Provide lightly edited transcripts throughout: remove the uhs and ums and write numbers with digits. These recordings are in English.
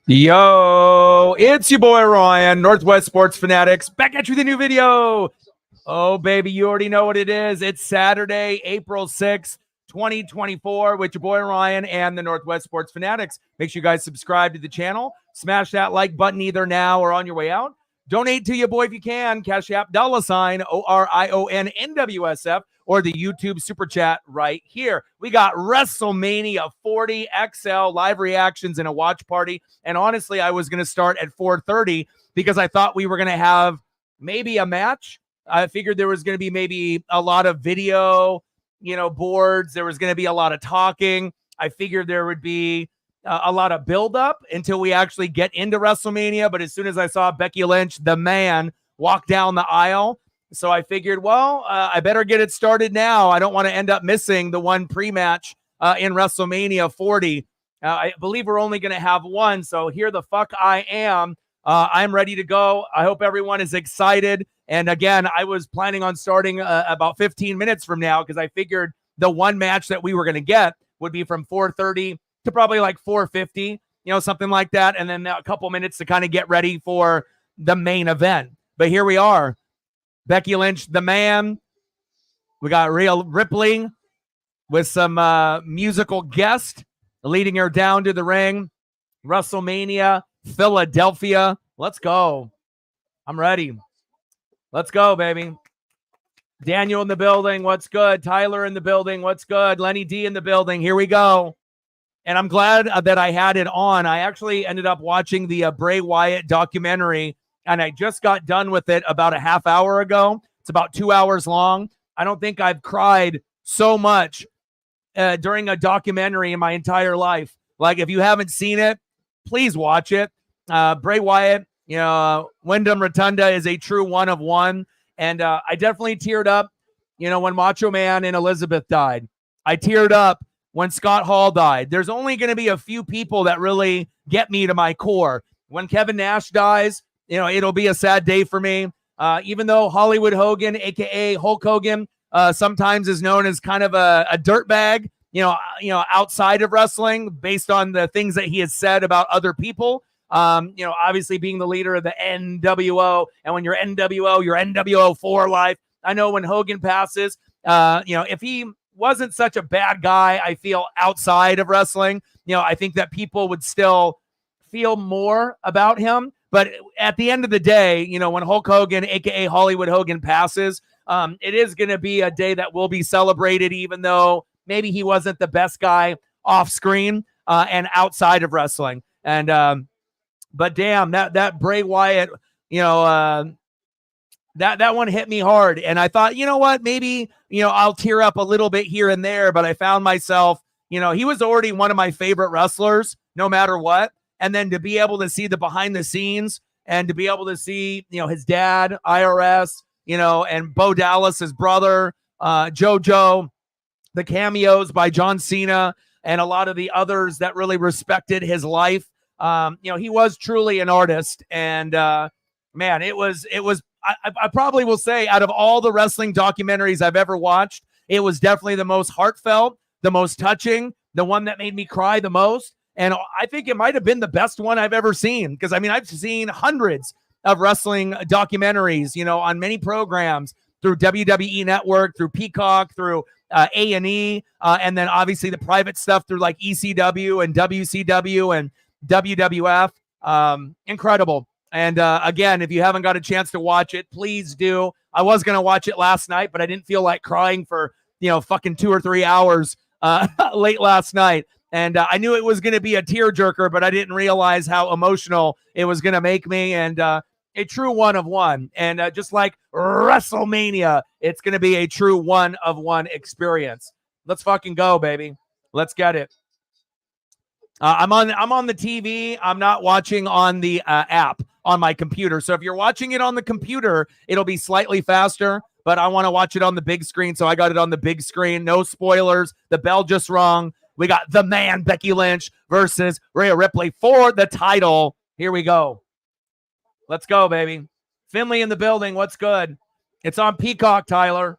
Yo, it's your boy Ryan, Northwest Sports Fanatics, back at you with a new video. Oh, baby, you already know what it is. It's Saturday, April 6th, 2024, with your boy Ryan and the Northwest Sports Fanatics. Make sure you guys subscribe to the channel. Smash that like button either now or on your way out. Donate to your boy if you can. Cash App $, ORION-NWSF, or the YouTube Super Chat right here. We got WrestleMania 40 XL live reactions and a watch party. And honestly, I was going to start at 4:30 because I thought we were going to have maybe a match. I figured there was going to be maybe a lot of video, boards. There was going to be a lot of talking. I figured there would be a lot of buildup until we actually get into WrestleMania. But as soon as I saw Becky Lynch, the man, walk down the aisle, so I figured, I better get it started now. I don't want to end up missing the one pre-match in WrestleMania 40. I believe we're only going to have one, so here the fuck I am. I'm ready to go. I hope everyone is excited. And again, I was planning on starting about 15 minutes from now because I figured the one match that we were going to get would be from 4:30 to probably like 4:50, something like that. And then a couple minutes to kind of get ready for the main event. But here we are. Becky Lynch, the man. We got Rhea Ripley with some musical guest leading her down to the ring. WrestleMania, Philadelphia. Let's go. I'm ready. Let's go, baby. Daniel in the building. What's good? Tyler in the building. What's good? Lenny D in the building. Here we go. And I'm glad that I had it on. I actually ended up watching the Bray Wyatt documentary, and I just got done with it about a half hour ago. It's about 2 hours long. I don't think I've cried so much during a documentary in my entire life. Like, if you haven't seen it, please watch it. Bray Wyatt, Wyndham Rotunda is a true one of one. And I definitely teared up, when Macho Man and Elizabeth died. I teared up when Scott Hall died. There's only going to be a few people that really get me to my core. When Kevin Nash dies, it'll be a sad day for me. Even though Hollywood Hogan, a.k.a. Hulk Hogan, sometimes is known as kind of a dirtbag, outside of wrestling based on the things that he has said about other people. Obviously being the leader of the NWO, and when you're NWO, you're NWO for life. I know when Hogan passes, if he wasn't such a bad guy, I feel outside of wrestling, I think that people would still feel more about him. But at the end of the day, when Hulk Hogan, a.k.a. Hollywood Hogan, passes, it is going to be a day that will be celebrated, even though maybe he wasn't the best guy off screen and outside of wrestling. And but damn, that Bray Wyatt, that one hit me hard. And I thought, what, maybe, I'll tear up a little bit here and there. But I found myself, he was already one of my favorite wrestlers, no matter what. And then to be able to see the behind the scenes and to be able to see, his dad, IRS, and Bo Dallas, his brother, JoJo, the cameos by John Cena, and a lot of the others that really respected his life. He was truly an artist. And man, it was, I probably will say, out of all the wrestling documentaries I've ever watched, it was definitely the most heartfelt, the most touching, the one that made me cry the most. And I think it might have been the best one I've ever seen, because I've seen hundreds of wrestling documentaries, on many programs through WWE Network, through Peacock, through A&E, and then obviously the private stuff through like ECW and WCW and WWF. Incredible. And again, if you haven't got a chance to watch it, please do. I was going to watch it last night, but I didn't feel like crying for, fucking 2 or 3 hours late last night. And I knew it was going to be a tearjerker, but I didn't realize how emotional it was going to make me. And a true one of one. And just like WrestleMania, it's going to be a true one of one experience. Let's fucking go, baby. Let's get it. I'm on the TV. I'm not watching on the app on my computer. So if you're watching it on the computer, it'll be slightly faster. But I want to watch it on the big screen, so I got it on the big screen. No spoilers. The bell just rung. We got the man, Becky Lynch, versus Rhea Ripley for the title. Here we go. Let's go, baby. Finley in the building. What's good? It's on Peacock, Tyler.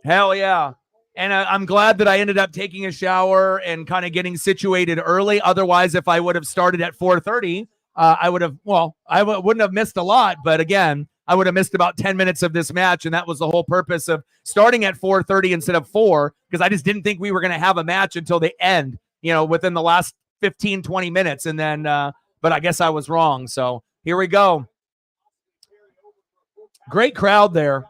Hell yeah. And I'm glad that I ended up taking a shower and kind of getting situated early. Otherwise, if I would have started at 4:30, I would have, wouldn't have missed a lot. But again, I would have missed about 10 minutes of this match. And that was the whole purpose of starting at 4:30 instead of 4, because I just didn't think we were going to have a match until the end, within the last 15, 20 minutes. And then, but I guess I was wrong. So here we go. Great crowd there.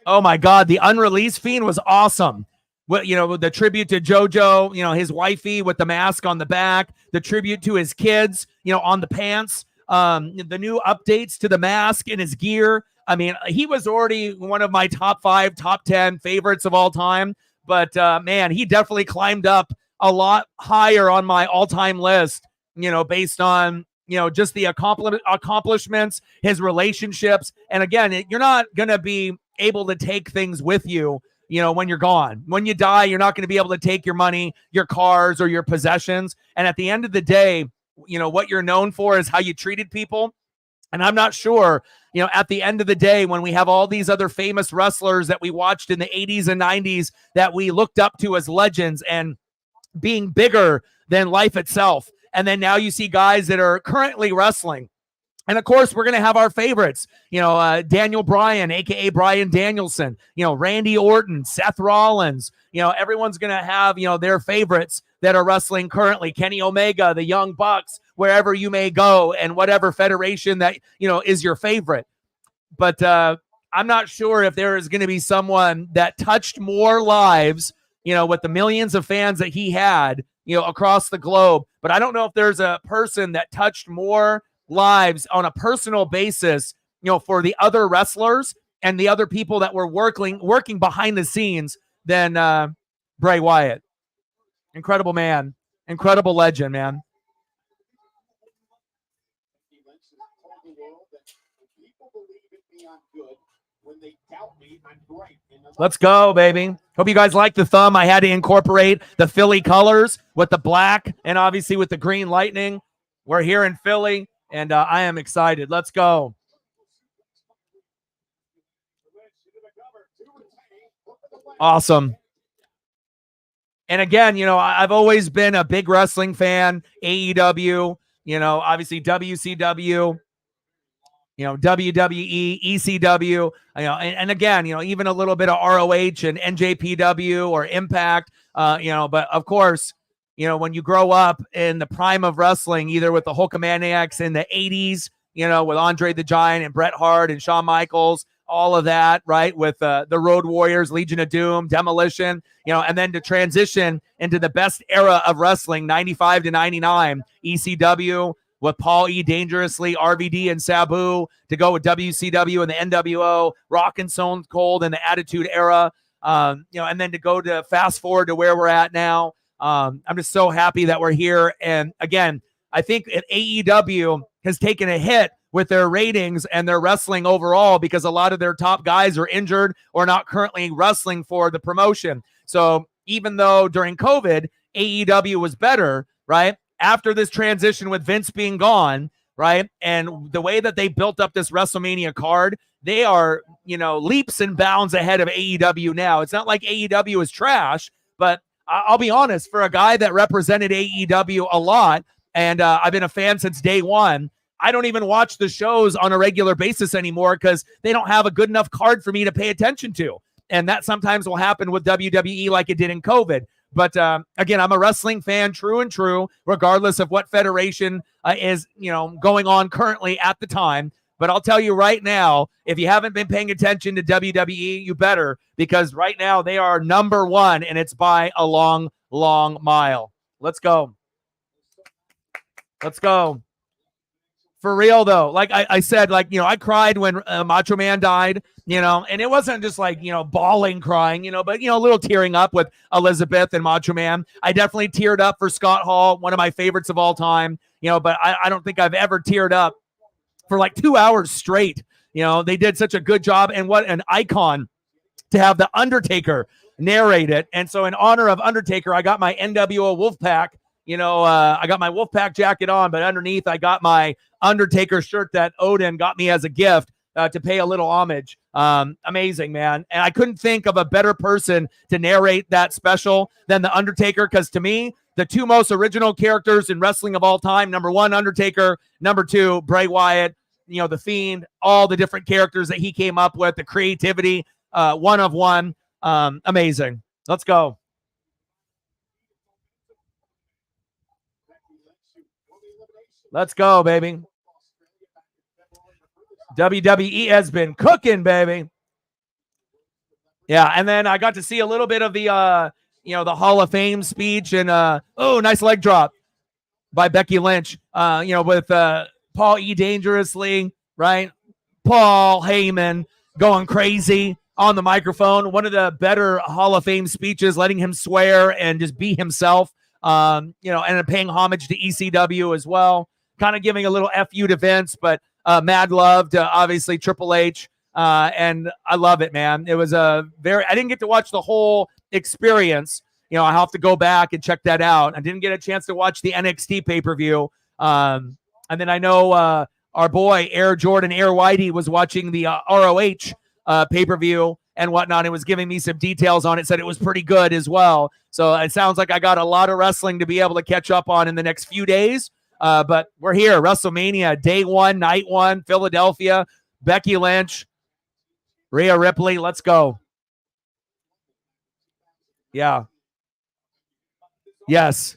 Oh my God, the unreleased Fiend was awesome. The tribute to JoJo, his wifey with the mask on the back, the tribute to his kids, on the pants, the new updates to the mask and his gear. I mean, he was already one of my top 5, top 10 favorites of all time. But man, he definitely climbed up a lot higher on my all-time list, based on, just the accomplishments, his relationships. And again, you're not going to be able to take things with you, when you're gone. When you die, you're not going to be able to take your money, your cars, or your possessions. And at the end of the day, what you're known for is how you treated people. And I'm not sure, at the end of the day, when we have all these other famous wrestlers that we watched in the 80s and 90s that we looked up to as legends and being bigger than life itself. And then now you see guys that are currently wrestling. And of course, we're going to have our favorites, Daniel Bryan, a.k.a. Bryan Danielson, Randy Orton, Seth Rollins, everyone's going to have, their favorites that are wrestling currently, Kenny Omega, the Young Bucks, wherever you may go, and whatever federation that, is your favorite. But I'm not sure if there is going to be someone that touched more lives, with the millions of fans that he had, across the globe. But I don't know if there's a person that touched more lives on a personal basis, for the other wrestlers and the other people that were working behind the scenes than Bray Wyatt. Incredible man, incredible legend, man. Let's go, baby. Hope you guys like the thumb. I had to incorporate the Philly colors with the black and obviously with the green lightning. We're here in Philly. And I am excited. Let's go. Awesome. And again, I've always been a big wrestling fan. AEW, obviously WCW, WWE, ECW, and again, even a little bit of ROH and NJPW or Impact, but of course, when you grow up in the prime of wrestling, either with the Hulkamaniacs in the 80s, with Andre the Giant and Bret Hart and Shawn Michaels, all of that, right? With the Road Warriors, Legion of Doom, Demolition, and then to transition into the best era of wrestling, 95 to 99, ECW with Paul E. Dangerously, RVD and Sabu, to go with WCW and the NWO, Rock and Stone Cold and the Attitude Era, and then to go to fast forward to where we're at now. I'm just so happy that we're here. And again, I think AEW has taken a hit with their ratings and their wrestling overall because a lot of their top guys are injured or not currently wrestling for the promotion. So even though during COVID, AEW was better, right? After this transition with Vince being gone, right? And the way that they built up this WrestleMania card, they are, leaps and bounds ahead of AEW now. It's not like AEW is trash, but I'll be honest, for a guy that represented AEW a lot, and I've been a fan since day one, I don't even watch the shows on a regular basis anymore because they don't have a good enough card for me to pay attention to. And that sometimes will happen with WWE like it did in COVID. But again, I'm a wrestling fan, true and true, regardless of what federation is, going on currently at the time. But I'll tell you right now, if you haven't been paying attention to WWE, you better, because right now they are number one, and it's by a long, long mile. Let's go. Let's go. For real, though, like I said, I cried when Macho Man died, and it wasn't just bawling crying, but, a little tearing up with Elizabeth and Macho Man. I definitely teared up for Scott Hall, one of my favorites of all time, but I don't think I've ever teared up for 2 hours straight. They did such a good job, and what an icon to have the Undertaker narrate it. And so in honor of Undertaker, I got my NWO Wolfpack. I got my Wolfpack jacket on, but underneath I got my Undertaker shirt that Odin got me as a gift. to pay a little homage. Amazing, man. And I couldn't think of a better person to narrate that special than The Undertaker, because to me, the two most original characters in wrestling of all time, number one, Undertaker, number two, Bray Wyatt, the Fiend, all the different characters that he came up with, the creativity, one of one. Amazing. Let's go. Let's go, baby. WWE has been cooking, baby. Yeah, and then I got to see a little bit of the the Hall of Fame speech, and nice leg drop by Becky Lynch. With Paul E. Dangerously, right? Paul Heyman going crazy on the microphone. One of the better Hall of Fame speeches, letting him swear and just be himself. And paying homage to ECW as well. Kind of giving a little FU to Vince, but mad love to obviously Triple H. And I love it, man. It was I didn't get to watch the whole experience. I have to go back and check that out. I didn't get a chance to watch the NXT pay-per-view. And then I know our boy Air Jordan, Air Whitey, was watching the ROH pay-per-view and whatnot. It was giving me some details on it, said it was pretty good as well. So it sounds like I got a lot of wrestling to be able to catch up on in the next few days. But we're here, WrestleMania, day one, night one, Philadelphia, Becky Lynch, Rhea Ripley. Let's go. Yeah. Yes.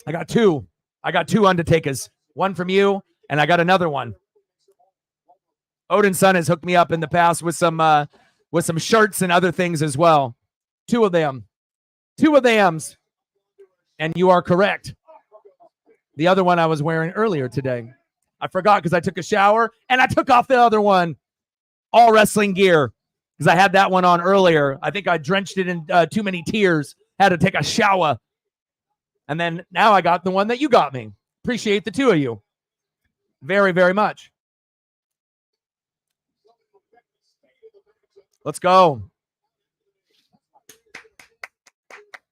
I got two Undertakers. One from you, and I got another one. Odin's son has hooked me up in the past with some shirts and other things as well. Two of them. And you are correct. The other one I was wearing earlier today. I forgot because I took a shower and I took off the other one. All wrestling gear because I had that one on earlier. I think I drenched it in too many tears. Had to take a shower. And then now I got the one that you got me. Appreciate the two of you. Very, very much. Let's go.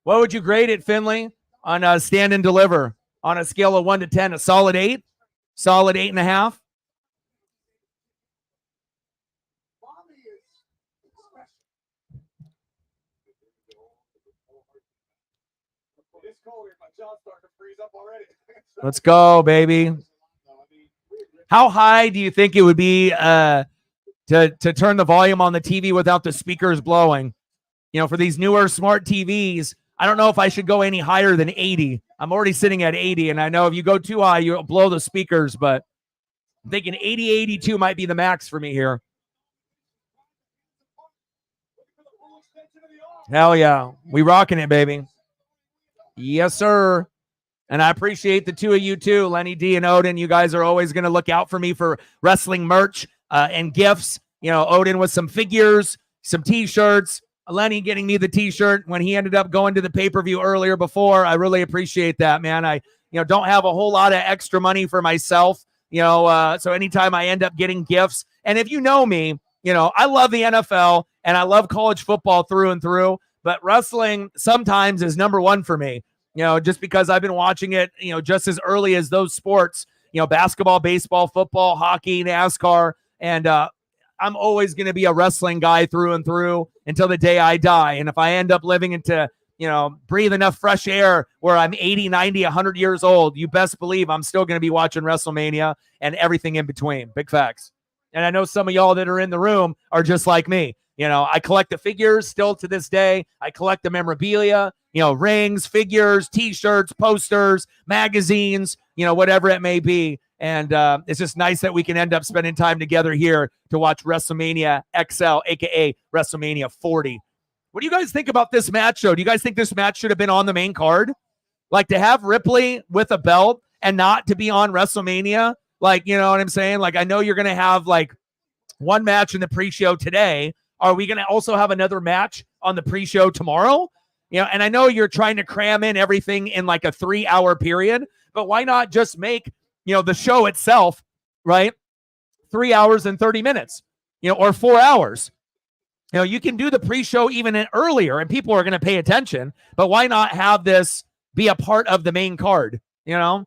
What would you grade it, Finley, on Stand and Deliver? On a scale of 1 to 10, a solid 8? Solid 8.5? Let's go, baby. How high do you think it would be to turn the volume on the TV without the speakers blowing? For these newer smart TVs, I don't know if I should go any higher than 80. I'm already sitting at 80, and I know if you go too high, you'll blow the speakers, but I'm thinking 80, 82 might be the max for me here. Hell yeah. We rocking it, baby. Yes, sir. And I appreciate the two of you too, Lenny D and Odin. You guys are always going to look out for me for wrestling merch and gifts. Odin with some figures, some T-shirts. Lenny getting me the T-shirt when he ended up going to the pay-per-view earlier before. I really appreciate that, man. I don't have a whole lot of extra money for myself. So anytime I end up getting gifts, and if you know me, I love the NFL and I love college football through and through, but wrestling sometimes is number one for me. Just because I've been watching it, just as early as those sports, basketball, baseball, football, hockey, NASCAR, and I'm always going to be a wrestling guy through and through until the day I die. And if I end up living into, breathe enough fresh air where I'm 80, 90, 100 years old, you best believe I'm still going to be watching WrestleMania and everything in between. Big facts. And I know some of y'all that are in the room are just like me. I collect the figures still to this day. I collect the memorabilia, rings, figures, T-shirts, posters, magazines, whatever it may be. And it's just nice that we can end up spending time together here to watch WrestleMania XL, a.k.a. WrestleMania 40. What do you guys think about this match, though? Do you guys think this match should have been on the main card? Like, to have Ripley with a belt and not to be on WrestleMania? Like, you know what I'm saying? Like, I know you're going to have, like, one match in the pre-show today. Are we going to also have another match on the pre-show tomorrow? And I know you're trying to cram in everything in, like, a 3-hour period, but why not just make the show itself, right? 3 hours and 30 minutes, or 4 hours. You can do the pre-show even earlier and people are going to pay attention, but why not have this be a part of the main card? I don't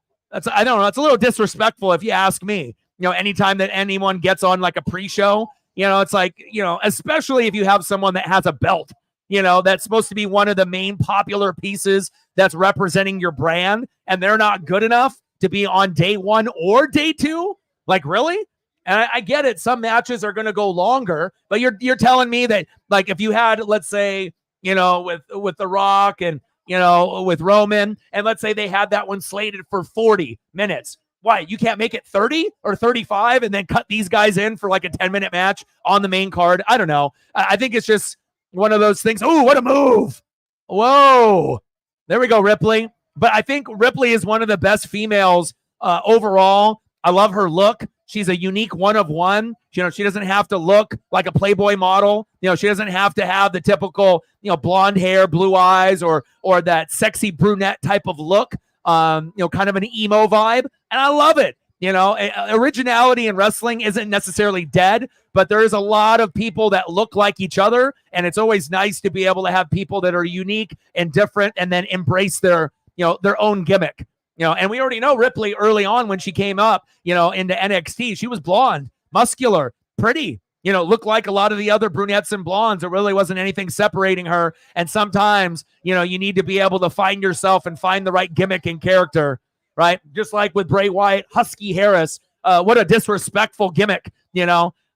know. It's a little disrespectful if you ask me. anytime that anyone gets on like a pre-show, it's like, especially if you have someone that has a belt, that's supposed to be one of the main popular pieces that's representing your brand, and they're not good enough to be on day 1 or day 2. Like, really? And I get it. Some matches are going to go longer, but you're telling me that, like, if you had, let's say, with The Rock and, with Roman, and let's say they had that one slated for 40 minutes. Why? You can't make it 30 or 35 and then cut these guys in for like a 10-minute match on the main card? I don't know. I think it's just one of those things. Oh, what a move. Whoa. There we go, Ripley. But I think Ripley is one of the best females overall. I love her look. She's a unique one of one. She doesn't have to look like a Playboy model. She doesn't have to have the typical, blonde hair, blue eyes, or that sexy brunette type of look. Kind of an emo vibe. And I love it. Originality in wrestling isn't necessarily dead, but there is a lot of people that look like each other. And it's always nice to be able to have people that are unique and different and then embrace their own gimmick. And we already know Ripley early on when she came up, into NXT, she was blonde, muscular, pretty, looked like a lot of the other brunettes and blondes. There really wasn't anything separating her. And sometimes, you need to be able to find yourself and find the right gimmick and character, right? Just like with Bray Wyatt, Husky Harris, what a disrespectful gimmick,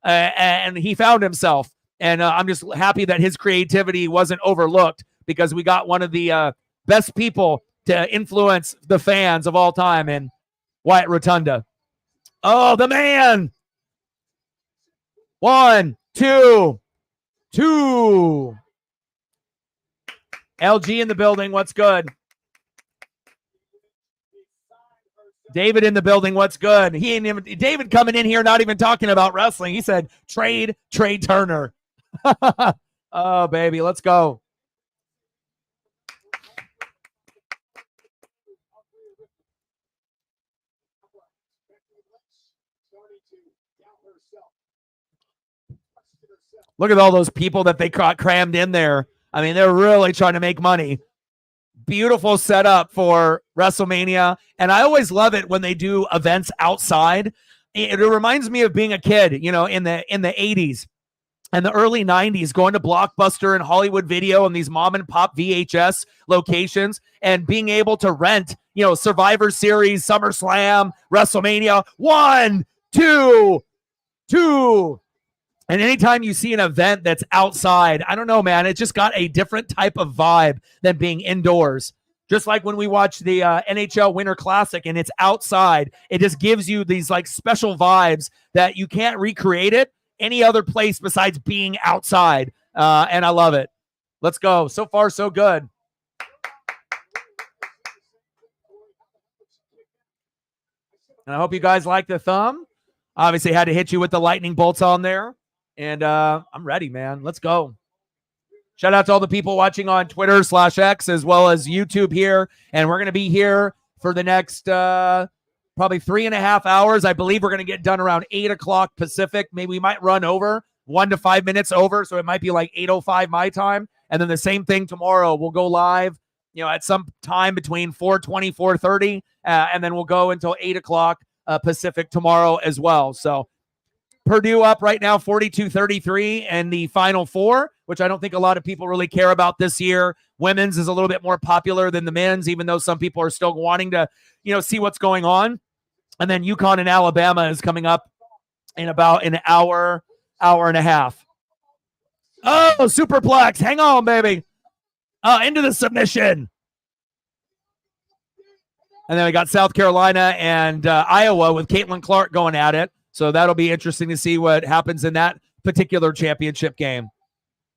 and he found himself. And I'm just happy that his creativity wasn't overlooked, because we got one of the best people to influence the fans of all time in Wyatt Rotunda. Oh, the man. 1, 2. LG in the building. What's good? David in the building. What's good? David coming in here not even talking about wrestling. He said, trade Turner. Oh, baby. Let's go. Look at all those people that they crammed in there. I mean, they're really trying to make money. Beautiful setup for WrestleMania. And I always love it when they do events outside. It reminds me of being a kid, in the 80s and the early 90s, going to Blockbuster and Hollywood Video and these mom and pop VHS locations, and being able to rent, Survivor Series, SummerSlam, WrestleMania, 1, 2. And anytime you see an event that's outside, I don't know, man, it just got a different type of vibe than being indoors. Just like when we watch the NHL Winter Classic and it's outside, it just gives you these like special vibes that you can't recreate it any other place besides being outside. And I love it. Let's go. So far, so good. And I hope you guys like the thumb. Obviously, had to hit you with the lightning bolts on there. And I'm ready, man. Let's go. Shout out to all the people watching on Twitter/X as well as YouTube here. And we're going to be here for the next probably 3.5 hours. I believe we're going to get done around 8 o'clock Pacific. Maybe we might run over 1 to 5 minutes over. So it might be like 8:05 my time. And then the same thing tomorrow. We'll go live, at some time between 4:20, 4:30. And then we'll go until 8 o'clock Pacific tomorrow as well. So Purdue up right now 42-33 in the Final Four, which I don't think a lot of people really care about this year. Women's is a little bit more popular than the men's, even though some people are still wanting to, see what's going on. And then UConn and Alabama is coming up in about an hour and a half. Oh, superplex. Hang on, baby. Into the submission. And then we got South Carolina and Iowa with Caitlin Clark going at it. So that'll be interesting to see what happens in that particular championship game.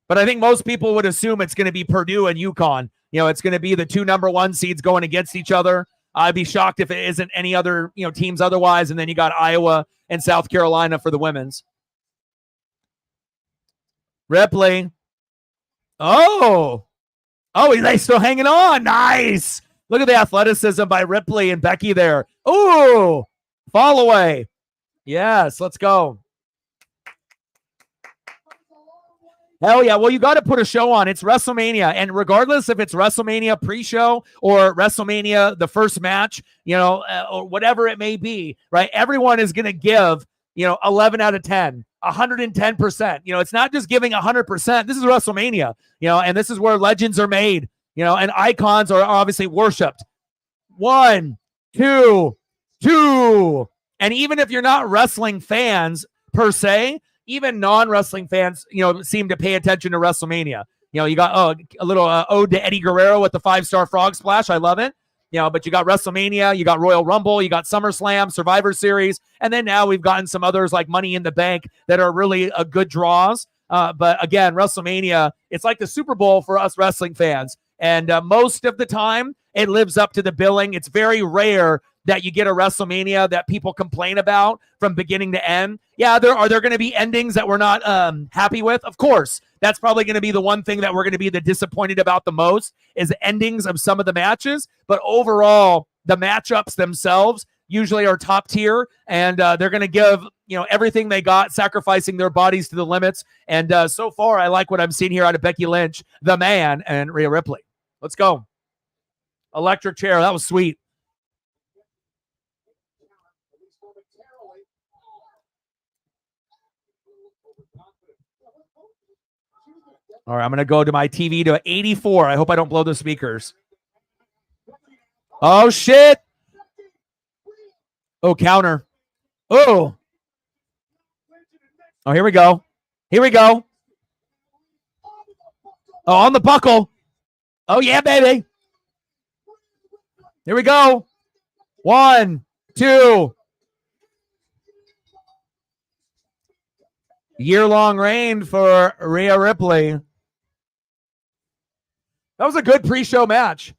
But I think most people would assume it's going to be Purdue and UConn. It's going to be the 2 number 1 seeds going against each other. I'd be shocked if it isn't any other, teams otherwise. And then you got Iowa and South Carolina for the women's. Ripley. Oh, they still hanging on. Nice. Look at the athleticism by Ripley and Becky there. Oh, fall away. Yes, let's go. Hell yeah. Well, you got to put a show on. It's WrestleMania. And regardless if it's WrestleMania pre-show or WrestleMania, the first match, or whatever it may be, right? Everyone is going to give, 11 out of 10, 110%. It's not just giving 100%. This is WrestleMania, and this is where legends are made, and icons are obviously worshipped. 1, 2, 2. And even if you're not wrestling fans per se, even non-wrestling fans, seem to pay attention to WrestleMania. You got a little ode to Eddie Guerrero with the 5-star frog splash. I love it. But you got WrestleMania, you got Royal Rumble, you got SummerSlam, Survivor Series, and then now we've gotten some others like Money in the Bank that are really good draws. But again, WrestleMania, it's like the Super Bowl for us wrestling fans. And most of the time, it lives up to the billing. It's very rare that you get a WrestleMania that people complain about from beginning to end. Yeah, are there going to be endings that we're not happy with? Of course. That's probably going to be the one thing that we're going to be disappointed about the most is the endings of some of the matches. But overall, the matchups themselves usually are top tier, and they're going to give everything they got, sacrificing their bodies to the limits. And so far, I like what I'm seeing here out of Becky Lynch, the man, and Rhea Ripley. Let's go. Electric chair. That was sweet. All right, I'm going to go to my TV to 84. I hope I don't blow the speakers. Oh, shit. Oh, counter. Oh. Oh, here we go. Here we go. Oh, on the buckle. Oh, yeah, baby. Here we go. 1, 2. Year-long reign for Rhea Ripley. That was a good pre-show match.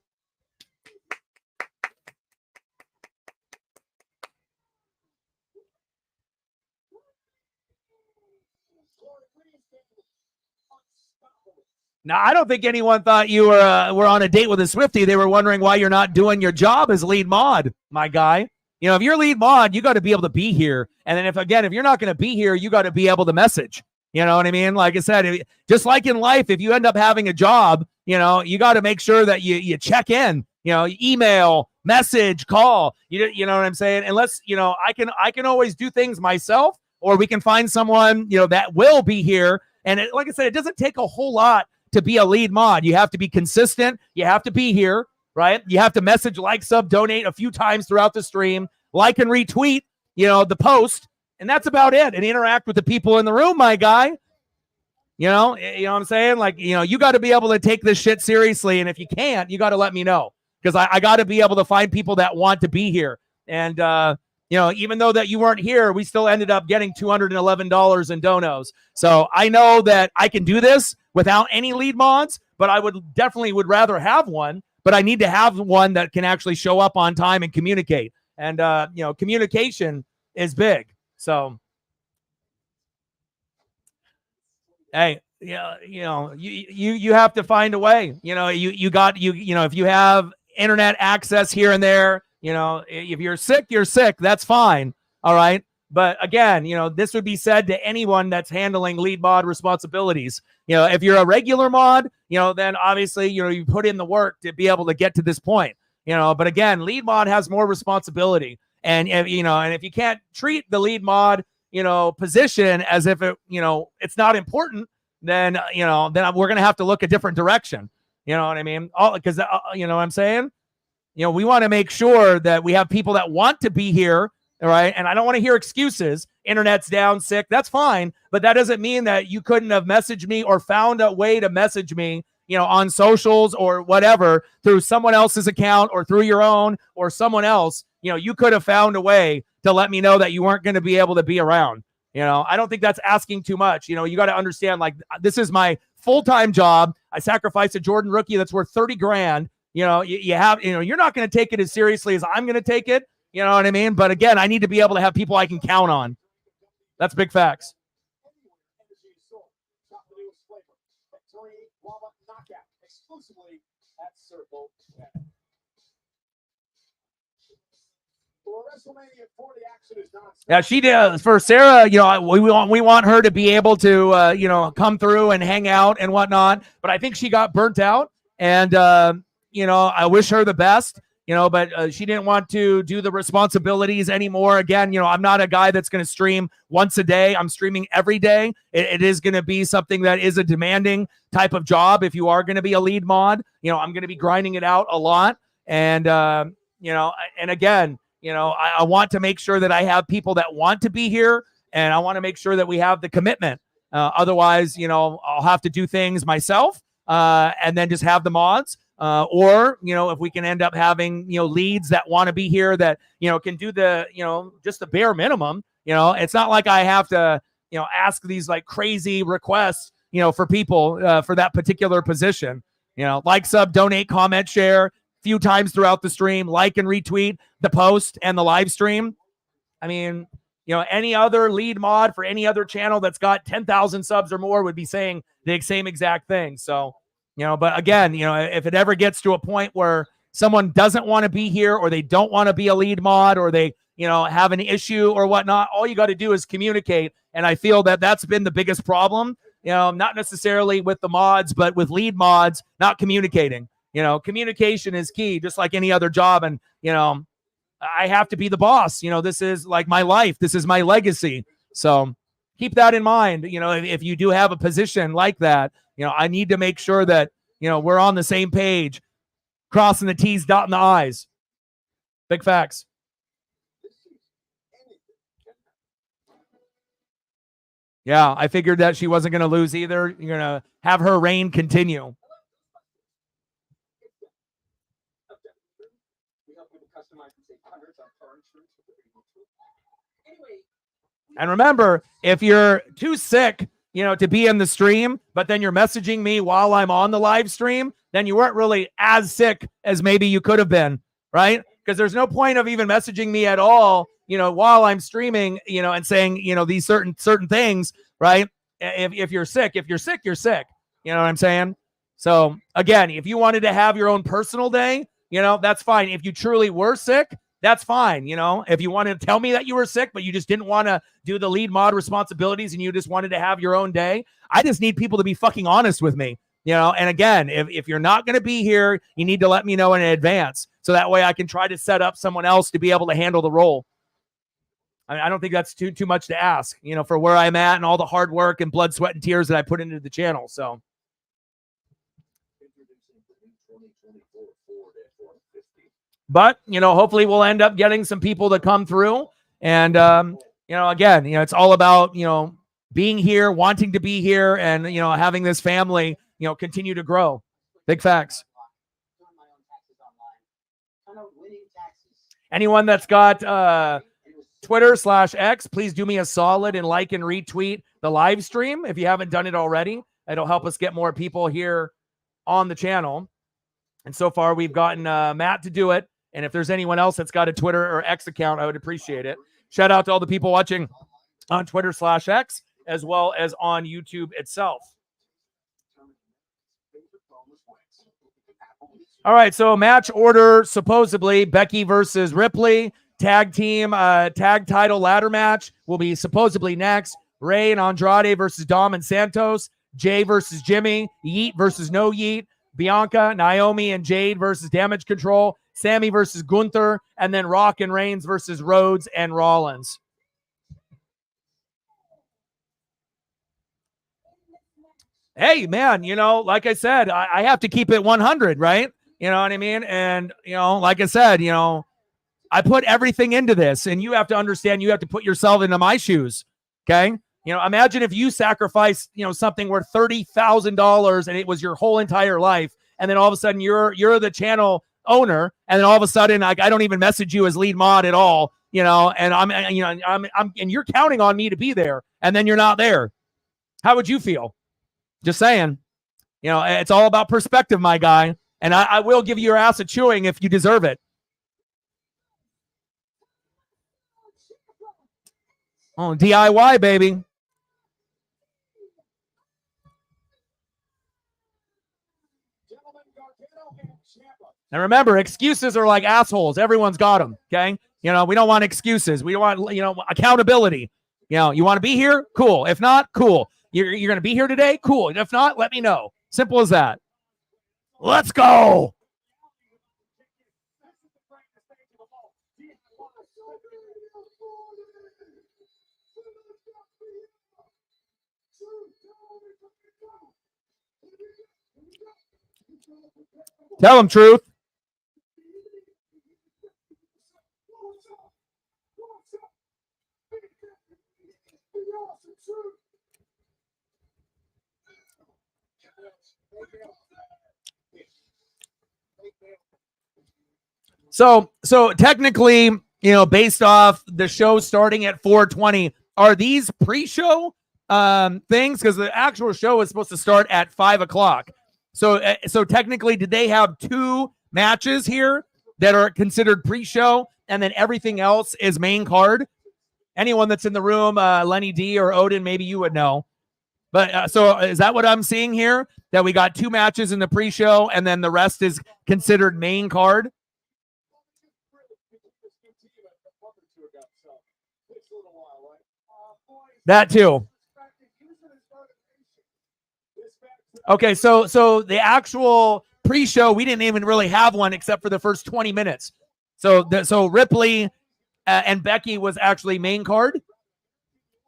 Now, I don't think anyone thought you were on a date with a Swiftie. They were wondering why you're not doing your job as lead mod, my guy. If you're lead mod, you got to be able to be here. And then if you're not going to be here, you got to be able to message. You know what I mean? Like I said, just like in life, if you end up having a job, you got to make sure that you check in, email, message, call, you know what I'm saying? Unless, I can always do things myself, or we can find someone, that will be here. And like I said, it doesn't take a whole lot to be a lead mod. You have to be consistent. You have to be here, right? You have to message, like, sub, donate a few times throughout the stream, like and retweet, the post. And that's about it. And interact with the people in the room, my guy. You know what I'm saying? Like, you got to be able to take this shit seriously. And if you can't, you got to let me know, because I got to be able to find people that want to be here. And, even though that you weren't here, we still ended up getting $211 in donos. So I know that I can do this without any lead mods, but I would rather have one, but I need to have one that can actually show up on time and communicate. And, communication is big. So, hey, you have to find a way. If you have internet access here and there, if you're sick, you're sick. That's fine. All right. But again, this would be said to anyone that's handling lead mod responsibilities. If you're a regular mod, then obviously, you put in the work to be able to get to this point. But again, lead mod has more responsibility. And if you can't treat the lead mod, position as if it's not important, then we're going to have to look a different direction. You know what I mean? Because you know what I'm saying? We want to make sure that we have people that want to be here. All right. And I don't want to hear excuses. Internet's down, sick. That's fine. But that doesn't mean that you couldn't have messaged me or found a way to message me, on socials or whatever, through someone else's account or through your own or someone else. You could have found a way to let me know that you weren't going to be able to be around. I don't think that's asking too much. You got to understand, like, this is my full-time job. I sacrificed a Jordan rookie that's worth 30 grand. You're not going to take it as seriously as I'm going to take it. You know what I mean? But again, I need to be able to have people I can count on. That's big facts. Yeah, she did. For Sarah, we want her to be able to, come through and hang out and whatnot. But I think she got burnt out, and I wish her the best. But she didn't want to do the responsibilities anymore. Again, I'm not a guy that's going to stream once a day. I'm streaming every day. It is going to be something that is a demanding type of job. If you are going to be a lead mod, I'm going to be grinding it out a lot. And, and again, I want to make sure that I have people that want to be here, and I want to make sure that we have the commitment. Otherwise, I'll have to do things myself and then just have the mods. Or, if we can end up having, leads that want to be here that, can do the, just the bare minimum. It's not like I have to, ask these like crazy requests, for people for that particular position. Like, sub, donate, comment, share few times throughout the stream, like and retweet the post and the live stream. I mean, any other lead mod for any other channel that's got 10,000 subs or more would be saying the same exact thing. So, but again, if it ever gets to a point where someone doesn't want to be here, or they don't want to be a lead mod, or they, have an issue or whatnot, all you got to do is communicate. And I feel that that's been the biggest problem, not necessarily with the mods, but with lead mods not communicating. Communication is key, just like any other job. And, I have to be the boss. This is like my life. This is my legacy. So keep that in mind. If you do have a position like that, I need to make sure that, we're on the same page, crossing the T's, dotting the I's. Big facts. Yeah, I figured that she wasn't going to lose either. You're going to have her reign continue. And remember, if you're too sick, to be in the stream, but then you're messaging me while I'm on the live stream, then you weren't really as sick as maybe you could have been, right? Because there's no point of even messaging me at all, while I'm streaming, and saying, these certain things, right? If you're sick, you're sick. You know what I'm saying? So again, if you wanted to have your own personal day, that's fine. If you truly were sick, that's fine. If you wanted to tell me that you were sick, but you just didn't want to do the lead mod responsibilities and you just wanted to have your own day, I just need people to be fucking honest with me. And again, if you're not going to be here, you need to let me know in advance. So that way I can try to set up someone else to be able to handle the role. I don't think that's too much to ask, for where I'm at and all the hard work and blood, sweat, and tears that I put into the channel. So. But, hopefully we'll end up getting some people to come through. And, again, it's all about, being here, wanting to be here, and, having this family, continue to grow. Big facts. Anyone that's got Twitter/X, please do me a solid and like and retweet the live stream if you haven't done it already. It'll help us get more people here on the channel. And so far, we've gotten Matt to do it. And if there's anyone else that's got a Twitter or X account, I would appreciate it. Shout out to all the people watching on Twitter/X as well as on YouTube itself. All right, so match order, supposedly Becky versus Ripley. Tag team, tag title ladder match will be supposedly next. Rey and Andrade versus Dom and Santos. Jay versus Jimmy. Yeet versus No Yeet. Bianca, Naomi, and Jade versus Damage Control. Sammy versus Gunther, and then Rock and Reigns versus Rhodes and Rollins. Hey, man, like I said, I have to keep it 100, right? You know what I mean? And, like I said, I put everything into this, and you have to understand, you have to put yourself into my shoes, okay? Imagine if you sacrificed, something worth $30,000 and it was your whole entire life, and then all of a sudden you're the channel owner, and then all of a sudden I don't even message you as lead mod at all, and I'm and you're counting on me to be there, and then you're not there. How would you feel? Just saying. It's all about perspective, my guy, and I will give you your ass a chewing if you deserve it. Oh, DIY, baby. And remember, excuses are like assholes. Everyone's got them, okay? You know, we don't want excuses. We want, you know, accountability. You know, you want to be here? Cool. If not, cool. You're going to be here today? Cool. If not, let me know. Simple as that. Let's go. Tell them truth. So technically, you know, based off the show starting at 4:20, are these pre-show things? Because the actual show is supposed to start at 5:00. So technically, did they have two matches here that are considered pre-show, and then everything else is main card? Anyone that's in the room, Lenny D or Odin, maybe you would know. But so is that what I'm seeing here? That we got two matches in the pre-show, and then the rest is considered main card? That too. Okay, so the actual pre-show, we didn't even really have one except for the first 20 minutes. So Ripley and Becky was actually main card.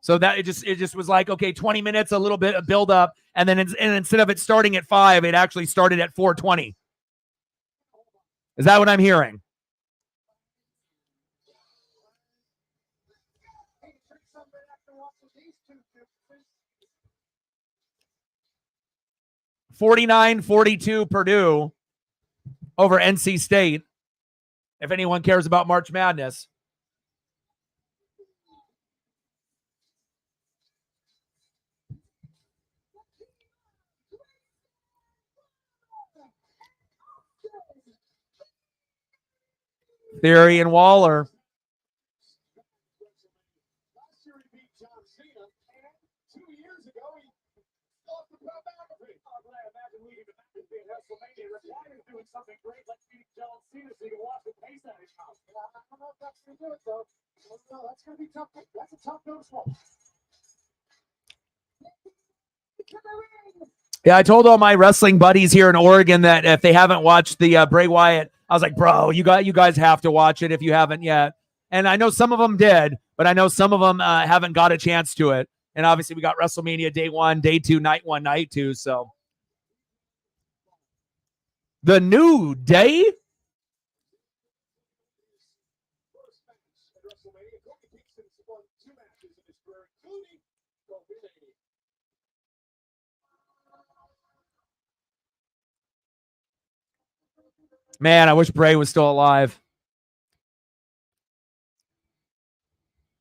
So that it just was like, okay, 20 minutes, a little bit of build up, and then instead of it starting at 5, it actually started at 4:20. Is that what I'm hearing? (49-42) Purdue over NC State. If anyone cares about March Madness. Theory and Waller. Yeah, I told all my wrestling buddies here in Oregon that if they haven't watched the Bray Wyatt, I was like, bro, you guys have to watch it if you haven't yet. And I know some of them did, but I know some of them haven't got a chance to it. And obviously, we got WrestleMania day 1, day 2, night 1, night 2. So the New Day. Man, I wish Bray was still alive.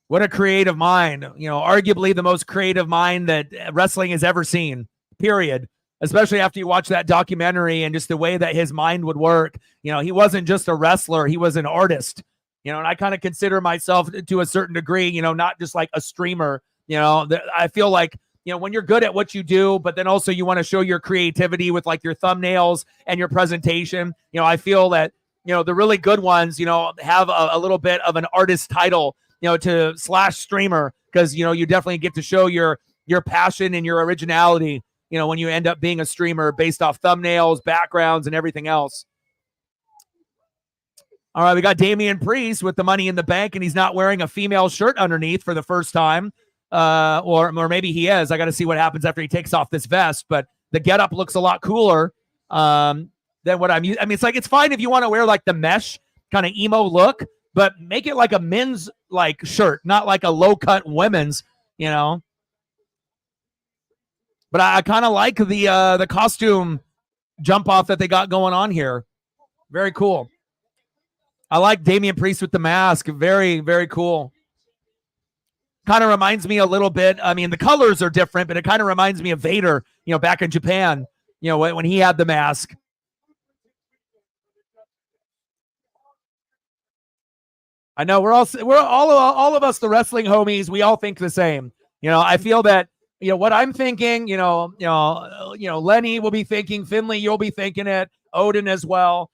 What a creative mind. You know, arguably the most creative mind that wrestling has ever seen, period. Especially after you watch that documentary and just the way that his mind would work. You know, he wasn't just a wrestler, he was an artist. You know, and I kind of consider myself to a certain degree, you know, not just like a streamer. You know, I feel like, you know, when you're good at what you do, but then also you want to show your creativity with like your thumbnails and your presentation. You know, I feel that, you know, the really good ones, you know, have a little bit of an artist title, you know, to / streamer, because, you know, you definitely get to show your passion and your originality, you know, when you end up being a streamer based off thumbnails, backgrounds, and everything else. All right, we got Damian Priest with the Money in the Bank, and he's not wearing a female shirt underneath for the first time. Or maybe he is. I got to see what happens after he takes off this vest, but the getup looks a lot cooler than what I'm using. I mean, it's fine if you want to wear like the mesh kind of emo look, but make it like a men's like shirt, not like a low cut women's, you know. But I kind of like the costume jump off that they got going on here. Very cool. I like Damian Priest with the mask. Very, very cool. Kind of reminds me a little bit. I mean, the colors are different, but it kind of reminds me of Vader, you know, back in Japan, you know, when he had the mask. I know we're all of us, the wrestling homies. We all think the same. You know, I feel that what I'm thinking, Lenny will be thinking, Finley, you'll be thinking it, Odin as well,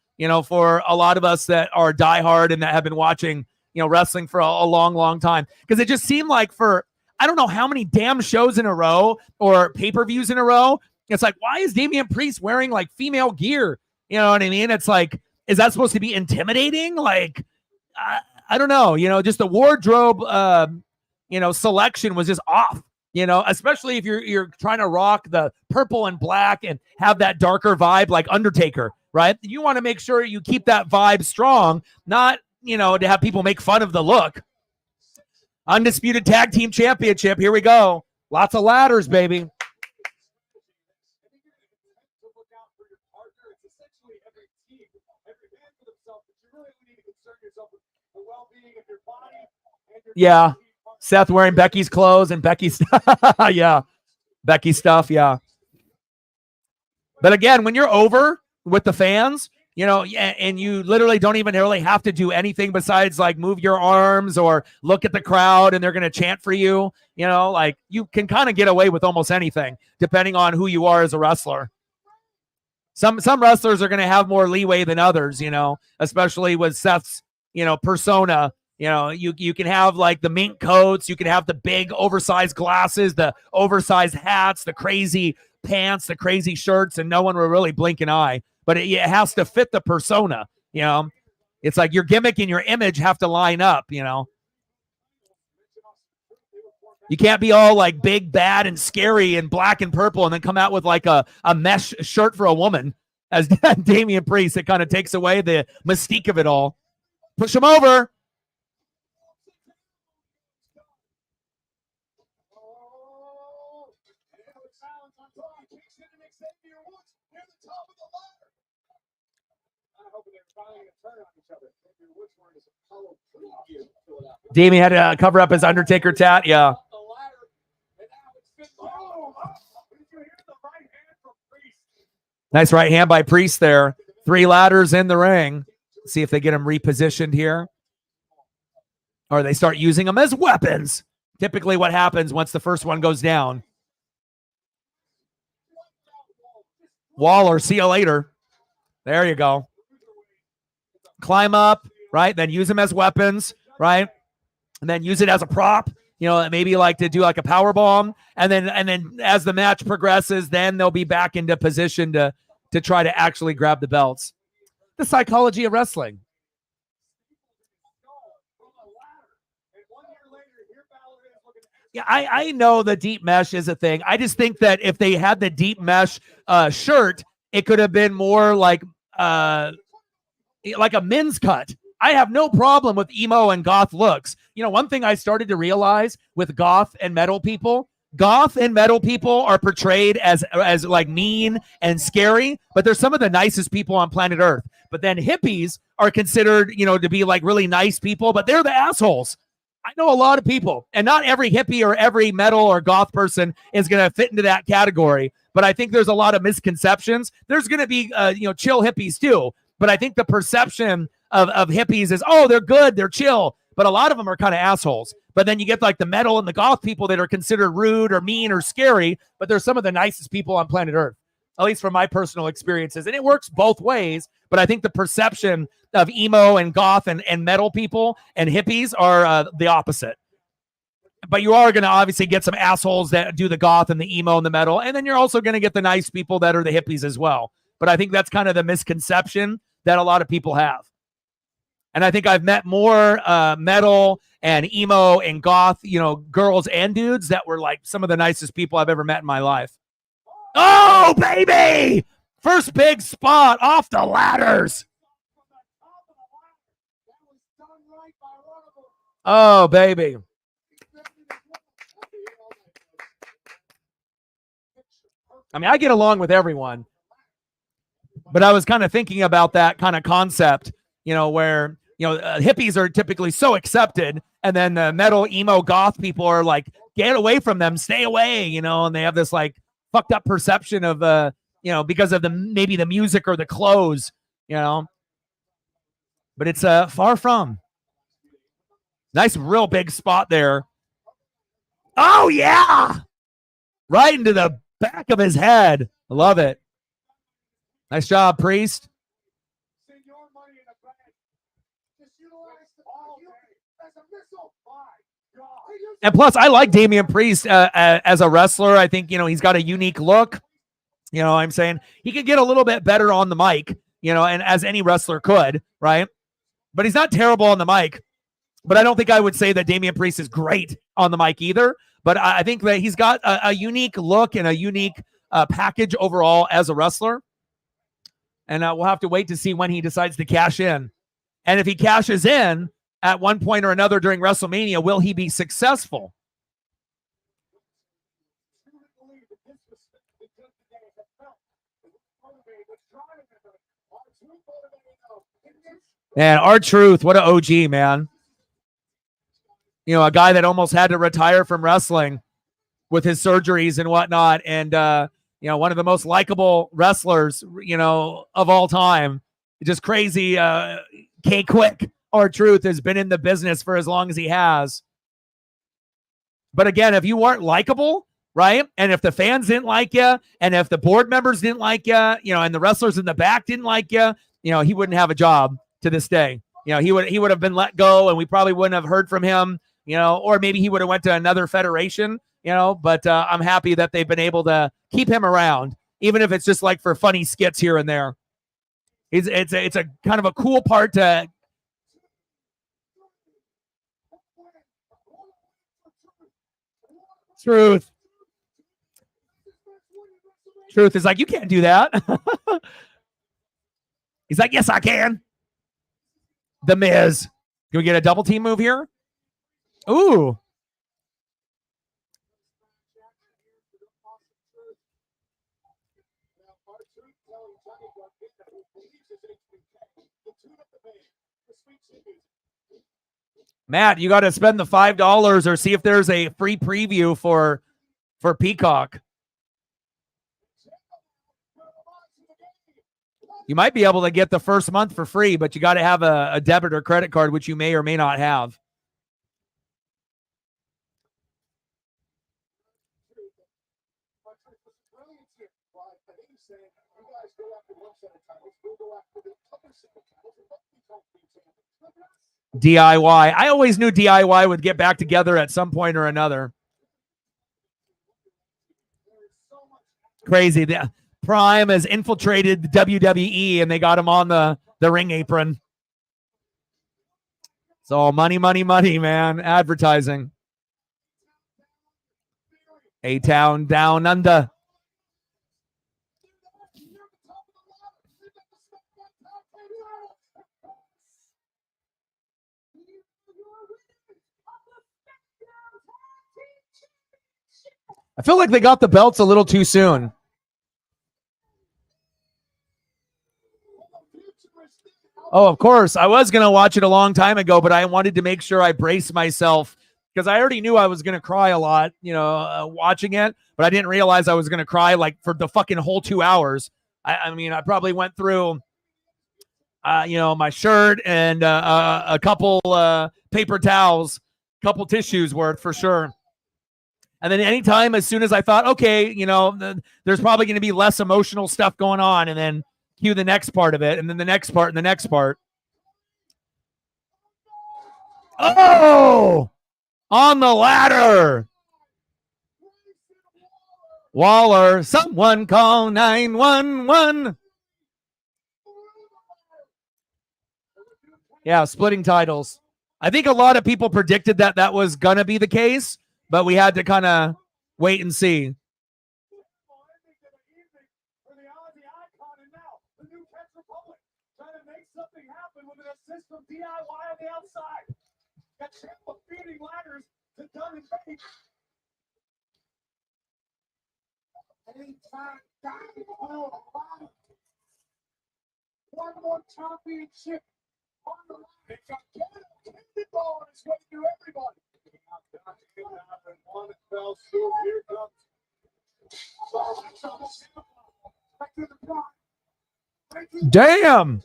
for a lot of us that are diehard and that have been watching, wrestling for a long, long time. Because it just seemed like I don't know how many damn shows in a row or pay-per-views in a row, it's like, why is Damian Priest wearing like female gear? You know what I mean? It's like, is that supposed to be intimidating? Like, I don't know, just the wardrobe, selection was just off. Especially if you're trying to rock the purple and black and have that darker vibe like Undertaker, right? You want to make sure you keep that vibe strong, not, to have people make fun of the look. Undisputed Tag Team Championship. Here we go. Lots of ladders, baby. Yeah. Seth wearing Becky's clothes and Becky's stuff. Yeah. Becky stuff. Yeah. But again, when you're over with the fans, and you literally don't even really have to do anything besides like move your arms or look at the crowd and they're going to chant for you, like you can kind of get away with almost anything depending on who you are as a wrestler. Some wrestlers are going to have more leeway than others, especially with Seth's, persona. You can have like the mink coats, you can have the big oversized glasses, the oversized hats, the crazy pants, the crazy shirts, and no one will really blink an eye. But it has to fit the persona, It's like your gimmick and your image have to line up, You can't be all like big, bad, and scary and black and purple and then come out with like a mesh shirt for a woman as Damian Priest. It kind of takes away the mystique of it all. Push him over. Damian had to cover up his Undertaker tat. Yeah. Nice right hand by Priest there. 3 ladders in the ring. See if they get him repositioned here. Or they start using them as weapons. Typically what happens once the first one goes down. Waller, see you later. There you go. Climb up, right? Then use them as weapons, right? And then use it as a prop, maybe like to do like a power bomb. And then as the match progresses, then they'll be back into position to try to actually grab the belts. The psychology of wrestling. Yeah, I know the deep mesh is a thing. I just think that if they had the deep mesh shirt, it could have been more like a men's cut. I have no problem with emo and goth looks. One thing I started to realize with goth and metal people are portrayed as like mean and scary, but they're some of the nicest people on planet Earth. But then hippies are considered, to be like really nice people, but they're the assholes. I know a lot of people, and not every hippie or every metal or goth person is going to fit into that category. But I think there's a lot of misconceptions. There's going to be, chill hippies too. But I think the perception of hippies is, oh, they're good, they're chill. But a lot of them are kind of assholes. But then you get like the metal and the goth people that are considered rude or mean or scary, but they're some of the nicest people on planet Earth, at least from my personal experiences. And it works both ways. But I think the perception of emo and goth and metal people and hippies are the opposite. But you are going to obviously get some assholes that do the goth and the emo and the metal. And then you're also going to get the nice people that are the hippies as well. But I think that's kind of the misconception that a lot of people have. And I think I've met more metal and emo and goth, girls and dudes that were like some of the nicest people I've ever met in my life. Oh, baby! First big spot off the ladders. Oh, baby. I mean, I get along with everyone. But I was kind of thinking about that kind of concept, where, hippies are typically so accepted. And then the metal, emo, goth people are like, get away from them, stay away, and they have this like fucked up perception of, because of maybe the music or the clothes, But it's far from. Nice, real big spot there. Oh, yeah. Right into the back of his head. I love it. Nice job, Priest. And plus, I like Damian Priest as a wrestler. I think, he's got a unique look. You know what I'm saying? He could get a little bit better on the mic, and as any wrestler could, right? But he's not terrible on the mic. But I don't think I would say that Damian Priest is great on the mic either. But I think that he's got a unique look and a unique package overall as a wrestler. And we'll have to wait to see when he decides to cash in. And if he cashes in at one point or another during WrestleMania, will he be successful? Man, R-Truth, what an OG, man. A guy that almost had to retire from wrestling with his surgeries and whatnot. And, one of the most likable wrestlers, of all time. Just crazy. K-Quick, R-Truth, has been in the business for as long as he has. But again, if you weren't likable, right? And if the fans didn't like you, and if the board members didn't like you, and the wrestlers in the back didn't like you, he wouldn't have a job to this day. He would have been let go, and we probably wouldn't have heard from him, or maybe he would have went to another federation, but I'm happy that they've been able to keep him around, even if it's just like for funny skits here and there. It's a kind of a cool part to. Truth is like, you can't do that. He's like, yes, I can. The Miz. Can we get a double team move here? Ooh. Matt, you got to spend the $5 or see if there's a free preview for Peacock. You might be able to get the first month for free, but you got to have a debit or credit card, which you may or may not have. DIY. I always knew DIY would get back together at some point or another. Crazy. The Prime has infiltrated the WWE and they got him on the ring apron. It's all money, money, money, man. Advertising. A-Town down under. I feel like they got the belts a little too soon. Oh, of course. I was going to watch it a long time ago, but I wanted to make sure I braced myself because I already knew I was going to cry a lot, watching it, but I didn't realize I was going to cry like for the fucking whole 2 hours. I mean, I probably went through, my shirt and a couple paper towels, couple tissues worth for sure. And then anytime, as soon as I thought, okay, there's probably going to be less emotional stuff going on, and then cue the next part of it, and then the next part, and the next part. Oh! On the ladder! Waller, someone call 911. Yeah, splitting titles. I think a lot of people predicted that was going to be the case, but we had to kind of wait and see. From DIY on the outside. Got Ciampa feeding ladders to Dunn and Becky. One more championship on the line. It's got Candy Ball on its way to everybody. One fell through. Here comes. Damn.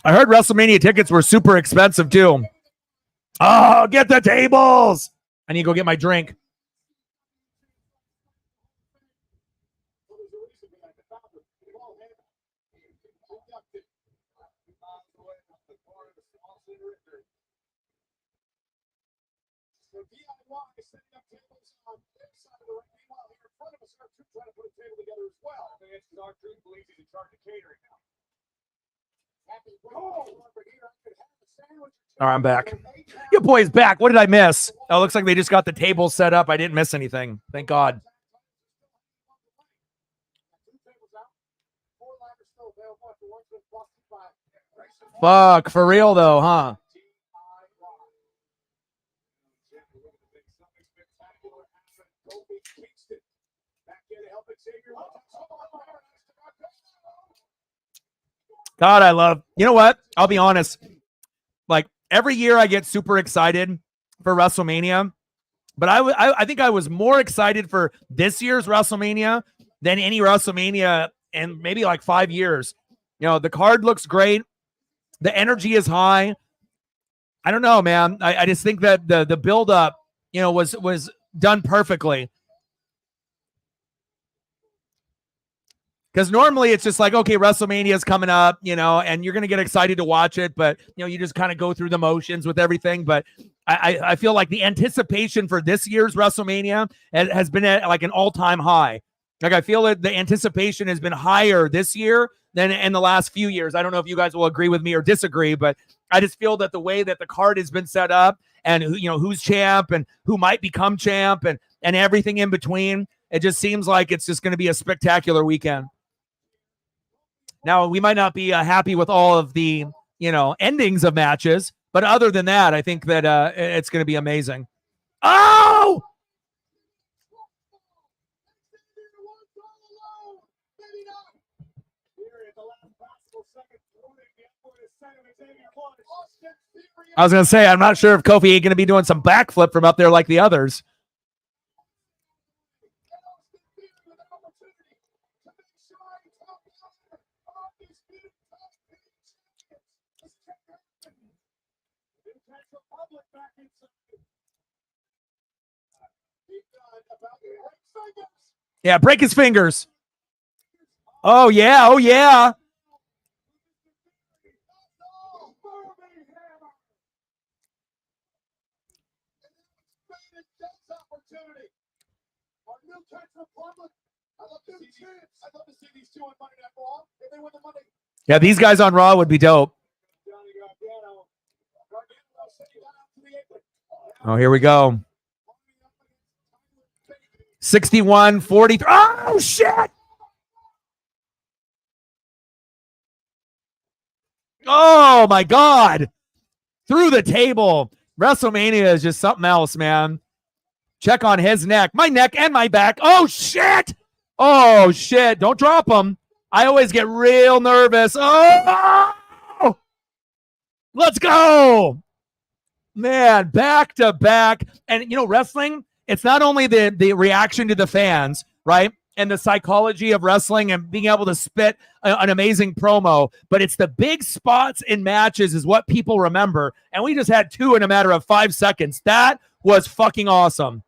I heard WrestleMania tickets were super expensive too. Oh, get the tables. I need to go get my drink. All right, I'm back. Your boy's back. What did I miss? Oh, it looks like they just got the table set up. I didn't miss anything. Thank God. Fuck, for real though, huh? God, I love, you know what? I'll be honest. Like every year I get super excited for WrestleMania, but I think I was more excited for this year's WrestleMania than any WrestleMania in maybe like 5 years. You know, the card looks great. The energy is high. I don't know, man. I just think that the build up, you know, was done perfectly. Because normally it's just like, okay, WrestleMania is coming up, you know, and you're going to get excited to watch it, but, you know, you just kind of go through the motions with everything. But I feel like the anticipation for this year's WrestleMania has been at like an all-time high. Like I feel that the anticipation has been higher this year than in the last few years. I don't know if you guys will agree with me or disagree, but I just feel that the way that the card has been set up and, you know, who's champ and who might become champ and everything in between, it just seems like it's just going to be a spectacular weekend. Now, we might not be happy with all of the, you know, endings of matches, but other than that, I think that it's going to be amazing. Oh! I was going to say, I'm not sure if Kofi ain't going to be doing some backflip from up there like the others. Yeah, break his fingers. Oh, yeah. Oh, yeah. Yeah, these guys on Raw would be dope. Oh, here we go. 61-43. Oh, shit. Oh, my God. Through the table. WrestleMania is just something else, man. Check on his neck. My neck and my back. Oh, shit. Oh, shit. Don't drop him. I always get real nervous. Oh, let's go. Man, back to back. And, you know, wrestling, it's not only the reaction to the fans, right? And the psychology of wrestling and being able to spit an amazing promo, but it's the big spots in matches is what people remember. And we just had two in a matter of 5 seconds. That was fucking awesome.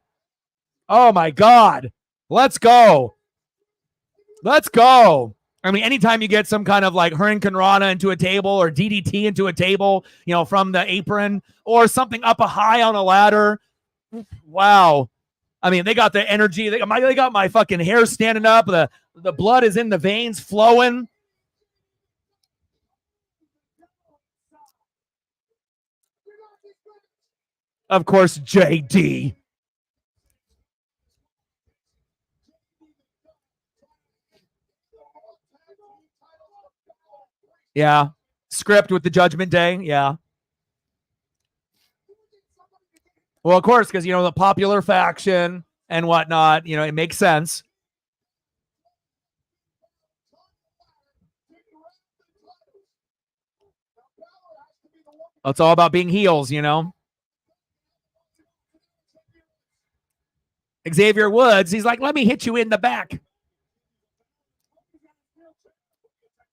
Oh, my God. Let's go. Let's go. I mean, anytime you get some kind of like Hurricane Rana into a table or DDT into a table, you know, from the apron or something up a high on a ladder. Wow. I mean, they got the energy. They got my fucking hair standing up. The blood is in the veins flowing. Of course, JD. Yeah. Script with the Judgment Day. Yeah. Well, of course, because, you know, the popular faction and whatnot, you know, it makes sense. It's all about being heels, you know. Xavier Woods, he's like, let me hit you in the back.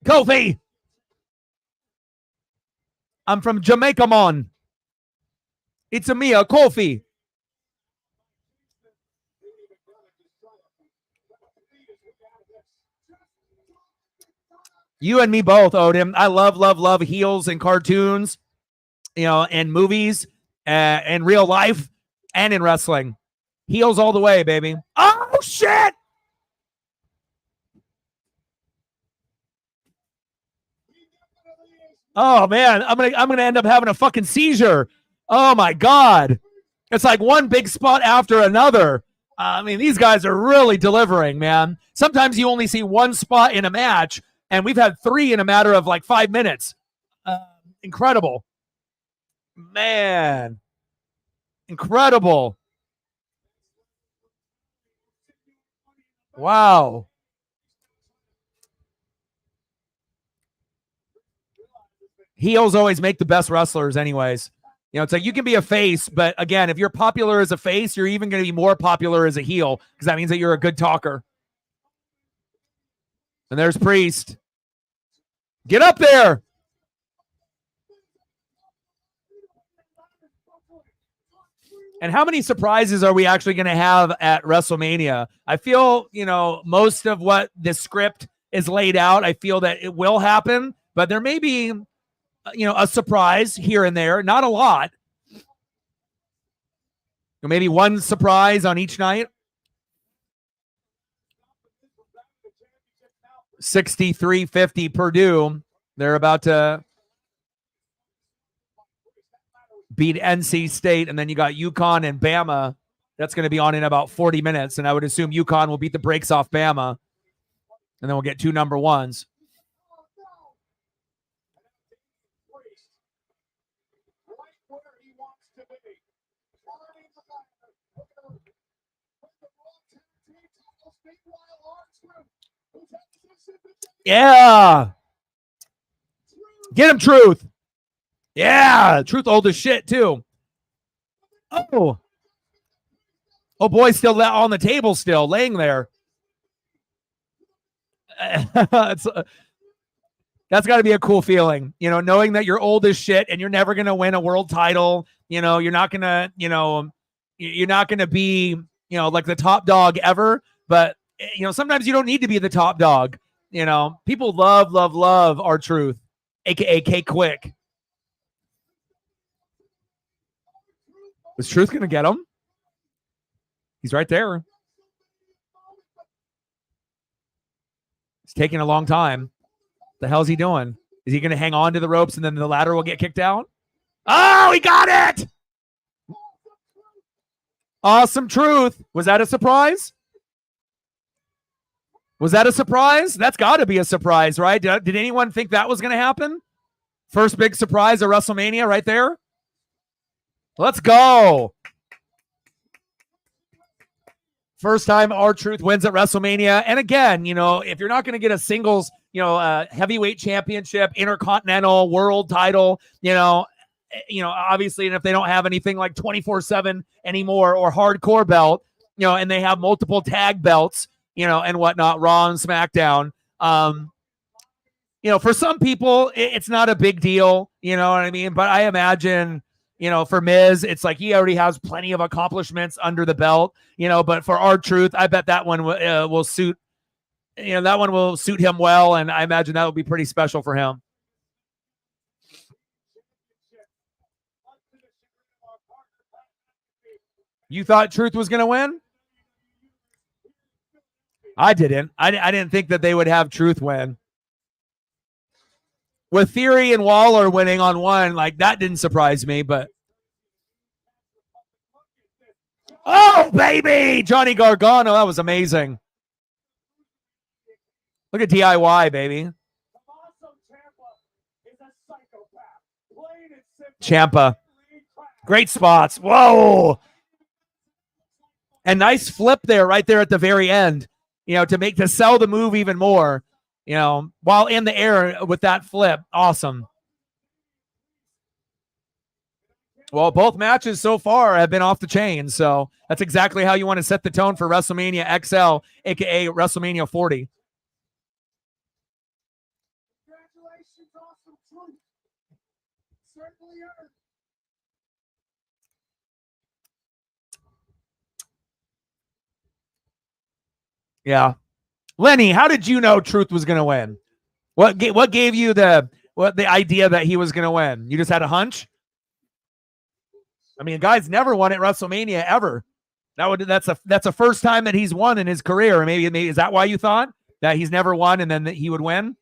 Kofi. I'm from Jamaica, mon. It's a Mia Kofi. You and me both, Odin. I love heels in cartoons, and movies, and real life, and in wrestling. Heels all the way, baby. Oh, shit! Oh, man. I'm gonna end up having a fucking seizure. Oh, my God. It's like one big spot after another. I mean, these guys are really delivering, man. Sometimes you only see one spot in a match, and we've had 3 in a matter of like 5 minutes. Incredible. Man. Incredible. Wow. Heels always make the best wrestlers anyways. It's like you can be a face, but again, if you're popular as a face, you're even going to be more popular as a heel because that means that you're a good talker. And there's Priest. Get up there. And how many surprises are we actually going to have at WrestleMania? I feel, most of what the script is laid out, I feel that it will happen, but there may be, a surprise here and there, not a lot. Maybe one surprise on each night. 63-50 Purdue. They're about to beat NC State, and then you got UConn and Bama. That's going to be on in about 40 minutes, and I would assume UConn will beat the brakes off Bama, and then we'll get 2 number 1s. Yeah. Get him, Truth. Yeah. Truth old as shit, too. Oh, boy, still on the table, still laying there. That's got to be a cool feeling, knowing that you're old as shit and you're never going to win a world title. You're not going to, you're not going to be, like the top dog ever. But, sometimes you don't need to be the top dog. People love our Truth, aka K Quick. Is Truth going to get him? He's right there. It's taking a long time. The hell's he doing? Is he going to hang on to the ropes and then the ladder will get kicked out? Oh, he got it! Awesome Truth. Was that a surprise? Was that a surprise? That's got to be a surprise, right? Did anyone think that was going to happen? First big surprise of WrestleMania right there. Let's go. First time R-Truth wins at WrestleMania. And again, if you're not going to get a singles, heavyweight championship, intercontinental world title, obviously, and if they don't have anything like 24/7 anymore or hardcore belt, and they have multiple tag belts, and whatnot, Raw and SmackDown, for some people, it's not a big deal, you know what I mean? But I imagine, for Miz, it's like he already has plenty of accomplishments under the belt, but for R-Truth, I bet that one will suit, that one will suit him well. And I imagine that will be pretty special for him. You thought Truth was going to win? I didn't. I didn't think that they would have Truth win. With Theory and Waller winning on one, like that didn't surprise me, but oh baby, Johnny Gargano, that was amazing. Look at DIY, baby. Ciampa. Great spots. Whoa. And nice flip there, right there at the very end, to sell the move even more, while in the air with that flip. Awesome. Well, both matches so far have been off the chain, so that's exactly how you want to set the tone for WrestleMania XL, aka WrestleMania 40. Congratulations, awesome Truth. Certainly earned. Yeah. Lenny, how did you know Truth was going to win? What gave you the idea that he was going to win? You just had a hunch? I mean, the guy's never won at WrestleMania ever. That's a first time that he's won in his career. Maybe is that why you thought that he's never won and then that he would win?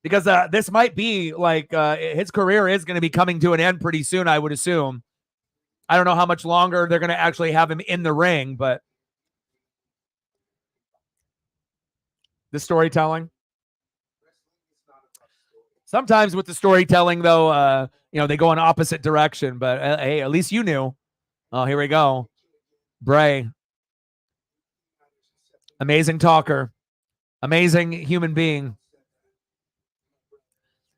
Because this might be like his career is going to be coming to an end pretty soon, I would assume. I don't know how much longer they're going to actually have him in the ring, but the storytelling. Sometimes with the storytelling, though, they go in opposite direction. But hey, at least you knew. Oh, here we go. Bray. Amazing talker. Amazing human being.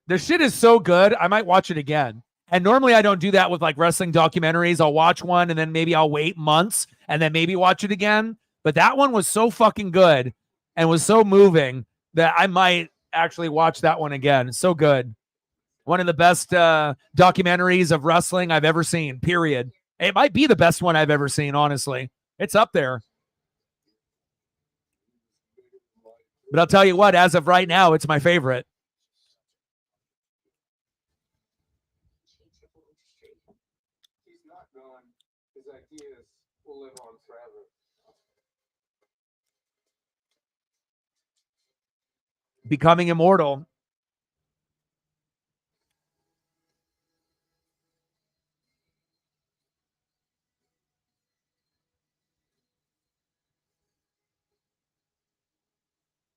The shit is so good, I might watch it again. And normally I don't do that with like wrestling documentaries. I'll watch one and then maybe I'll wait months and then maybe watch it again. But that one was so fucking good and was so moving that I might actually watch that one again. It's so good. One of the best documentaries of wrestling I've ever seen, period. It might be the best one I've ever seen, honestly. It's up there. But I'll tell you what, as of right now, it's my favorite. Becoming immortal.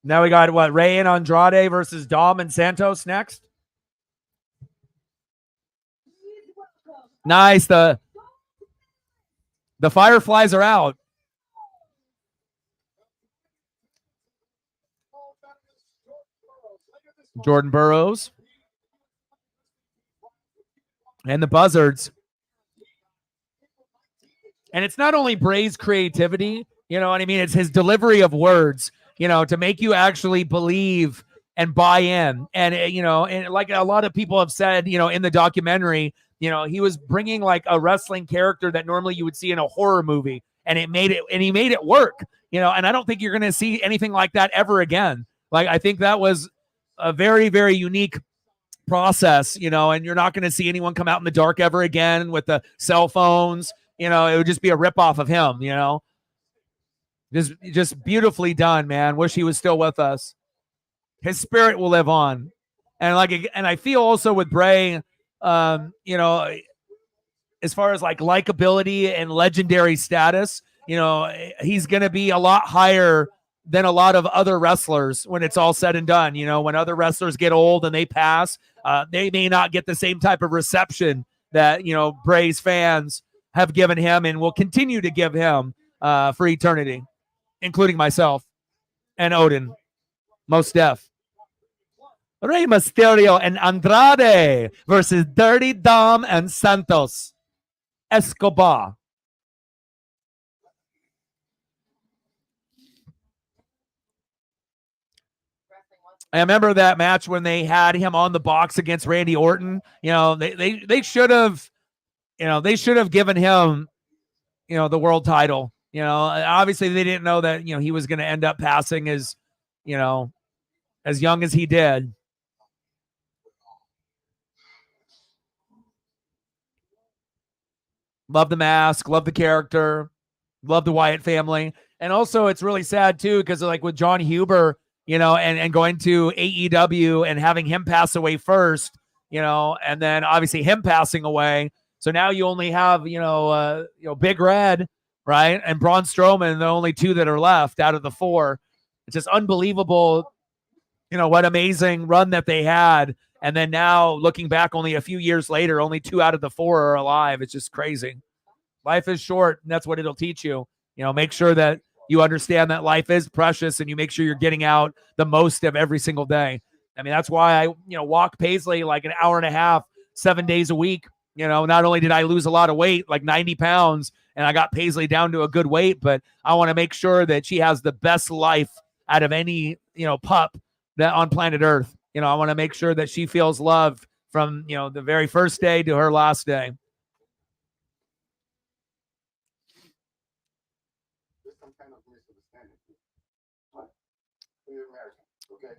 Now we got what? Rey and Andrade versus Dom and Santos next. Nice. The Fireflies are out. Jordan Burroughs. And the Buzzards. And it's not only Bray's creativity, you know what I mean? It's his delivery of words, to make you actually believe and buy in. And, and like a lot of people have said, in the documentary, he was bringing like a wrestling character that normally you would see in a horror movie. And he made it work, and I don't think you're going to see anything like that ever again. Like, I think that was a very, very unique process, and you're not going to see anyone come out in the dark ever again with the cell phones. It would just be a ripoff of him, just beautifully done, man. Wish he was still with us. His spirit will live on. And I feel also with Bray, as far as like likability and legendary status, he's going to be a lot higher than a lot of other wrestlers when it's all said and done. When other wrestlers get old and they pass, they may not get the same type of reception that, Bray's fans have given him and will continue to give him for eternity, including myself and Odin, most deaf. Rey Mysterio and Andrade versus Dirty Dom and Santos Escobar. I remember that match when they had him on the box against Randy Orton. They should have, given him, the world title. Obviously they didn't know that, he was going to end up passing as young as he did. Love the mask, love the character, love the Wyatt family. And also it's really sad too, because like with John Huber, and going to AEW and having him pass away first, and then obviously him passing away. So now you only have, Big Red, right? And Braun Strowman, the only two that are left out of the four. It's just unbelievable, what amazing run that they had. And then now looking back only a few years later, only 2 out of the 4 are alive. It's just crazy. Life is short, and that's what it'll teach you. Make sure that you understand that life is precious and you make sure you're getting out the most of every single day. I mean, that's why I, walk Paisley like an hour and a half, 7 days a week. Not only did I lose a lot of weight, like 90 pounds, and I got Paisley down to a good weight, but I want to make sure that she has the best life out of any, pup that on planet Earth. I want to make sure that she feels loved from, the very first day to her last day. some kind of misunderstanding. What? You're American, okay?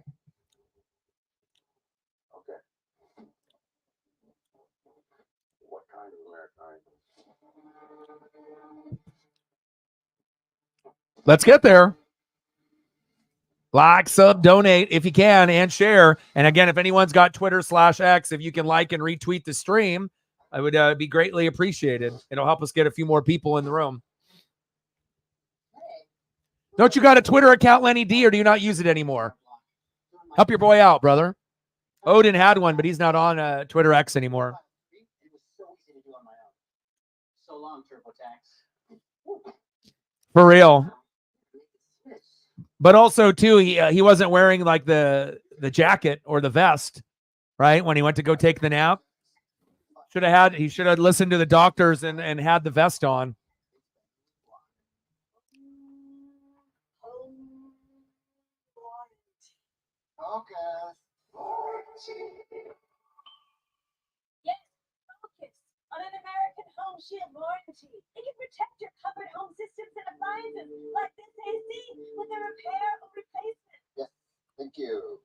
Okay. What kind of American are you? Let's get there. Like, sub, donate if you can, and share. And again, if anyone's got Twitter/X, if you can like and retweet the stream, I would be greatly appreciated. It'll help us get a few more people in the room. Don't you got a Twitter account, Lenny D, or do you not use it anymore? Help your boy out, brother. Odin had one, but he's not on Twitter X anymore. For real. But also, too, he wasn't wearing like the jacket or the vest, right? When he went to go take the nap. He should have listened to the doctors and had the vest on. Okay. Yes, focus on an American Home Shield warranty. It can protect your covered home systems and appliances like this AC with a repair or replacement. Yes, thank you.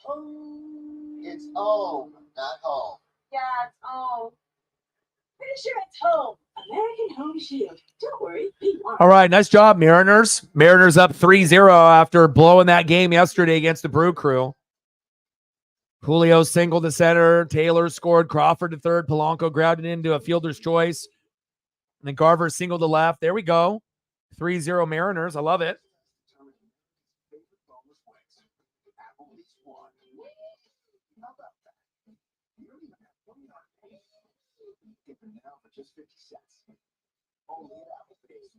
Home. It's home, not home. Yeah, it's home. Pretty sure it's home. American Home Shield. Don't worry, be warned. All right, nice job, Mariners. Mariners up 3-0 after blowing that game yesterday against the Brew Crew. Julio singled to center. Taylor scored. Crawford to third. Polanco grounded into a fielder's choice. And then Garver singled to left. There we go. 3-0 Mariners. I love it. Just 50 cents. Only at Applebee's.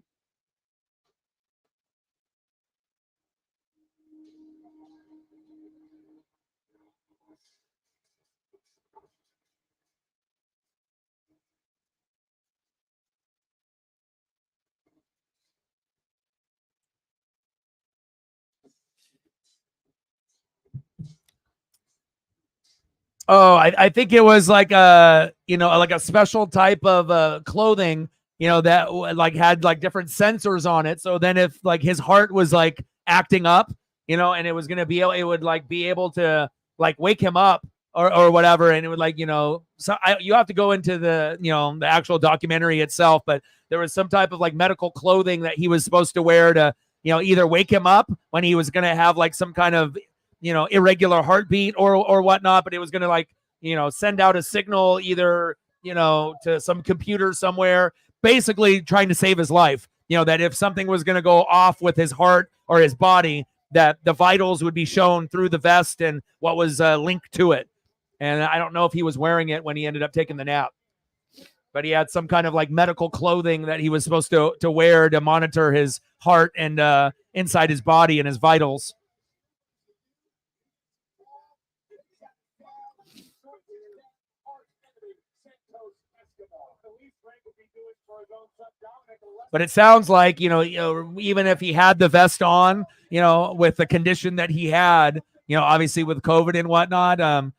Oh, I think it was like a special type of clothing, that like had like different sensors on it. So then if like his heart was like acting up, and it was going to be it would like be able to like wake him up or whatever. And it would like, so you have to go into the, the actual documentary itself, but there was some type of like medical clothing that he was supposed to wear to, either wake him up when he was going to have like some kind of, irregular heartbeat or whatnot, but it was going to like, send out a signal either, to some computer somewhere, basically trying to save his life, that if something was going to go off with his heart or his body, that the vitals would be shown through the vest and what was linked to it. And I don't know if he was wearing it when he ended up taking the nap, but he had some kind of like medical clothing that he was supposed to wear to monitor his heart and inside his body and his vitals. But it sounds like, even if he had the vest on, with the condition that he had, obviously with COVID and whatnot,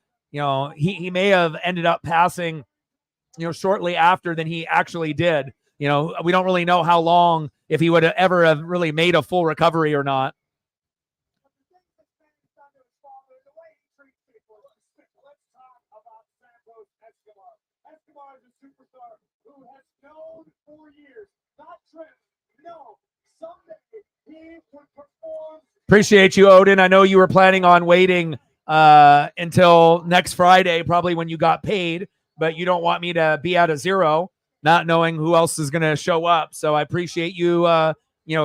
he may have ended up passing, shortly after than he actually did. We don't really know how long, if he would have ever have really made a full recovery or not. Appreciate you, Odin. I know you were planning on waiting until next Friday, probably when you got paid, but you don't want me to be at a zero, not knowing who else is going to show up. So I appreciate you,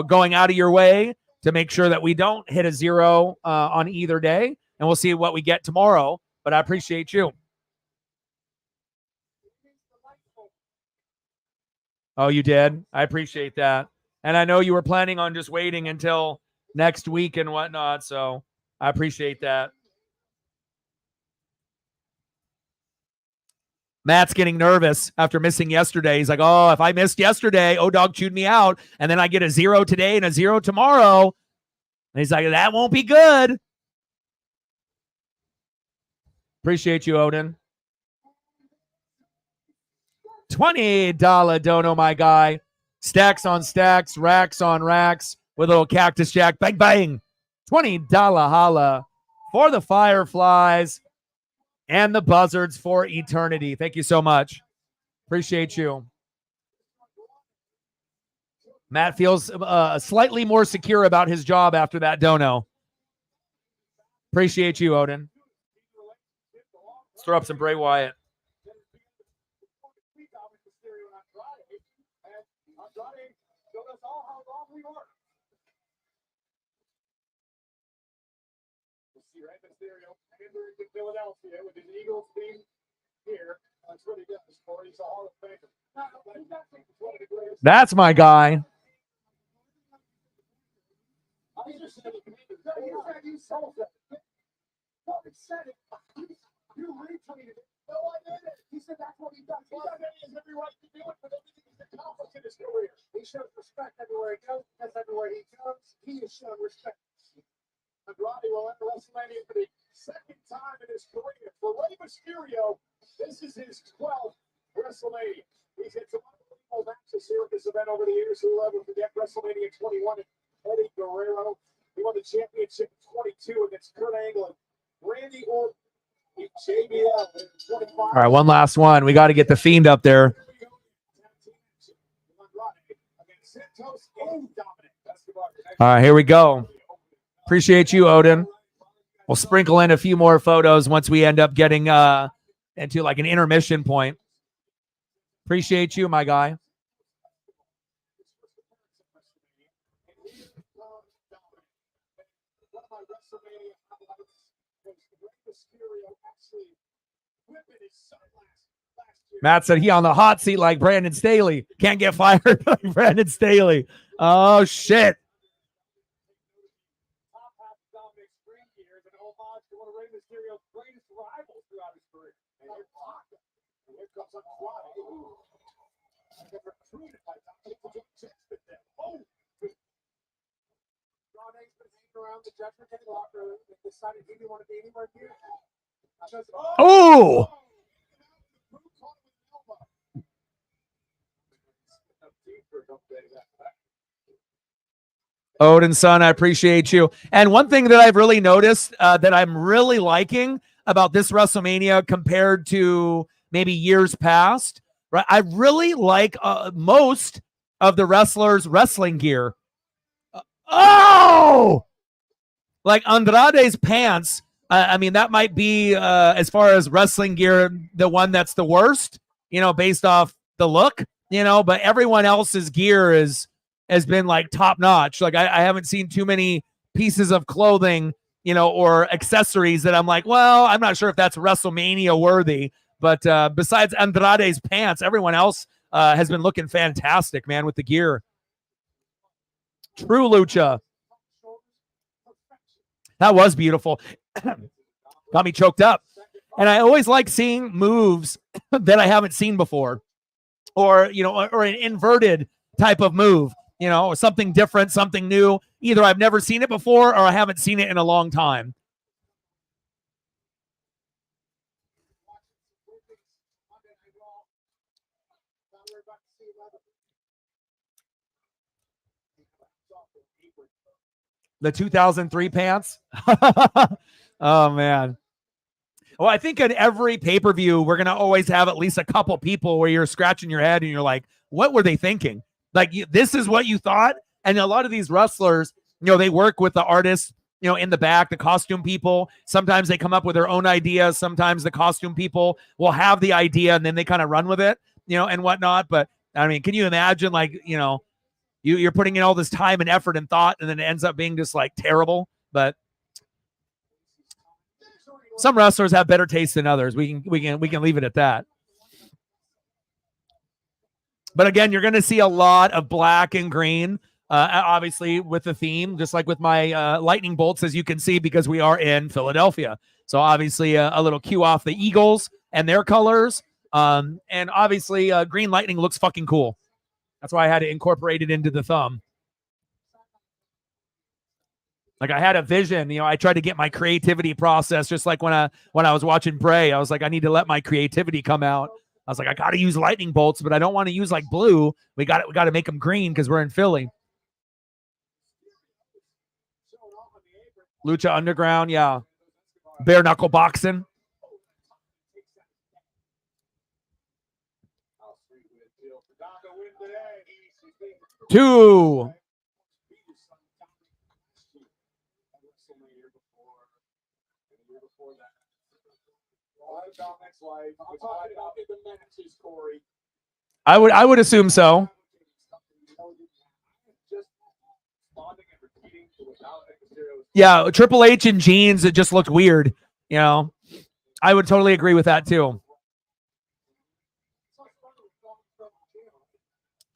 going out of your way to make sure that we don't hit a zero on either day, and we'll see what we get tomorrow. But I appreciate you. Oh, you did? I appreciate that. And I know you were planning on just waiting until next week and whatnot, so I appreciate that. Matt's getting nervous after missing yesterday. He's like, oh, if I missed yesterday, O-Dog chewed me out, and then I get a zero today and a zero tomorrow. And he's like, that won't be good. Appreciate you, Odin. $20 dono, my guy. Stacks on stacks, racks on racks. with a little Cactus Jack. Bang, bang. $20 holla for the Fireflies and the Buzzards for eternity. Thank you so much. Appreciate you. Matt feels slightly more secure about his job after that dono. Appreciate you, Odin. Let's throw up some Bray Wyatt. Philadelphia with his Eagles being here. That's what he does. He's a Hall of Famer. That's my guy. I just said it. You sold it. No, it said it. You retweeted it. No, I didn't. He said that's what he does. He has every right to do it, but everything he's accomplished in his career. He shows respect everywhere he goes. That's everywhere he goes. He is showing respect. Andrade will enter WrestleMania for the second time in his career. For Rey Mysterio, this is his 12th WrestleMania. He's had some unbelievable matches here at this event over the years. Who will ever forget WrestleMania 21 and Eddie Guerrero? He won the championship in 22 against Kurt Angle. Randy Orton, JBL in 25. All right, one last one. We got to get the Fiend up there. All right, here we go. Appreciate you, Odin. We'll sprinkle in a few more photos once we end up getting into like an intermission point. Appreciate you, my guy. Matt said he on the hot seat like Brandon Staley. Can't get fired like Brandon Staley. Oh, shit. Oh! Odin son, I appreciate you. And one thing that I've really noticed that I'm really liking about this WrestleMania compared to maybe years past, right? I really like most of the wrestlers' wrestling gear. Oh! Like Andrade's pants. I mean, that might be, as far as wrestling gear, the one that's the worst, you know, based off the look, you know, but everyone else's gear has been like top notch. Like I haven't seen too many pieces of clothing, you know, or accessories that I'm like, well, I'm not sure if that's WrestleMania worthy, but besides Andrade's pants, everyone else has been looking fantastic, man, with the gear. True lucha. That was beautiful. Got me choked up. And I always like seeing moves that I haven't seen before, or, you know, or an inverted type of move, you know, or something different, something new. Either I've never seen it before or I haven't seen it in a long time. The 2003 pants. Oh, man. Well, I think in every pay-per-view, we're going to always have at least a couple people where you're scratching your head and you're like, what were they thinking? Like, this is what you thought? And a lot of these wrestlers, you know, they work with the artists, you know, in the back, the costume people. Sometimes they come up with their own ideas. Sometimes the costume people will have the idea and then they kind of run with it, you know, and whatnot. But, I mean, can you imagine, like, you know, you're putting in all this time and effort and thought, and then it ends up being just like terrible. But some wrestlers have better taste than others. We can leave it at that. But again, you're going to see a lot of black and green, obviously with the theme, just like with my lightning bolts, as you can see, because we are in Philadelphia. So obviously a little cue off the Eagles and their colors. And obviously green lightning looks fucking cool. That's why I had to incorporate it into the thumb. Like I had a vision, you know, I tried to get my creativity process, just like when I was watching Bray, I was like, I need to let my creativity come out. I was like, I got to use lightning bolts, but I don't want to use like blue. We got to make them green because we're in Philly. Lucha Underground, yeah. Bare knuckle boxing. Two. I would assume so. Yeah, Triple H in jeans, it just looked weird. You know, I would totally agree with that too.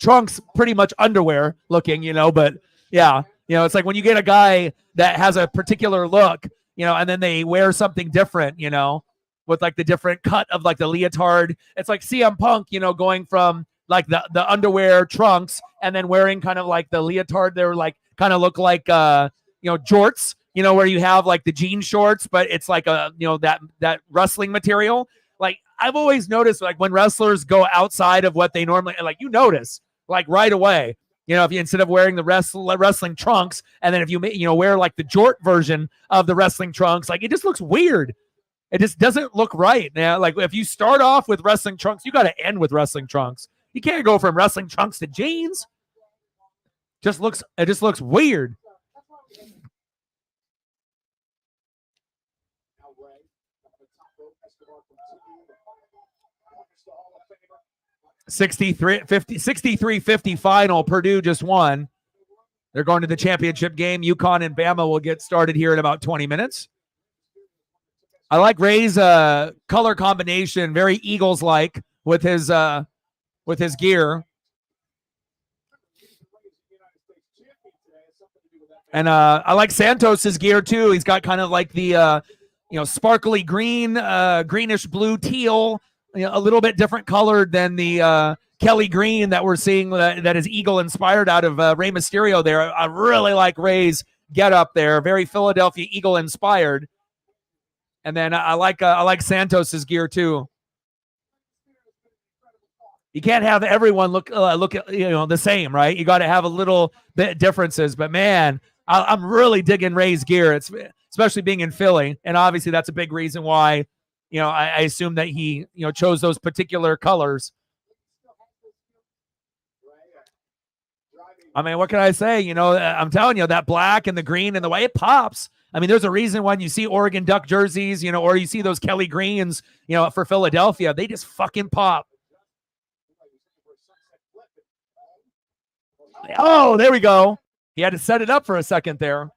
Trunks pretty much underwear looking, you know, but yeah, you know, it's like when you get a guy that has a particular look, you know, and then they wear something different, you know, with like the different cut of like the leotard. It's like CM Punk, you know, going from like the underwear trunks and then wearing kind of like the leotard. They're like kind of look like you know, jorts, you know, where you have like the jean shorts, but it's like a, you know, that wrestling material. Like I've always noticed like when wrestlers go outside of what they normally like, you notice like right away, you know, if you instead of wearing the wrestling trunks, and then if you wear like the jort version of the wrestling trunks, like it just looks weird. It just doesn't look right. Now, like if you start off with wrestling trunks, you got to end with wrestling trunks. You can't go from wrestling trunks to jeans. It just looks weird. 63-50 final. Purdue just won. They're going to the championship game. UConn and Bama will get started here in about 20 minutes. I like Ray's color combination, very Eagles-like with his gear. And I like Santos's gear too. He's got kind of like the sparkly green, greenish blue, teal, a little bit different colored than the Kelly green that we're seeing that is Eagle inspired out of Rey Mysterio there. I really like Ray's get up there, very Philadelphia Eagle inspired. And then I like Santos's gear too. You can't have everyone look the same, right? You got to have a little bit differences. But man, I'm really digging Ray's gear. It's especially being in Philly, and obviously that's a big reason why. I assume that he chose those particular colors. I mean, what can I say? I'm telling you, that black and the green and the way it pops. I mean, there's a reason when you see Oregon Duck jerseys, or you see those Kelly greens, for Philadelphia, they just fucking pop. Oh, there we go. He had to set it up for a second there.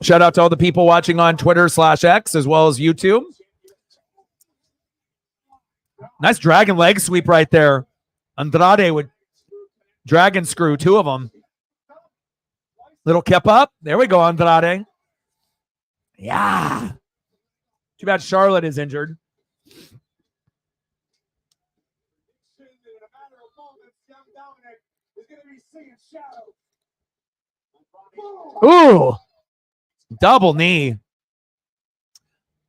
Shout out to all the people watching on Twitter/X as well as YouTube. Nice dragon leg sweep right there. Andrade with dragon screw, two of them. Little kip up. There we go, Andrade. Yeah. Too bad Charlotte is injured. Ooh. Double knee.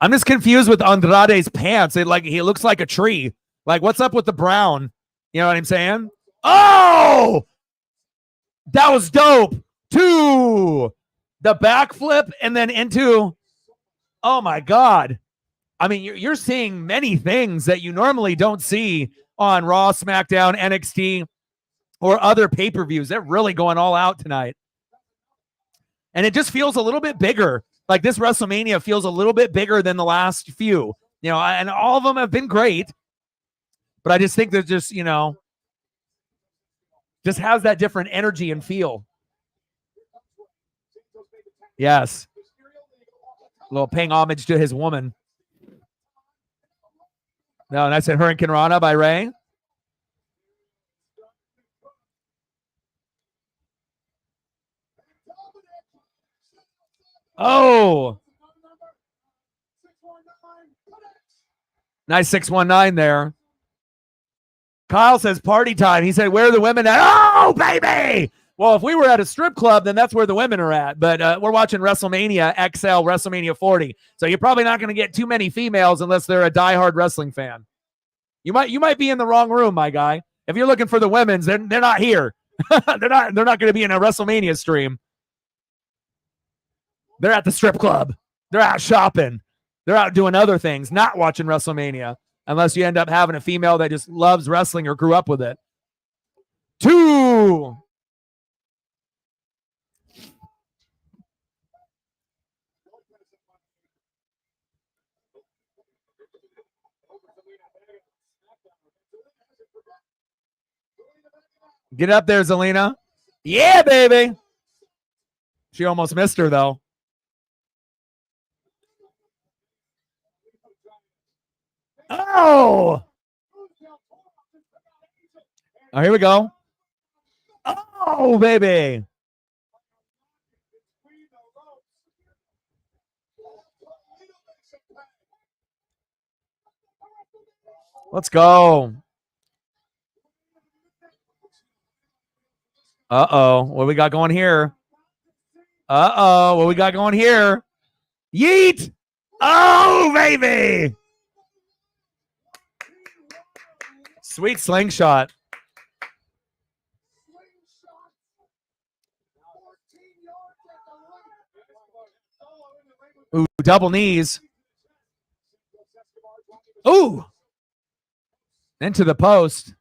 I'm just confused with Andrade's pants. He looks like a tree. Like, what's up with the brown? You know what I'm saying? Oh! That was dope. Two. The backflip and then into. Oh, my God. I mean, you're seeing many things that you normally don't see on Raw, SmackDown, NXT, or other pay-per-views. They're really going all out tonight. And it just feels a little bit bigger. Like this WrestleMania feels a little bit bigger than the last few. And all of them have been great. But I just think that just has that different energy and feel. Yes. A little paying homage to his woman. No, that's a Hurricane Rana by Ray. Oh. Nice 619 there. Kyle says party time. He said, where are the women at? Oh, baby. Well, if we were at a strip club, then that's where the women are at. But we're watching WrestleMania XL, WrestleMania 40. So you're probably not going to get too many females unless they're a diehard wrestling fan. You might be in the wrong room, my guy. If you're looking for the women's, they're not here. they're not going to be in a WrestleMania stream. They're at the strip club. They're out shopping. They're out doing other things, not watching WrestleMania, unless you end up having a female that just loves wrestling or grew up with it. 2. Get up there, Zelina. Yeah, baby. She almost missed her, though. Oh! Oh, here we go. Oh, baby. Let's go. Uh-oh. What we got going here? Uh-oh. What we got going here? Yeet! Oh, baby! Sweet slingshot. Ooh, double knees. Ooh! Into the post.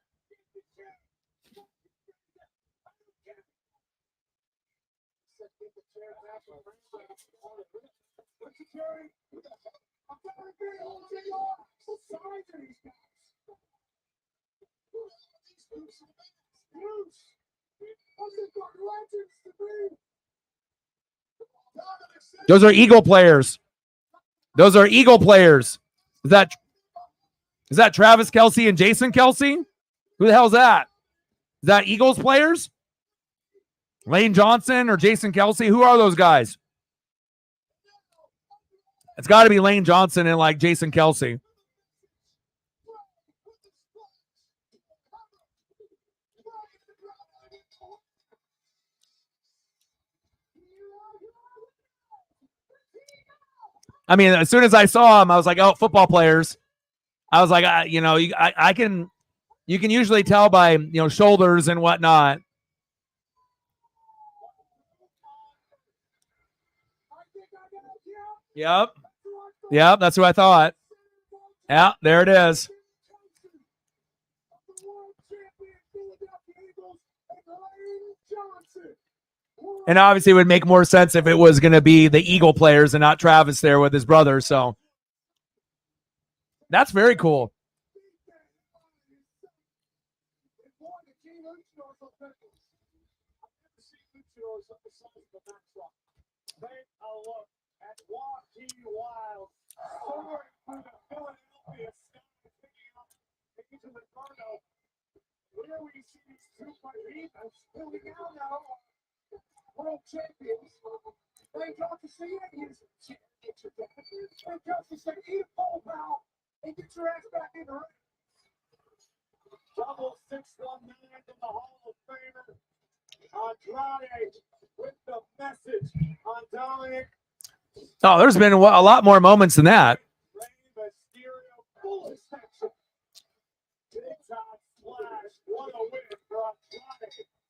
Those are Eagle players. Those are Eagle players. Is that Travis Kelce and Jason Kelce? Who the hell is that? Is that Eagles players? Lane Johnson or Jason Kelce? Who are those guys? It's got to be Lane Johnson and like Jason Kelce. I mean, as soon as I saw him, I was like, "Oh, football players." I was like, you can usually tell by shoulders and whatnot. Yep, that's who I thought. Yeah, there it is. And obviously it would make more sense if it was going to be the Eagle players and not Travis there with his brother. So that's very cool. World champions. They got to see it. They got to say, eat a bowl, pal, and get your ass back in the ring. Double 619 in the Hall of Famer. Andrade with the message on Dominic. Oh, there's been a lot more moments than that.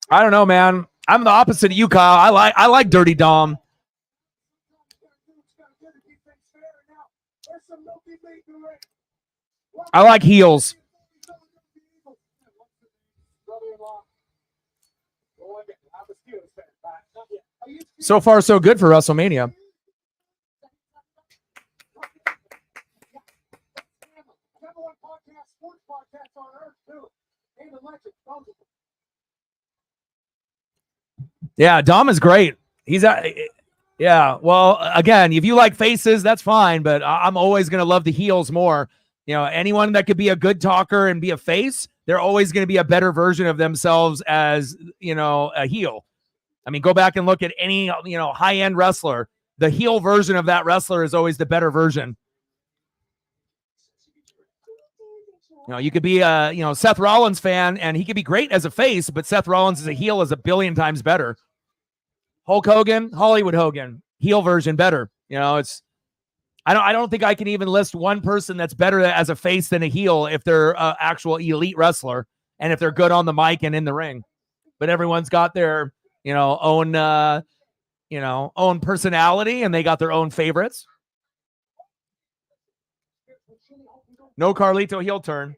I don't know, man. I'm the opposite of you, Kyle. I like Dirty Dom. I like heels. So far, so good for WrestleMania. Yeah, Dom is great. He's yeah. Well, again, if you like faces, that's fine. But I'm always gonna love the heels more. Anyone that could be a good talker and be a face, they're always going to be a better version of themselves as a heel. I mean, go back and look at any high-end wrestler. The heel version of that wrestler is always the better version. You know, you could be a Seth Rollins fan, and he could be great as a face, but Seth Rollins as a heel is a billion times better. Hulk Hogan, Hollywood Hogan, heel version better. You know, it's I don't think I can even list one person that's better as a face than a heel if they're an actual elite wrestler and if they're good on the mic and in the ring. But everyone's got their own own personality, and they got their own favorites. No Carlito heel turn.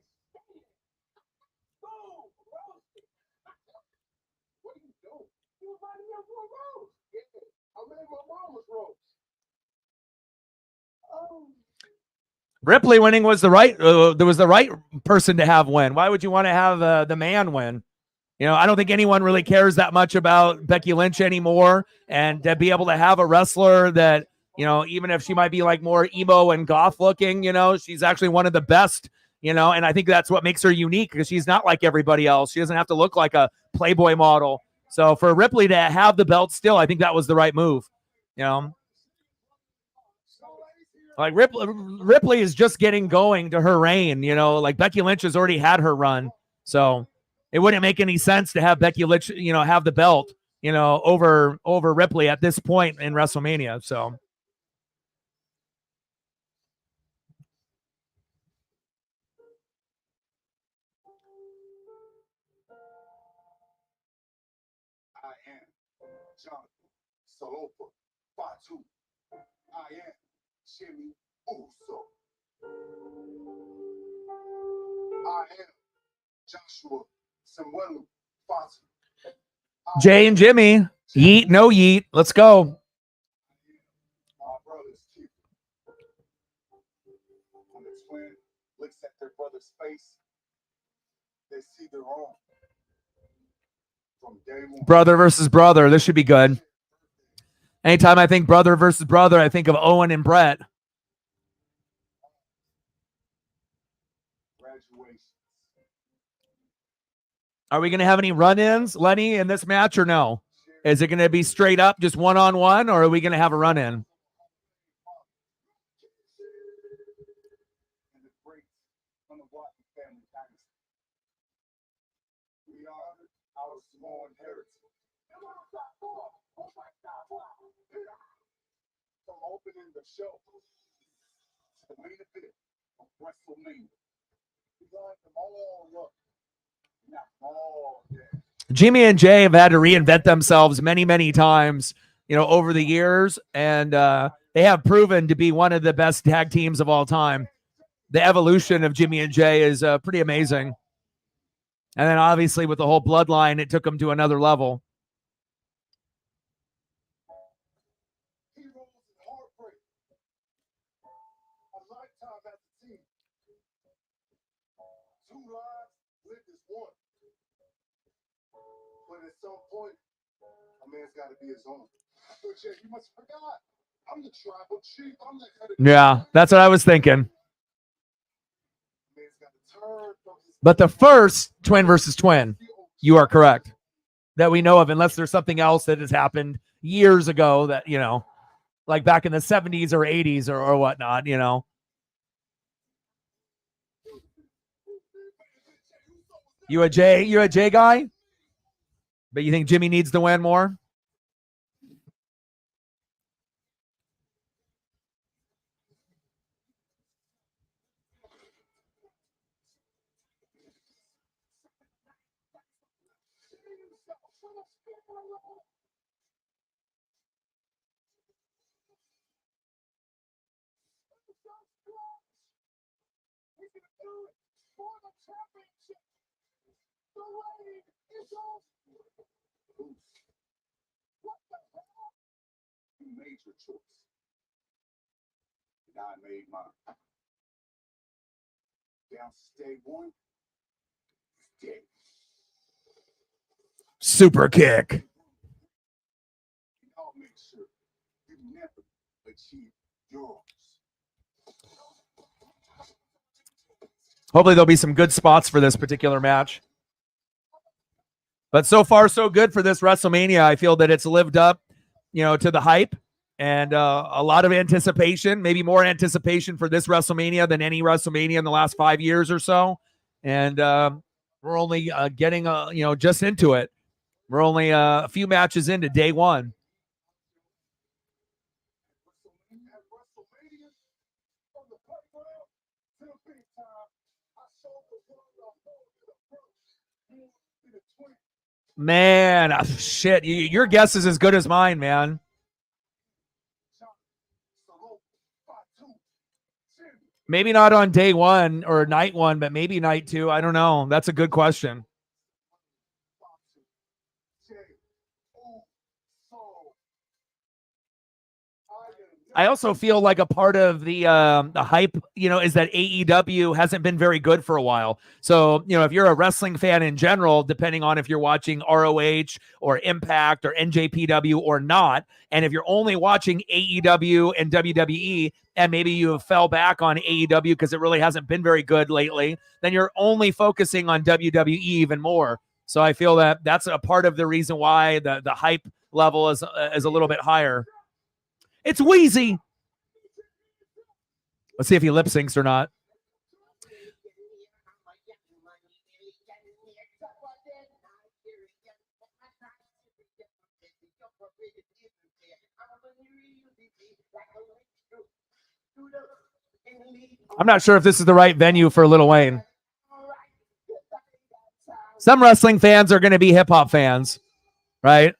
Ripley winning was the right. There was the right person to have win. Why would you want to have the man win? You know, I don't think anyone really cares that much about Becky Lynch anymore, and to be able to have a wrestler that, even if she might be like more emo and goth looking, she's actually one of the best, and I think that's what makes her unique, because she's not like everybody else. She doesn't have to look like a Playboy model. So for Ripley to have the belt still, I think that was the right move. Like Ripley is just getting going to her reign, like Becky Lynch has already had her run. So it wouldn't make any sense to have Becky Lynch, have the belt, over Ripley at this point in WrestleMania. So I am Jonathan Salopa Fatu. I am Jimmy Uso. I am Joshua Samuel Fatu. Jay and Jimmy, yeet, no yeet. Let's go. My brother's keeper. When the twin looks at their brother's face, they see their own. From day one. Brother versus brother. This should be good. Anytime I think brother versus brother, I think of Owen and Brett. Are we going to have any run-ins, Lenny, in this match or no? Is it going to be straight up, just one-on-one, or are we going to have a run-in? We are our small inheritance. From opening the show to the main event of WrestleMania, we line them all up. Not all day. Jimmy and Jay have had to reinvent themselves many, many times, over the years, and they have proven to be one of the best tag teams of all time. The evolution of Jimmy and Jay is pretty amazing. And then obviously with the whole bloodline, it took them to another level. Heroes and heartbreak. A lifetime as a team. Two lives lived as one. But at some point, a man's got to be his own. But yeah, you must have forgot. I'm the tribal chief. I'm the head of Yeah, that's what I was thinking. man's got to turn from his But the first twin versus twin, you are correct, that we know of, unless there's something else that has happened years ago that, like back in the 70s or 80s or whatnot, You a Jay guy? But you think Jimmy needs to win more? You made your choice. And I made mine. Down to day one. Dead. Super kick. I'll make sure you never achieve yours. Hopefully there'll be some good spots for this particular match. But so far, so good for this WrestleMania. I feel that it's lived up, to the hype, and a lot of anticipation, maybe more anticipation for this WrestleMania than any WrestleMania in the last 5 years or so. and we're only getting just into it. We're only a few matches into day one. Man, shit, your guess is as good as mine, man. Maybe not on day one or night one, but maybe night two. I don't know. That's a good question. I also feel like a part of the hype, is that AEW hasn't been very good for a while. So, if you're a wrestling fan in general, depending on if you're watching ROH or Impact or NJPW or not, and if you're only watching AEW and WWE, and maybe you fell back on AEW because it really hasn't been very good lately, then you're only focusing on WWE even more. So I feel that that's a part of the reason why the hype level is a little bit higher. It's Wheezy. Let's see if he lip syncs or not. I'm not sure if this is the right venue for Lil Wayne. Some wrestling fans are going to be hip hop fans, right?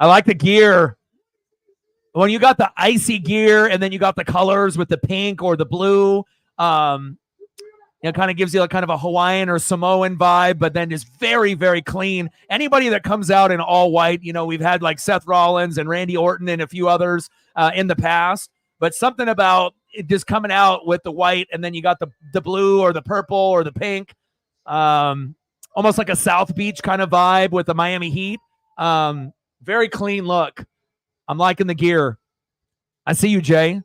I like the gear. When you got the icy gear and then you got the colors with the pink or the blue, kind of gives you kind of a Hawaiian or Samoan vibe, but then just very, very clean. Anybody that comes out in all white, we've had like Seth Rollins and Randy Orton and a few others in the past, but something about it just coming out with the white and then you got the blue or the purple or the pink, almost like a South Beach kind of vibe with the Miami Heat. Very clean look. I'm liking the gear. I see you, Jay.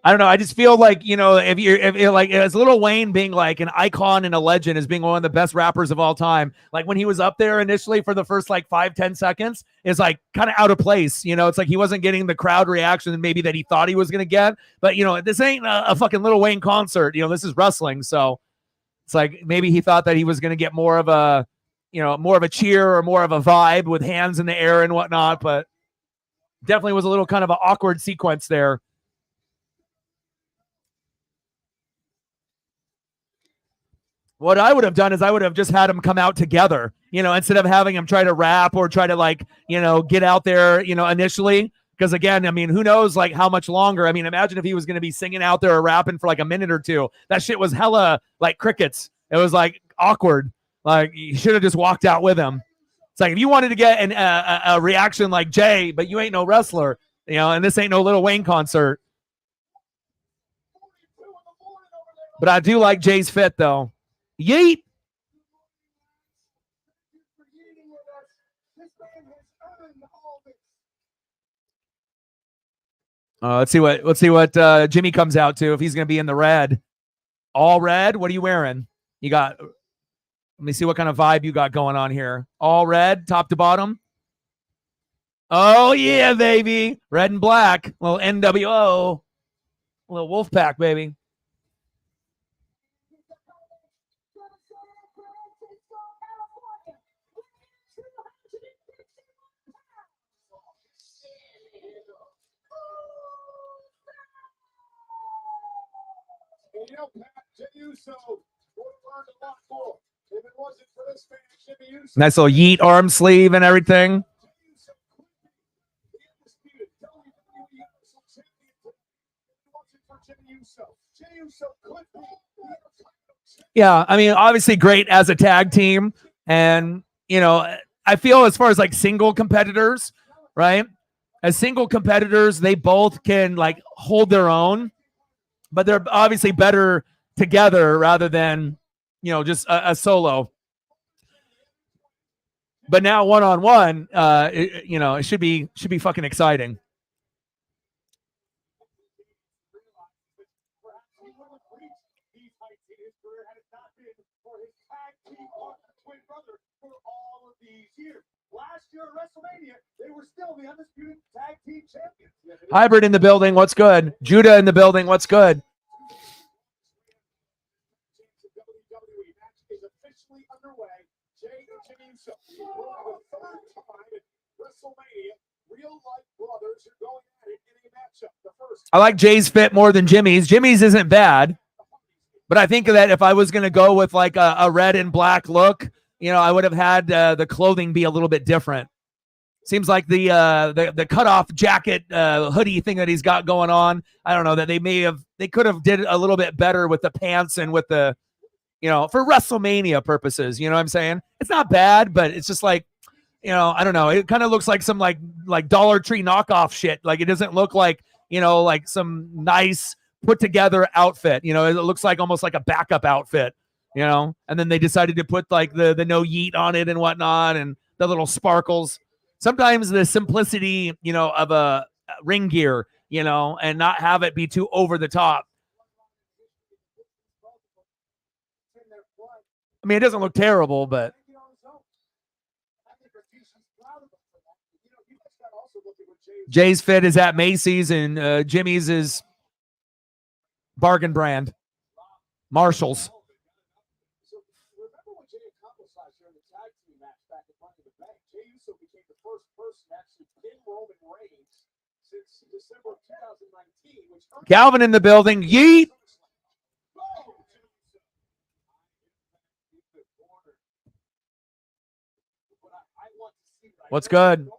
I don't know. I just feel like, if you're like, as Lil Wayne being like an icon and a legend, as being one of the best rappers of all time, like when he was up there initially for the first like 5-10 seconds is like kind of out of place. It's like he wasn't getting the crowd reaction maybe that he thought he was going to get. But, this ain't a fucking Lil Wayne concert. This is wrestling. So it's like maybe he thought that he was going to get more of a cheer or more of a vibe with hands in the air and whatnot. But definitely was a little kind of an awkward sequence there. What I would have done is I would have just had them come out together, instead of having them try to rap or try to get out there, initially. Because again, I mean, who knows like how much longer? I mean, imagine if he was going to be singing out there or rapping for like a minute or two. That shit was hella like crickets. It was like awkward. Like you should have just walked out with him. It's like if you wanted to get a reaction like Jay, but you ain't no wrestler, and this ain't no Lil Wayne concert. But I do like Jay's fit though. Yeet. Let's see what Jimmy comes out to if he's going to be in the red. All red. What are you wearing? You got. Let me see what kind of vibe you got going on here. All red, top to bottom. Oh yeah, baby. Red and black. A little NWO. A little Wolfpack, baby. Nice little Yeet arm sleeve and everything. Yeah, I mean, obviously great as a tag team. And, I feel as far as like single competitors, right? As single competitors, they both can like hold their own. but they're obviously better together rather than, you know, just a solo. But now one-on-one, you know, it should be fucking exciting. Last year at WrestleMania, they were still the undisputed tag team champions. Hybrid in the building. What's good? Judah in the building. What's good? WWE match is officially underway. Jay and Jimmy Uso, for the third time at WrestleMania, real-life brothers are going at it in a matchup. The first. I like Jay's fit more than Jimmy's. Jimmy's isn't bad, but I think that if I was going to go with like a red and black look, you know, I would have had the clothing be a little bit different. Seems like the cutoff jacket hoodie thing that he's got going on. I don't know, that they could have did a little bit better with the pants and with the, you know, for WrestleMania purposes. You know what I'm saying? It's not bad, but it's just like, you know, I don't know. It kind of looks like some like Dollar Tree knockoff shit. Like it doesn't look like, you know, like some nice put together outfit. You know, it looks like almost like a backup outfit. You know, and then they decided to put like the no yeet on it and whatnot, and the little sparkles. Sometimes the simplicity, you know, of a ring gear, you know, and not have it be too over the top. I mean, it doesn't look terrible, but Jay's fit is at Macy's, and Jimmy's is bargain brand, Marshalls. December of 2019, which Calvin in the building. Yeet. What's good?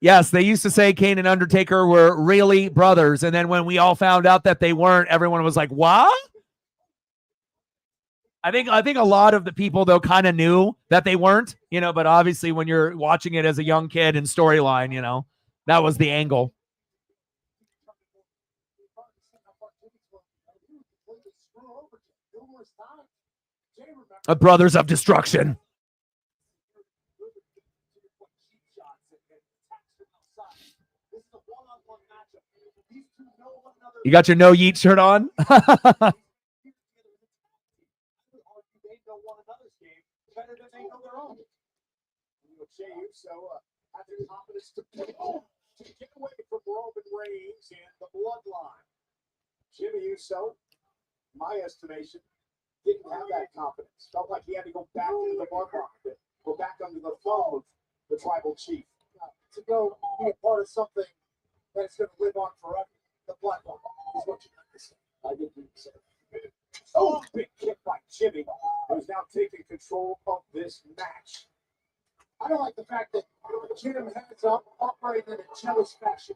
Yes, they used to say Kane and Undertaker were really brothers, and then when we all found out that they weren't, everyone was like, "What?" I think a lot of the people though kind of knew that they weren't, you know, but obviously when you're watching it as a young kid in storyline, you know, that was the angle. Brothers of Destruction. You got your no yeet shirt on? Jey Uso had the confidence to get away from Roman Reigns and the Bloodline. Jimmy Uso, my estimation, didn't have that confidence. Felt like he had to go back into the bloodline, go back under the thumb of the tribal chief. To go be a part of something that's going to live on forever. The bloodline is what you understand. I didn't say that. Oh, big kick by Jimmy, who's now taking control of this match. I don't like the fact that Jim has operated in a jealous fashion.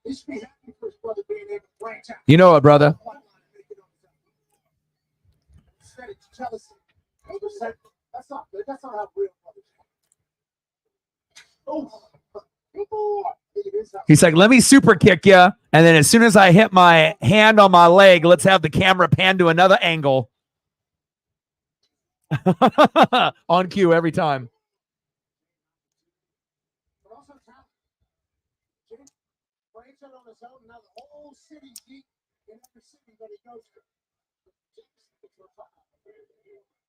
He should be happy for his brother being able to branch out. You know it, brother. Instead, it's jealousy. That's not good. That's not how real brothers are. Oh, he's like, let me super kick you, and then as soon as I hit my hand on my leg, let's have the camera pan to another angle. On cue every time. On his own, now the whole city's deep in every city that he goes to.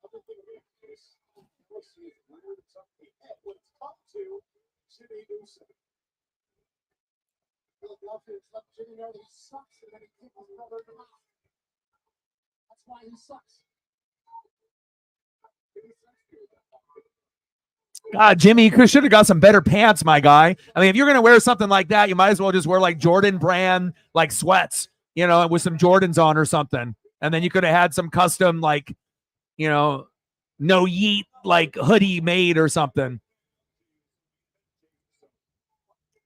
Other thing is, when it's up to Jimmy Uso. Philadelphia has let Jimmy know that he sucks, and then he kicks his brother in the mouth. That's why he sucks. God, Jimmy, you should have got some better pants, my guy. I mean, if you're going to wear something like that, you might as well just wear like Jordan brand, like sweats, you know, with some Jordans on or something. And then you could have had some custom, like, you know, no yeet, like hoodie made or something.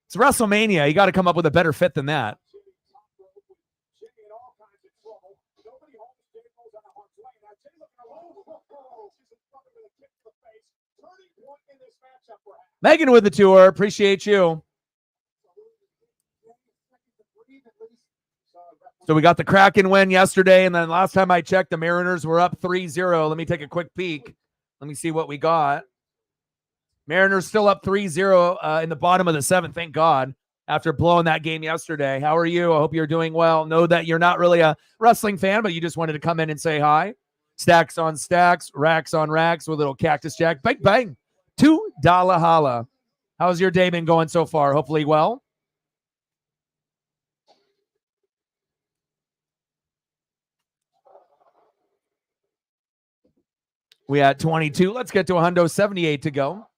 It's WrestleMania. You got to come up with a better fit than that. Megan with the tour. Appreciate you. So we got the Kraken win yesterday, and then last time I checked, the Mariners were up 3-0. Let me take a quick peek. Let me see what we got. Mariners still up 3-0 in the bottom of the seventh, thank God, after blowing that game yesterday. How are you? I hope you're doing well. Know that you're not really a wrestling fan, but you just wanted to come in and say hi. Stacks on stacks, racks on racks with a little Cactus Jack. Bang, bang. $2 holla. How's your day been going so far? Hopefully well. We at 22. Let's get to 178 to go.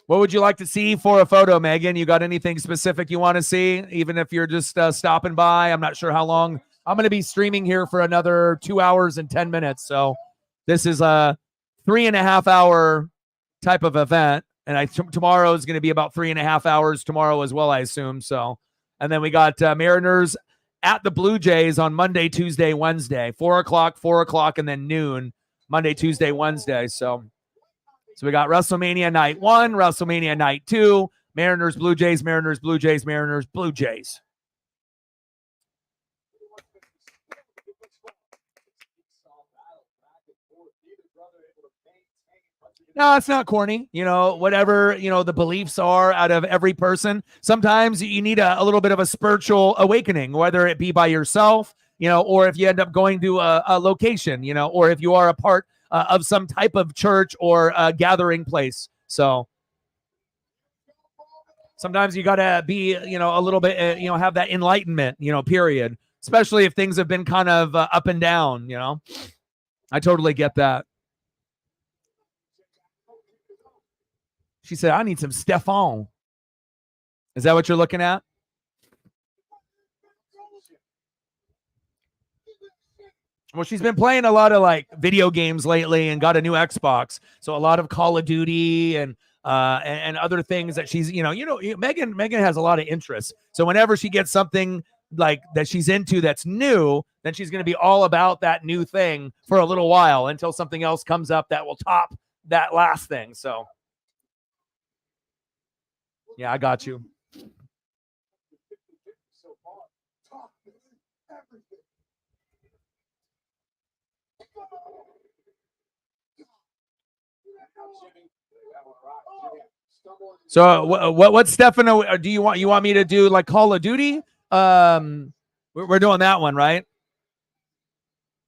What would you like to see for a photo, Megan? You got anything specific you want to see? Even if you're just stopping by, I'm not sure how long. I'm going to be streaming here for another 2 hours and 10 minutes. So this is a 3.5 hour type of event. And tomorrow is going to be about 3.5 hours tomorrow as well, I assume. So, and then we got Mariners at the Blue Jays on Monday, Tuesday, Wednesday, 4 o'clock, and then noon, Monday, Tuesday, Wednesday. So we got WrestleMania night 1, WrestleMania night 2, Mariners, Blue Jays, Mariners, Blue Jays, Mariners, Blue Jays. No, it's not corny. You know, whatever, the beliefs are out of every person. Sometimes you need a little bit of a spiritual awakening, whether it be by yourself, or if you end up going to a location, or if you are a part of some type of church or gathering place. So sometimes you got to be, a little bit, have that enlightenment, period. Especially if things have been kind of up and down, I totally get that. She said, I need some Stefan. Is that what you're looking at? Well, she's been playing a lot of like video games lately and got a new Xbox. So a lot of Call of Duty and other things that she's, Megan has a lot of interests. So whenever she gets something like that she's into that's new, then she's going to be all about that new thing for a little while until something else comes up that will top that last thing. So yeah, I got you. So what Stefano do you want? You want me to do like Call of Duty? We're doing that one, right?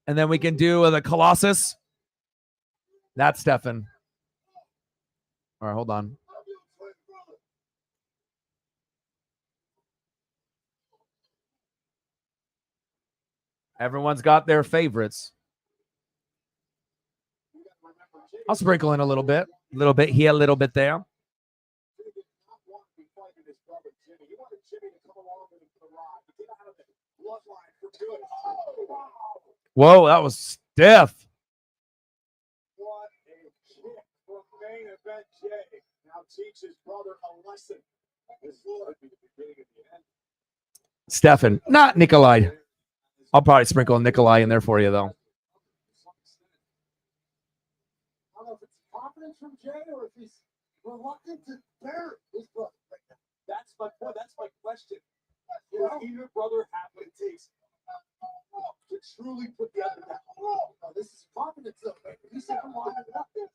And then we can do the Colossus. That's Stefan. All right, hold on. Everyone's got their favorites. I'll sprinkle in a little bit here, a little bit there. Whoa, that was stiff. What a kick from main event Jay. Now teach his brother a lesson. This would be the beginning of the end. Stefan, not Nikolai. I'll probably sprinkle Nikolai in there for you, though. I don't know if it's confidence from Jay or if he's reluctant to bury his brother. That's my point. That's my question. Does either brother have what it takes to truly put the other down? No, this is confidence, though. He said, come on, up there.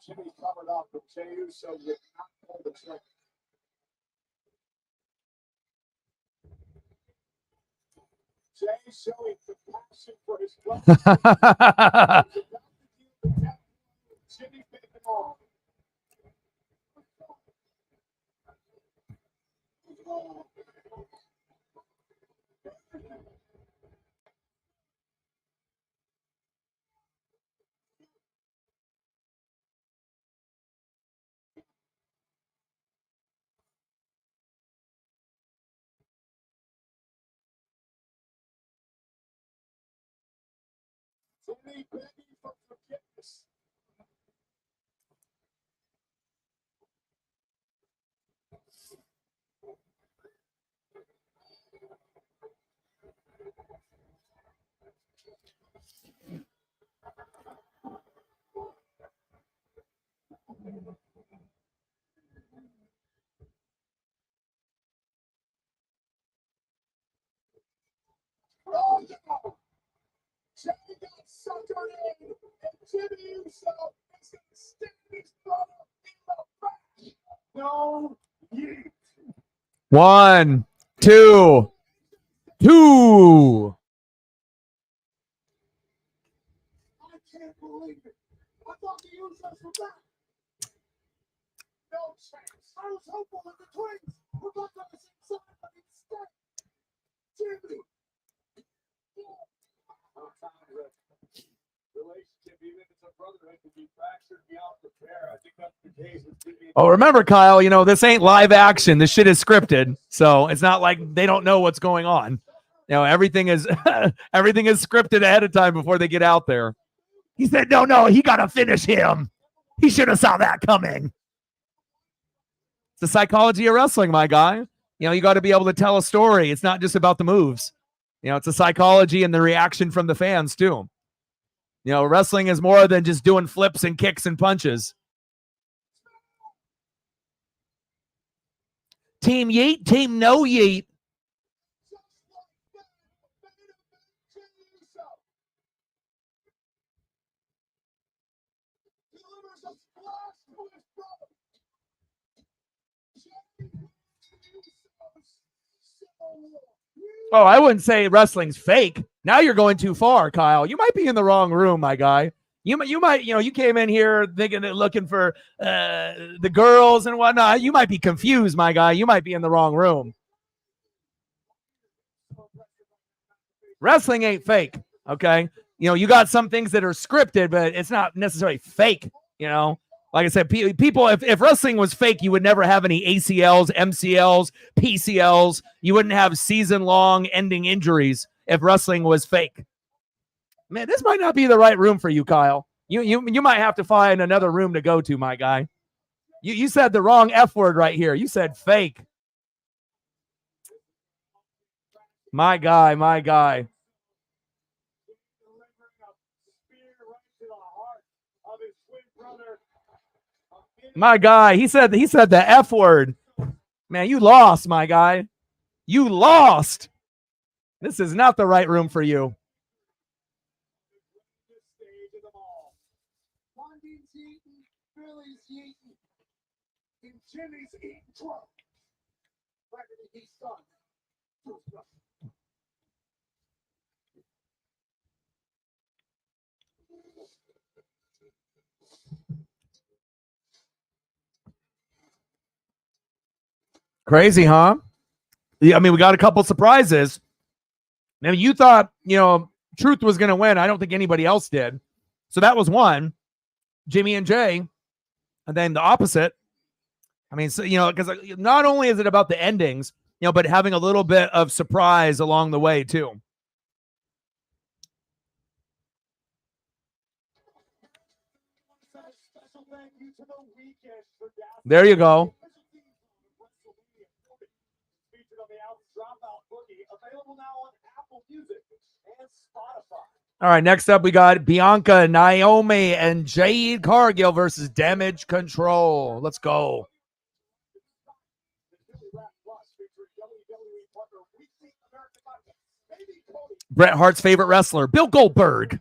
Jimmy's covered up from Jey Uso with not pull the trigger. Jay showing compassion for his brother. Jimmy picked him off. Jimmy begging for forgiveness. Saturday, and Jimmy Uso is going to stick his brother in the back. No yeet. 1, 2, 2. I can't believe it. I thought the Usos were back. No chance. I was hopeful that the twins were both on the same side, but instead, Jimmy. Relationship, even if it's a brotherhood, can be fractured beyond repair. I think that's the case with Jimmy. Oh, remember, Kyle, this ain't live action. This shit is scripted. So it's not like they don't know what's going on. Everything is everything is scripted ahead of time before they get out there. He said, no, he got to finish him. He should have saw that coming. It's the psychology of wrestling, my guy. You got to be able to tell a story. It's not just about the moves. It's a psychology and the reaction from the fans, too. Wrestling is more than just doing flips and kicks and punches. Team yeet, team no yeet. Oh, I wouldn't say wrestling's fake. Now you're going too far, Kyle. You might be in the wrong room, my guy. You might, you came in here thinking that looking for the girls and whatnot. You might be confused, my guy. You might be in the wrong room. Wrestling ain't fake, okay? You got some things that are scripted, but it's not necessarily fake, Like I said, people, if wrestling was fake, you would never have any ACLs, MCLs, PCLs. You wouldn't have season-long ending injuries if wrestling was fake. Man, this might not be the right room for you, Kyle. You might have to find another room to go to, my guy. You said the wrong F word right here. You said fake. My guy. My guy, he said the F word. Man, you lost, my guy. You lost. This is not the right room for you. Crazy, huh? Yeah, I mean, we got a couple surprises. Now, you thought, Truth was going to win. I don't think anybody else did. So that was one. Jimmy and Jay. And then the opposite. I mean, so, because not only is it about the endings, but having a little bit of surprise along the way, too. There you go. All right, next up we got Bianca, Naomi, and Jade Cargill versus Damage Control. Let's go. Bret Hart's favorite wrestler, Bill Goldberg.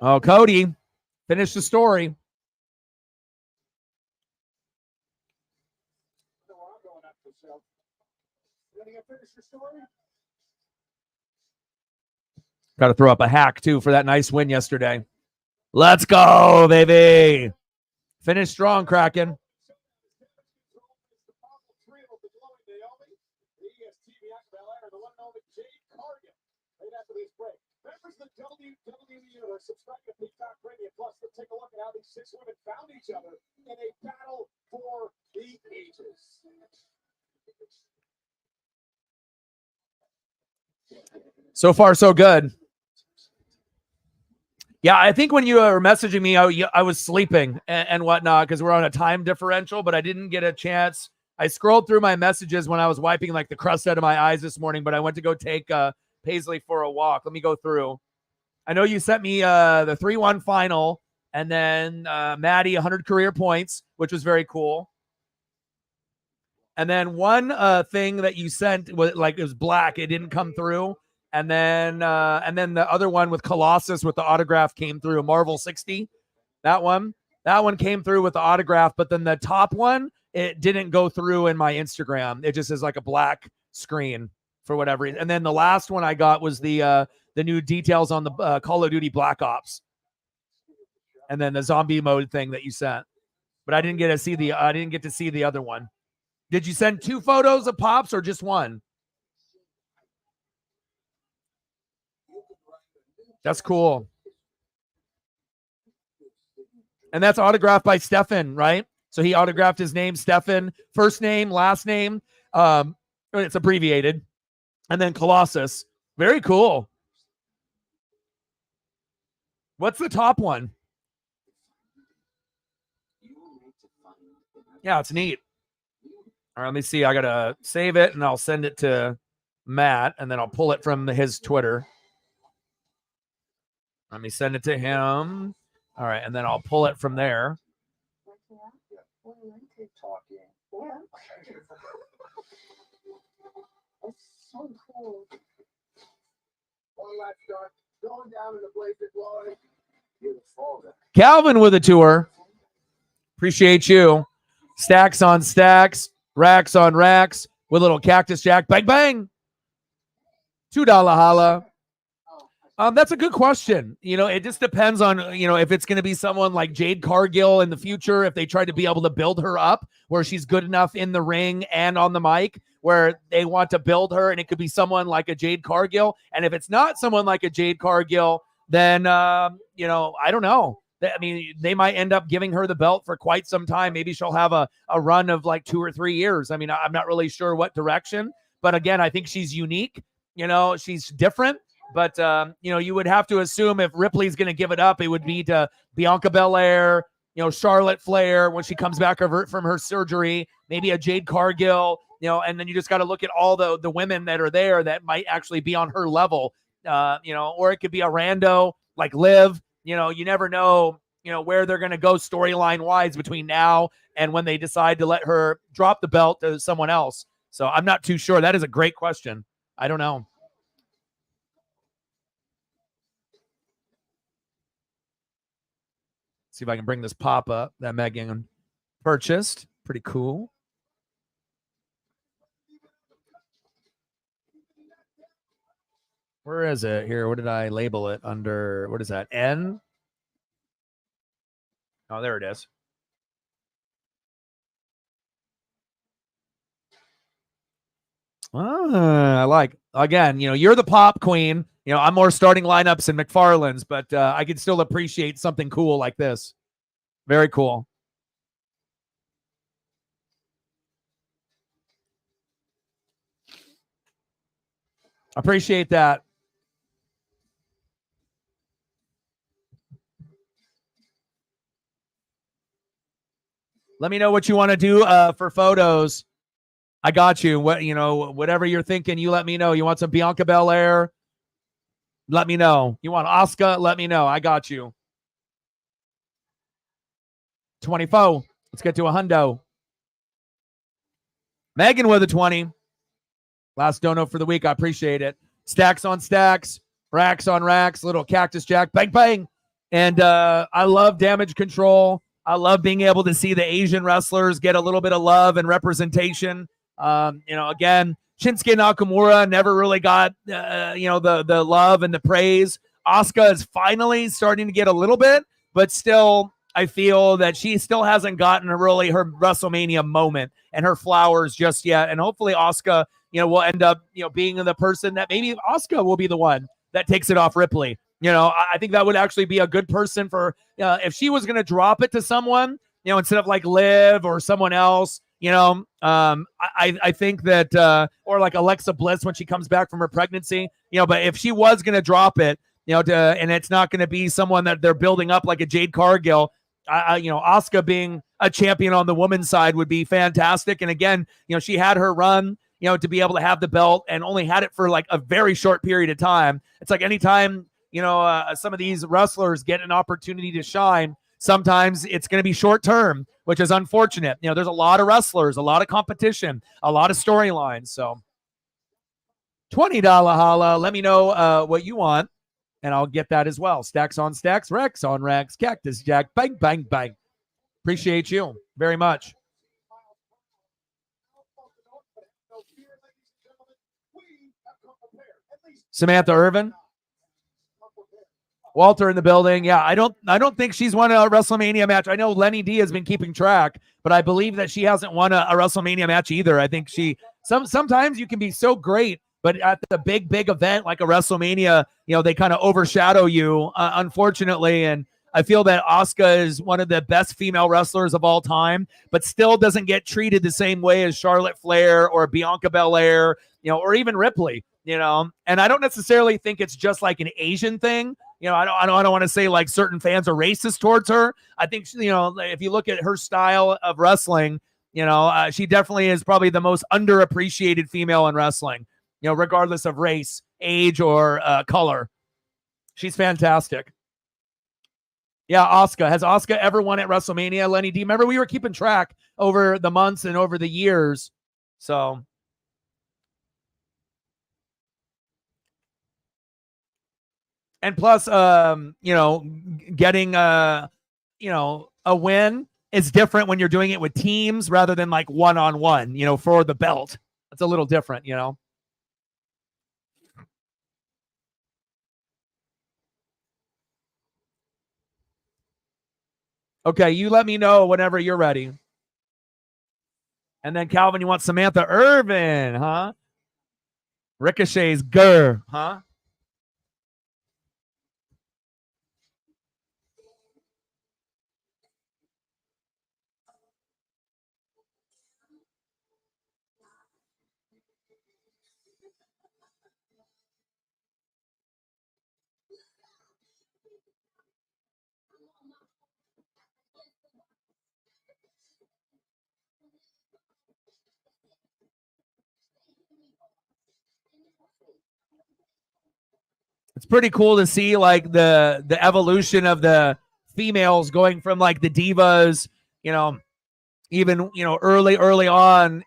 Oh, Cody, finish the story. Got to throw up a hack, too, for that nice win yesterday. Let's go, baby. Finish strong, Kraken. Subscribe to Peacock Radio Plus to take a look at how these 6 women found each other in a battle for the ages. So far, so good. Yeah, I think when you were messaging me, I was sleeping and whatnot because we're on a time differential, but I didn't get a chance. I scrolled through my messages when I was wiping like the crust out of my eyes this morning, but I went to go take Paisley for a walk. Let me go through. I know you sent me the 3-1 final and then Maddie 100 career points, which was very cool. And then one thing that you sent was like it was black. It didn't come through. And then the other one with Colossus with the autograph came through. Marvel 60. That one came through with the autograph. But then the top one, it didn't go through in my Instagram. It just is like a black screen for whatever reason. And then the last one I got was the new details on the Call of Duty Black Ops. And then the zombie mode thing that you sent. But I didn't get to see the other one. Did you send 2 photos of Pops or just one? That's cool. And that's autographed by Stefan, right? So he autographed his name, Stefan, first name, last name. It's abbreviated. And then Colossus. Very cool. What's the top one? Yeah, it's neat. All right, let me see. I got to save it, and I'll send it to Matt, and then I'll pull it from his Twitter. Let me send it to him. All right, and then I'll pull it from there. That's so cool. One last start. Going down in the blazing glory. Beautiful. Calvin with a tour. Appreciate you. Stacks on stacks, racks on racks with a little Cactus Jack. Bang, bang. $2 holla. That's a good question. You know, it just depends on, you know, if it's going to be someone like Jade Cargill in the future, if they try to be able to build her up where she's good enough in the ring and on the mic where they want to build her, and it could be someone like a Jade Cargill. And if it's not someone like a Jade Cargill, then, you know, I don't know. I mean, they might end up giving her the belt for quite some time. Maybe she'll have a run of like 2 or 3 years. I mean, I'm not really sure what direction, but again, I think she's unique. You know, she's different. But, you know, you would have to assume if Ripley's going to give it up, it would be to Bianca Belair, you know, Charlotte Flair when she comes back from her surgery, maybe a Jade Cargill, you know, and then you just got to look at all the women that are there that might actually be on her level, you know, or it could be a rando like Liv. You know, you never know, you know, where they're going to go storyline wise between now and when they decide to let her drop the belt to someone else. So I'm not too sure. That is a great question. I don't know. See if I can bring this pop up that Megan purchased. Pretty cool. Where is it here? What did I label it under? What is that? N? Oh, there it is. I like, again, you know, you're the pop queen. You know, I'm more starting lineups and McFarland's, but I can still appreciate something cool like this. Very cool. Appreciate that. Let me know what you want to do for photos. I got you. What, you know, whatever you're thinking, you let me know. You want some Bianca Belair? Let me know. You want Asuka? Let me know. I got you. 24. Let's get to a hundo. Megan with a 20. Last dono for the week. I appreciate it. Stacks on stacks, racks on racks, little Cactus Jack. Bang, bang. And I love Damage Control. I love being able to see the Asian wrestlers get a little bit of love and representation. You know, again, Shinsuke Nakamura never really got, you know, the love and the praise. Asuka is finally starting to get a little bit, but still, I feel that she still hasn't gotten really her WrestleMania moment and her flowers just yet. And hopefully Asuka, you know, will end up, you know, being the person that maybe Asuka will be the one that takes it off Ripley. You know, I think that would actually be a good person for, if she was going to drop it to someone, you know, instead of like Liv or someone else, you know, I think that, or like Alexa Bliss when she comes back from her pregnancy, you know, but if she was going to drop it, you know, and it's not going to be someone that they're building up like a Jade Cargill, you know, Asuka being a champion on the women's side would be fantastic. And again, you know, she had her run, you know, to be able to have the belt and only had it for like a very short period of time. It's like anytime, you know, some of these wrestlers get an opportunity to shine, sometimes it's going to be short term. which is unfortunate. You know, there's a lot of wrestlers, a lot of competition, a lot of storylines. So $20 holla. Let me know what you want, and I'll get that as well. Stacks on stacks, Rex on Rex, Cactus Jack, bang, bang, bang. Appreciate you very much. Samantha Irvin. Walter in the building. Yeah, I don't think she's won a WrestleMania match. I know Lenny D has been keeping track, but I believe that she hasn't won a WrestleMania match either. I think sometimes you can be so great, but at the big event like a WrestleMania, you know, they kind of overshadow you, unfortunately. And I feel that Asuka is one of the best female wrestlers of all time, but still doesn't get treated the same way as Charlotte Flair or Bianca Belair, you know, or even Ripley, you know. And I don't necessarily think it's just like an Asian thing. You know, I don't want to say like certain fans are racist towards her. I think, you know, if you look at her style of wrestling, you know, she definitely is probably the most underappreciated female in wrestling, you know, regardless of race, age, or color. She's fantastic. Yeah, Asuka. Has Asuka ever won at WrestleMania, Lenny D? Remember, we were keeping track over the months and over the years. So... And plus, you know, getting, you know, a win is different when you're doing it with teams rather than like one-on-one, you know, for the belt. It's a little different, you know. Okay, you let me know whenever you're ready. And then, Calvin, you want Samantha Irvin, huh? Ricochet's grr, huh? It's pretty cool to see like the evolution of the females going from like the divas, you know, even, you know, early on,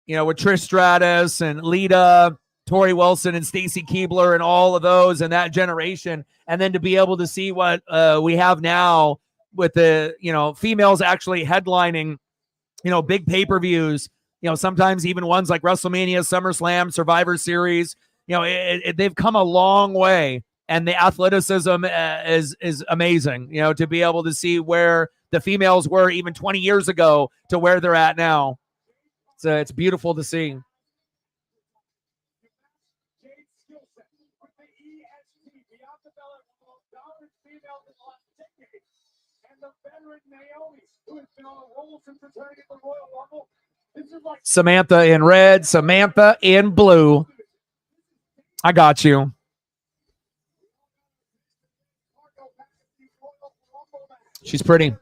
you know, with Trish Stratus and Lita, Tori Wilson and Stacy Keibler and all of those and that generation. And then to be able to see what we have now with the, you know, females actually headlining, you know, big pay-per-views, you know, sometimes even ones like WrestleMania, SummerSlam, Survivor Series, you know, they've come a long way, and the athleticism is amazing, you know, to be able to see where the females were even 20 years ago to where they're at now. So it's beautiful to see. Samantha in red, Samantha in blue. I got you. She's pretty.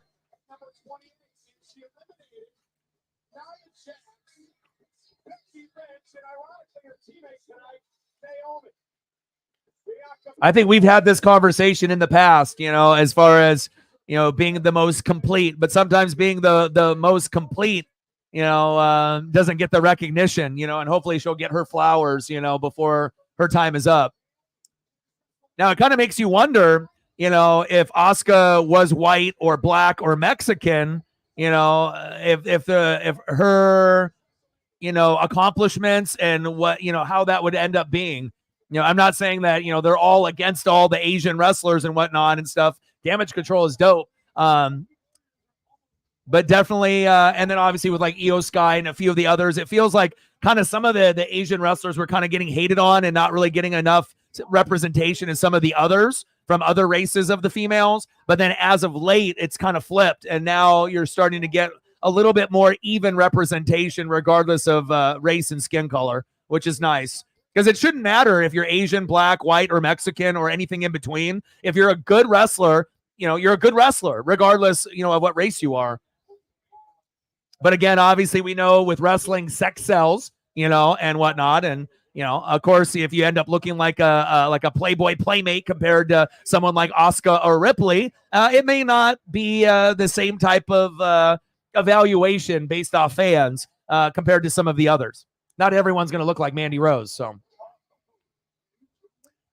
I think we've had this conversation in the past, you know, as far as, you know, being the most complete, but sometimes being the most complete, you know, doesn't get the recognition, you know, and hopefully she'll get her flowers, you know, before her time is up. Now, it kind of makes you wonder, you know, if Asuka was white or black or Mexican, you know, if her, you know, accomplishments and what, you know, how that would end up being. You know, I'm not saying that, you know, they're all against all the Asian wrestlers and whatnot and stuff. Damage Control is dope. But definitely, and then obviously with like Io Sky and a few of the others, it feels like kind of some of the Asian wrestlers were kind of getting hated on and not really getting enough representation in some of the others from other races of the females. But then as of late, it's kind of flipped. And now you're starting to get a little bit more even representation regardless of race and skin color, which is nice. Because it shouldn't matter if you're Asian, black, white, or Mexican, or anything in between. If you're a good wrestler, you know, you're a good wrestler, regardless, you know, of what race you are. But again, obviously, we know with wrestling, sex sells, you know, and whatnot. And, You know, of course, if you end up looking like a Playboy playmate compared to someone like Asuka or Ripley, it may not be the same type of evaluation based off fans compared to some of the others. Not everyone's going to look like Mandy Rose. So,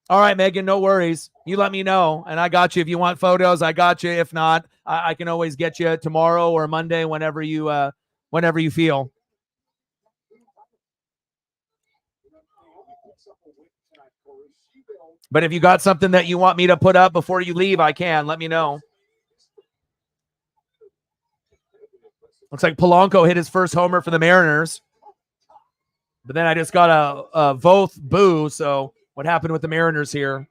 all right, Megan, no worries. You let me know, and I got you. If you want photos, I got you. If not, I can always get you tomorrow or Monday, whenever you feel. But if you got something that you want me to put up before you leave, I can. Let me know. Looks like Polanco hit his first homer for the Mariners. But then I just got a Voth boo. So what happened with the Mariners here?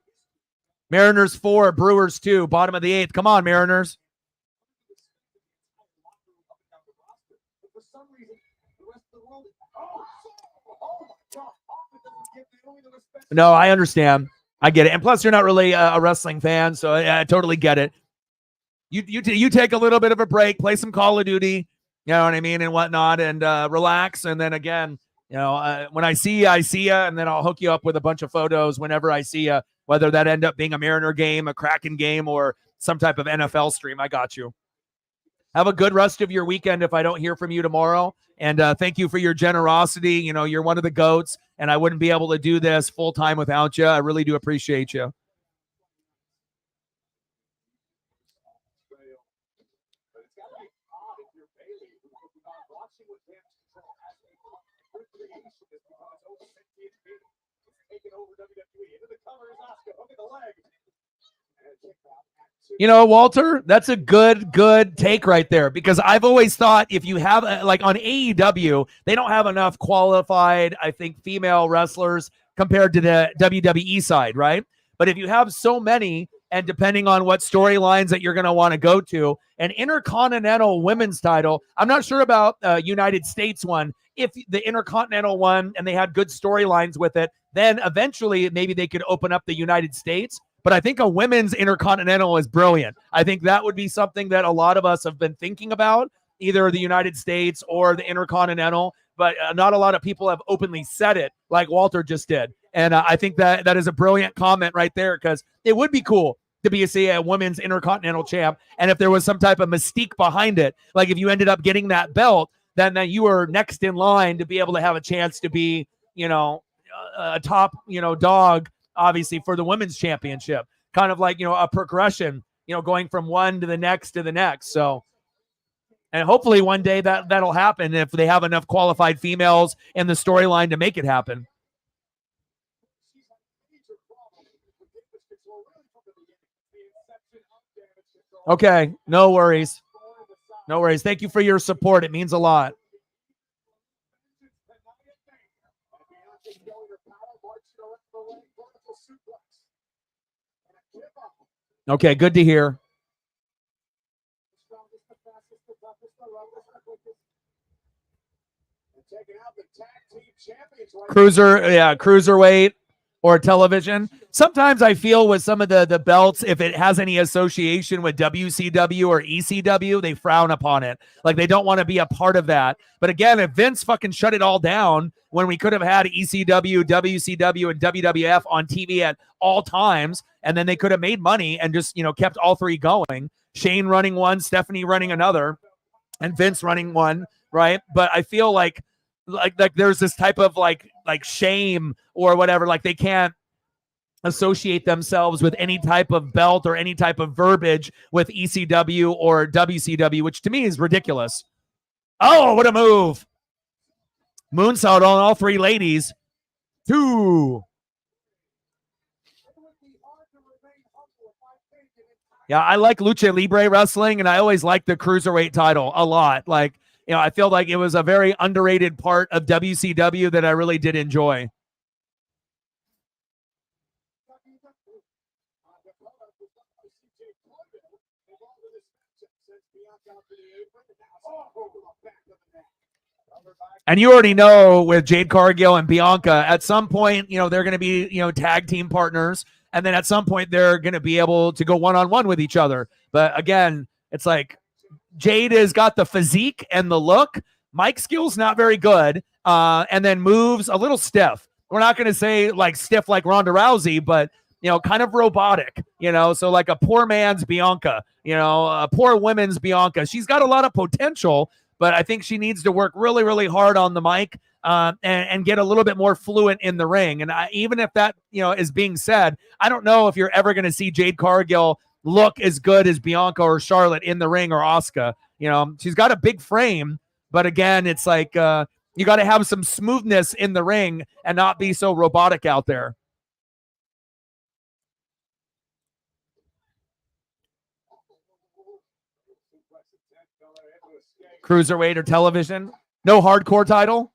Mariners 4, Brewers 2, bottom of the 8th. Come on, Mariners. No, I understand. I get it. And plus, you're not really a wrestling fan, so I totally get it. You take a little bit of a break, play some Call of Duty, you know what I mean, and whatnot, and relax. And then again, you know, when I see you, and then I'll hook you up with a bunch of photos whenever I see you, whether that end up being a Mariner game, a Kraken game, or some type of NFL stream. I got you. Have a good rest of your weekend if I don't hear from you tomorrow. And thank you for your generosity. You know, you're one of the GOATs, and I wouldn't be able to do this full time without you. I really do appreciate you. You know, Walter, that's a good take right there, because I've always thought if you have like on AEW, they don't have enough qualified, I think, female wrestlers compared to the WWE side, right? But if you have so many, and depending on what storylines that you're going to want to go to, an Intercontinental Women's title, I'm not sure about United States one. If the Intercontinental one and they had good storylines with it, then eventually maybe they could open up the United States. But I think a women's Intercontinental is brilliant. I think that would be something that a lot of us have been thinking about, either the United States or the Intercontinental, but not a lot of people have openly said it like Walter just did. And I think that is a brilliant comment right there, because it would be cool to be a women's Intercontinental champ. And if there was some type of mystique behind it, like if you ended up getting that belt, then you were next in line to be able to have a chance to be, you know, a top, you know, dog, obviously, for the women's championship, kind of like, you know, a progression, you know, going from one to the next to the next. So, and hopefully one day that'll happen if they have enough qualified females in the storyline to make it happen. Okay, no worries. No worries. Thank you for your support. It means a lot. Okay, good to hear. Cruiserweight or television. Sometimes I feel with some of the belts, if it has any association with WCW or ECW, they frown upon it. Like they don't want to be a part of that. But again, if Vince fucking shut it all down when we could have had ECW, WCW, and WWF on TV at all times, and then they could have made money and just, you know, kept all three going. Shane running one, Stephanie running another, and Vince running one, right? But I feel like there's this type of like shame or whatever, like they can't associate themselves with any type of belt or any type of verbiage with ECW or WCW, which to me is ridiculous. Oh, what a move. Moonsault on all three ladies. 2. Yeah, I like Lucha Libre wrestling, and I always like the Cruiserweight title a lot. Like, you know, I feel like it was a very underrated part of WCW that I really did enjoy. And you already know with Jade Cargill and Bianca, at some point, you know, they're going to be, you know, tag team partners. And then at some point, they're going to be able to go one-on-one with each other. But again, it's like Jade has got the physique and the look. Mike skill's not very good. And then moves a little stiff. we're not going to say like stiff like Ronda Rousey, but kind of robotic, so like a poor man's Bianca, a poor women's Bianca. She's got a lot of potential, but I think she needs to work really, really hard on the mic and get a little bit more fluent in the ring. And even if that, is being said, I don't know if you're ever going to see Jade Cargill look as good as Bianca or Charlotte in the ring or Asuka. She's got a big frame, but again, it's like you got to have some smoothness in the ring and not be so robotic out there. Cruiserweight or television. No hardcore title.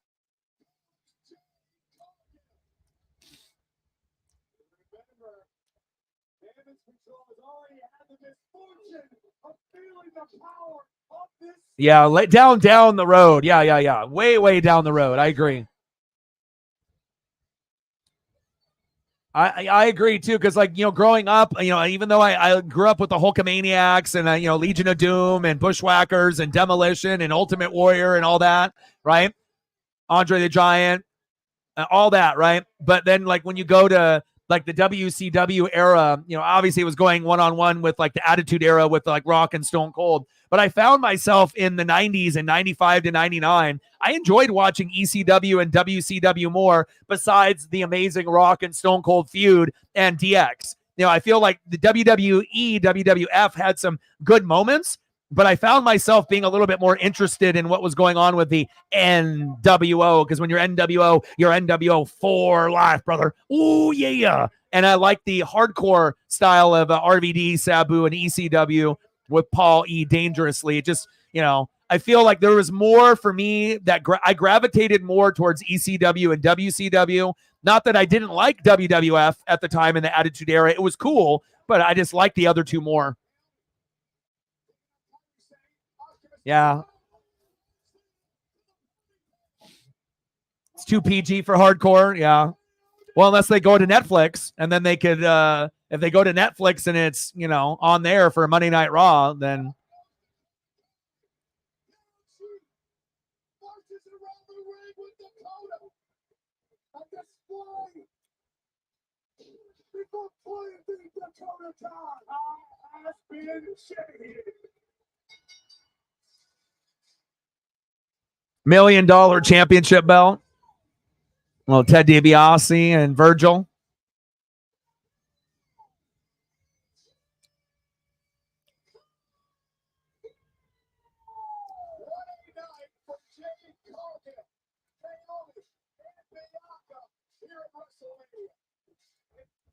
Yeah, down the road. Yeah. Way down the road. I agree. I agree too, because like growing up, even though I grew up with the Hulkamaniacs and Legion of Doom and Bushwhackers and Demolition and Ultimate Warrior and all that, right? Andre the Giant, all that, right? But then like when you go to like the WCW era, obviously it was going one-on-one with like the Attitude Era with like Rock and Stone Cold. But I found myself in the 90s and 95 to 99. I enjoyed watching ECW and WCW more besides the amazing Rock and Stone Cold feud and DX. I feel like the WWE, WWF had some good moments, but I found myself being a little bit more interested in what was going on with the NWO, because when you're NWO, you're NWO for life, brother. Ooh, yeah. And I like the hardcore style of RVD, Sabu, and ECW with Paul E. Dangerously. Just, I feel like there was more for me that I gravitated more towards ECW and WCW. Not that I didn't like WWF at the time in the Attitude Era. It was cool, but I just liked the other two more. Yeah. It's too PG for hardcore. Yeah. Well, unless they go to Netflix, and then they could, if they go to Netflix and it's, on there for Monday Night Raw, then. $1 million championship belt. Well, Ted DiBiase and Virgil.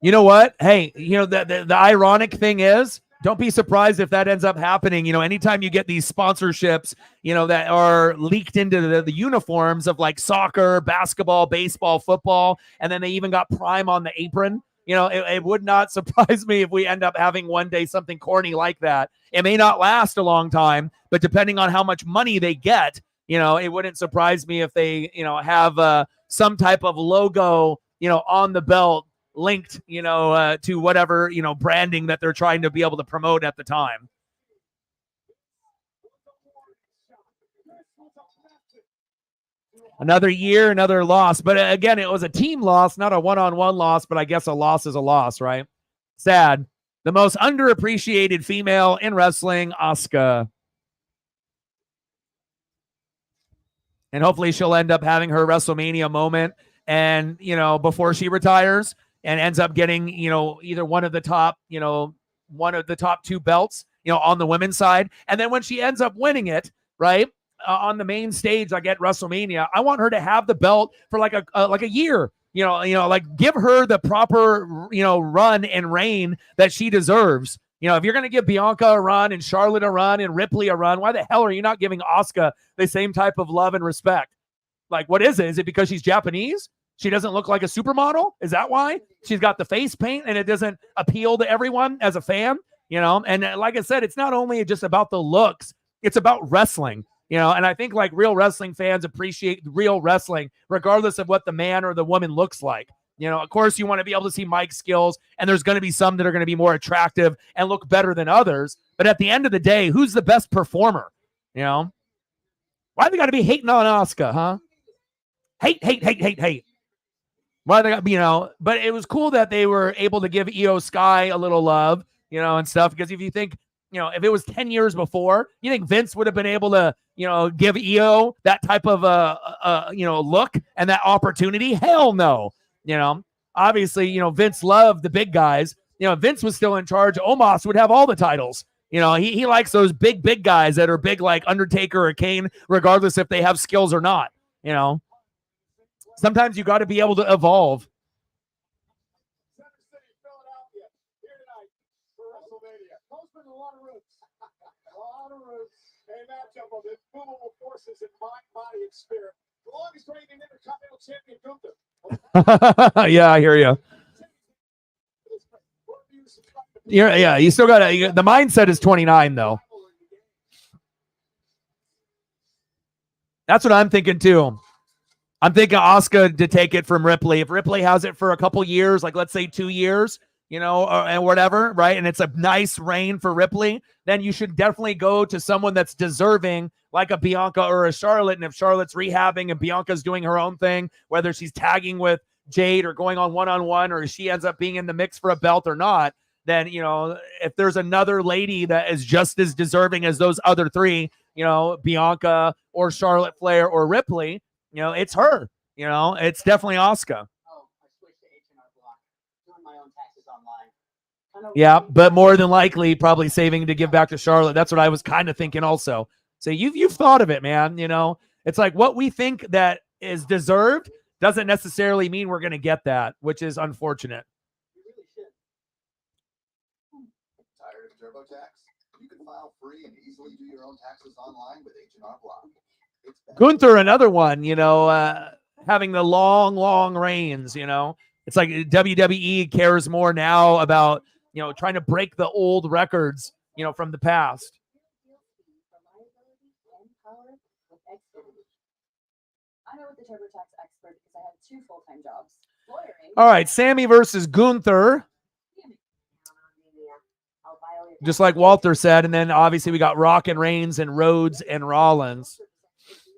You know what? Hey, the ironic thing is, don't be surprised if that ends up happening. Anytime you get these sponsorships, that are leaked into the uniforms of like soccer, basketball, baseball, football, and then they even got Prime on the apron. It would not surprise me if we end up having one day something corny like that. It may not last a long time, but depending on how much money they get, it wouldn't surprise me if they, have some type of logo, on the belt linked, to whatever, branding that they're trying to be able to promote at the time. Another year, another loss. But again, it was a team loss, not a one-on-one loss, but I guess a loss is a loss, right? Sad. The most underappreciated female in wrestling, Asuka. And hopefully she'll end up having her WrestleMania moment and, before she retires and ends up getting, either one of the top two belts, on the women's side. And then when she ends up winning it, right, on the main stage, like at WrestleMania, I want her to have the belt for like a year, like give her the proper, run and reign that she deserves. If you're going to give Bianca a run and Charlotte a run and Ripley a run, why the hell are you not giving Asuka the same type of love and respect? Like, what is it? Is it because she's Japanese? She doesn't look like a supermodel? Is that why? She's got the face paint and it doesn't appeal to everyone as a fan, And like I said, it's not only just about the looks, it's about wrestling, And I think like real wrestling fans appreciate real wrestling, regardless of what the man or the woman looks like. Of course, you want to be able to see Mike's skills, and there's going to be some that are going to be more attractive and look better than others. But at the end of the day, who's the best performer? Why they got to be hating on Asuka, huh? Hate. Well, they got, but it was cool that they were able to give Io Sky a little love, and stuff. Because if you think, if it was 10 years before, you think Vince would have been able to, give Io that type of look and that opportunity? Hell no. Obviously, Vince loved the big guys. Vince was still in charge. Omos would have all the titles. He likes those big guys that are big like Undertaker or Kane, regardless if they have skills or not. Sometimes you got to be able to evolve. Center City, Philadelphia, here tonight for WrestleMania. Postman, a lot of roots. A lot of roots. A matchup of immovable forces in mind, body, and spirit. The longest reigning Intercontinental Champion, Gunther. Yeah, I hear you. Yeah, you still got to. The mindset is 29, though. That's what I'm thinking, too. I'm thinking Asuka to take it from Ripley. If Ripley has it for a couple years, like let's say 2 years, and whatever, right? And it's a nice reign for Ripley, then you should definitely go to someone that's deserving, like a Bianca or a Charlotte. And if Charlotte's rehabbing and Bianca's doing her own thing, whether she's tagging with Jade or going on one-on-one, or she ends up being in the mix for a belt or not, then, if there's another lady that is just as deserving as those other three, Bianca or Charlotte Flair or Ripley, it's her. It's definitely Asuka. Oh, I switched to H&R Block. Doing my own taxes online. Yeah, but more than likely, probably saving to give back to Charlotte. That's what I was kind of thinking also. So you've thought of it, man. It's like what we think that is deserved doesn't necessarily mean we're going to get that, which is unfortunate. You really should. Tired of TurboTax? You can file free and easily do your own taxes online with H&R Block. Gunther, another one, having the long reigns, it's like WWE cares more now about, trying to break the old records, from the past. I know what the TurboTax expert because I have 2 full-time jobs. Lawyering. All right, Sami versus Gunther. Just like Walter said, and then obviously we got Rock and Reigns and Rhodes and Rollins,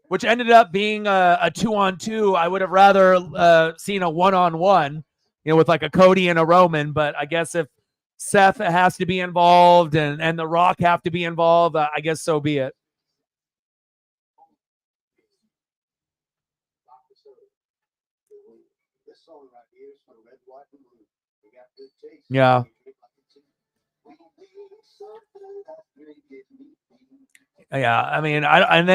which ended up being a 2-on-2. I would have rather seen a 1-on-1, with like a Cody and a Roman. But I guess if Seth has to be involved and The Rock have to be involved, I guess so be it. Yeah. Yeah, I mean, and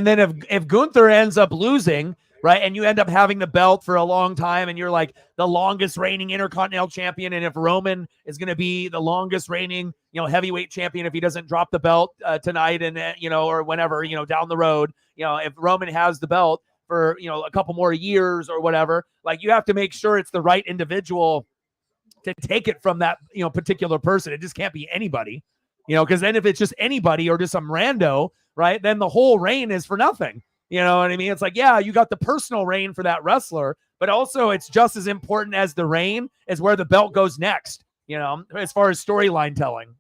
then if Gunther ends up losing, right, and you end up having the belt for a long time, and you're like the longest reigning Intercontinental Champion, and if Roman is going to be the longest reigning, heavyweight champion, if he doesn't drop the belt tonight, and or whenever, down the road, if Roman has the belt for a couple more years or whatever, like you have to make sure it's the right individual to take it from that particular person. It just can't be anybody. Because then if it's just anybody or just some rando, right, then the whole reign is for nothing. You know what I mean? It's like, yeah, you got the personal reign for that wrestler, but also it's just as important as the reign is where the belt goes next, as far as storyline telling,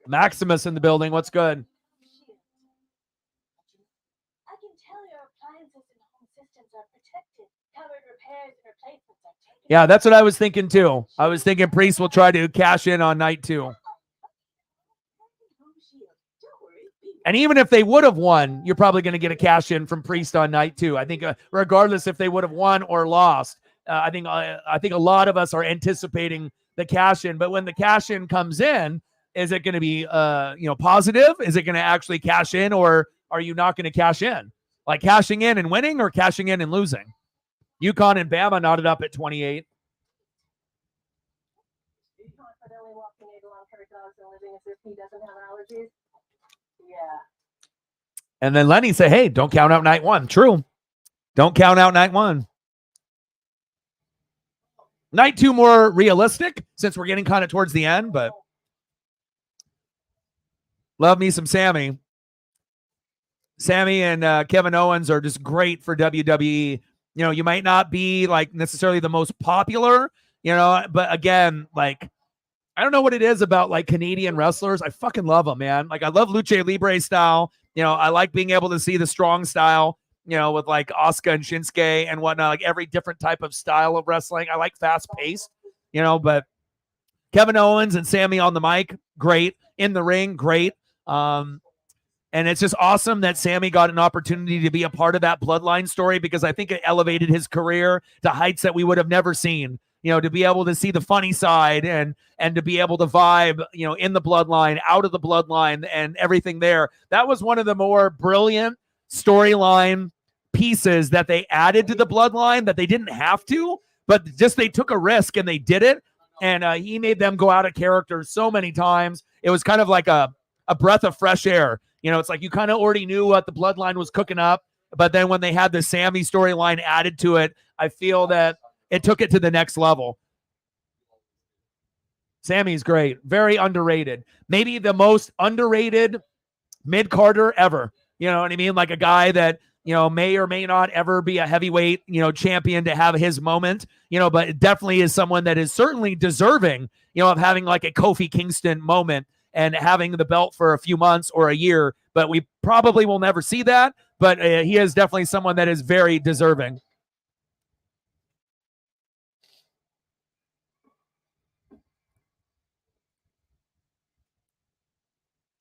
Maximus in the building. What's good? I can tell your appliances and home systems are protected. Covered repairs and replacements are taken. Yeah, that's what I was thinking too. I was thinking Priest will try to cash in on night 2. And even if they would have won, you're probably going to get a cash in from Priest on night 2. I think regardless if they would have won or lost, I think a lot of us are anticipating the cash in. But when the cash in comes in, is it going to be positive? Is it going to actually cash in, or are you not going to cash in? Like cashing in and winning, or cashing in and losing? UConn and Bama knotted up at 28. And then Lenny said, hey, don't count out night 1. True. Don't count out night 1. Night 2 more realistic since we're getting kind of towards the end, but love me some Sami. Sami and Kevin Owens are just great for WWE. You might not be like necessarily the most popular, but again, like, I don't know what it is about like Canadian wrestlers. I fucking love them, man. Like I love Lucha Libre style. I like being able to see the strong style. with like Asuka and Shinsuke and whatnot, like every different type of style of wrestling. I like fast paced, but Kevin Owens and Sami on the mic, great. In the ring, great. And it's just awesome that Sami got an opportunity to be a part of that Bloodline story, because I think it elevated his career to heights that we would have never seen. To be able to see the funny side and to be able to vibe, in the Bloodline, out of the Bloodline, and everything there. That was one of the more brilliant storyline pieces that they added to the Bloodline that they didn't have to, but just they took a risk and they did it. And he made them go out of character so many times. It was kind of like a breath of fresh air. It's like you kind of already knew what the Bloodline was cooking up, but then when they had the Sami storyline added to it, I feel that it took it to the next level. Sami's great. Very underrated. Maybe the most underrated mid-carder ever. You know what I mean? Like a guy that, may or may not ever be a heavyweight, champion to have his moment, but it definitely is someone that is certainly deserving, of having like a Kofi Kingston moment and having the belt for a few months or a year, but we probably will never see that. But he is definitely someone that is very deserving.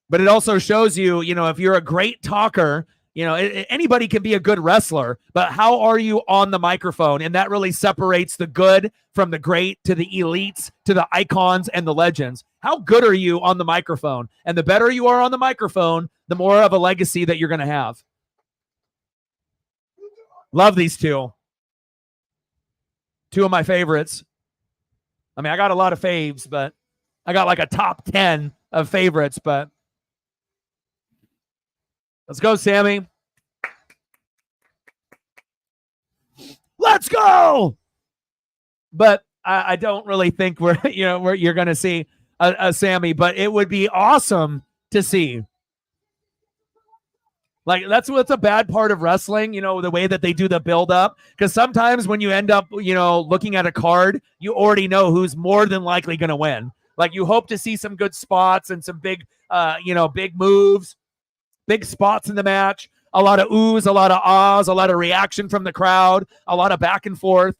But it also shows you, if you're a great talker, anybody can be a good wrestler, but how are you on the microphone? And that really separates the good from the great, to the elites, to the icons and the legends. How good are you on the microphone? And the better you are on the microphone, the more of a legacy that you're going to have. Love these two. Two of my favorites. I mean, I got a lot of faves, but I got like a top 10 of favorites, but let's go, Sami. Let's go. But I don't really think where you're going to see a Sami, but it would be awesome to see. Like, that's what's a bad part of wrestling, the way that they do the build up. Because sometimes when you end up, looking at a card, you already know who's more than likely going to win. Like, you hope to see some good spots and some big, big moves, big spots in the match. A lot of oohs, a lot of ahs, a lot of reaction from the crowd, a lot of back and forth.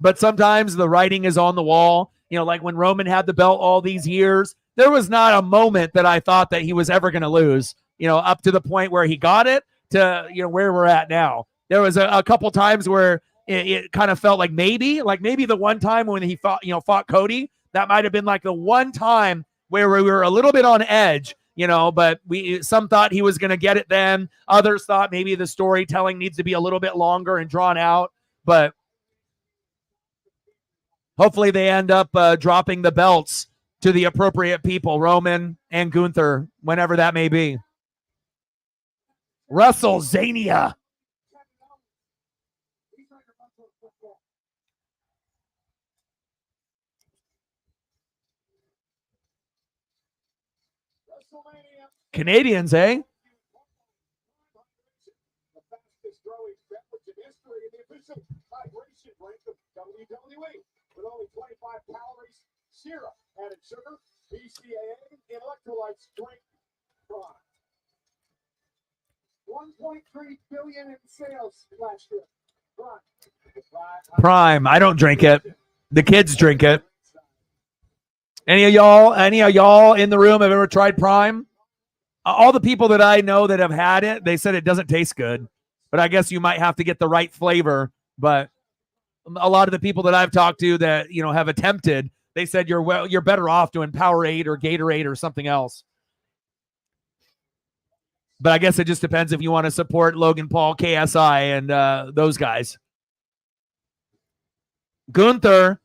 But sometimes the writing is on the wall. Like when Roman had the belt all these years, there was not a moment that I thought that he was ever going to lose, up to the point where he got it to, where we're at now. There was a couple times where it kind of felt like maybe the one time when he fought Cody, that might have been like the one time where we were a little bit on edge, but some thought he was going to get it then. Others thought maybe the storytelling needs to be a little bit longer and drawn out, but hopefully they end up dropping the belts to the appropriate people, Roman and Gunther, whenever that may be. WrestleZania. Canadians, eh? The fastest growing beverage in history in the official hydration drink of WWE. With only 25 calories, syrup, added sugar, BCAA, electrolytes, drink product. 1.3 billion in sales last year. Prime. I don't drink it. The kids drink it. Any of y'all in the room have ever tried Prime? All the people that I know that have had it, they said it doesn't taste good. But I guess you might have to get the right flavor. But a lot of the people that I've talked to that, have attempted, they said you're better off doing Powerade or Gatorade or something else. But I guess it just depends if you want to support Logan Paul, KSI, and those guys. Gunther,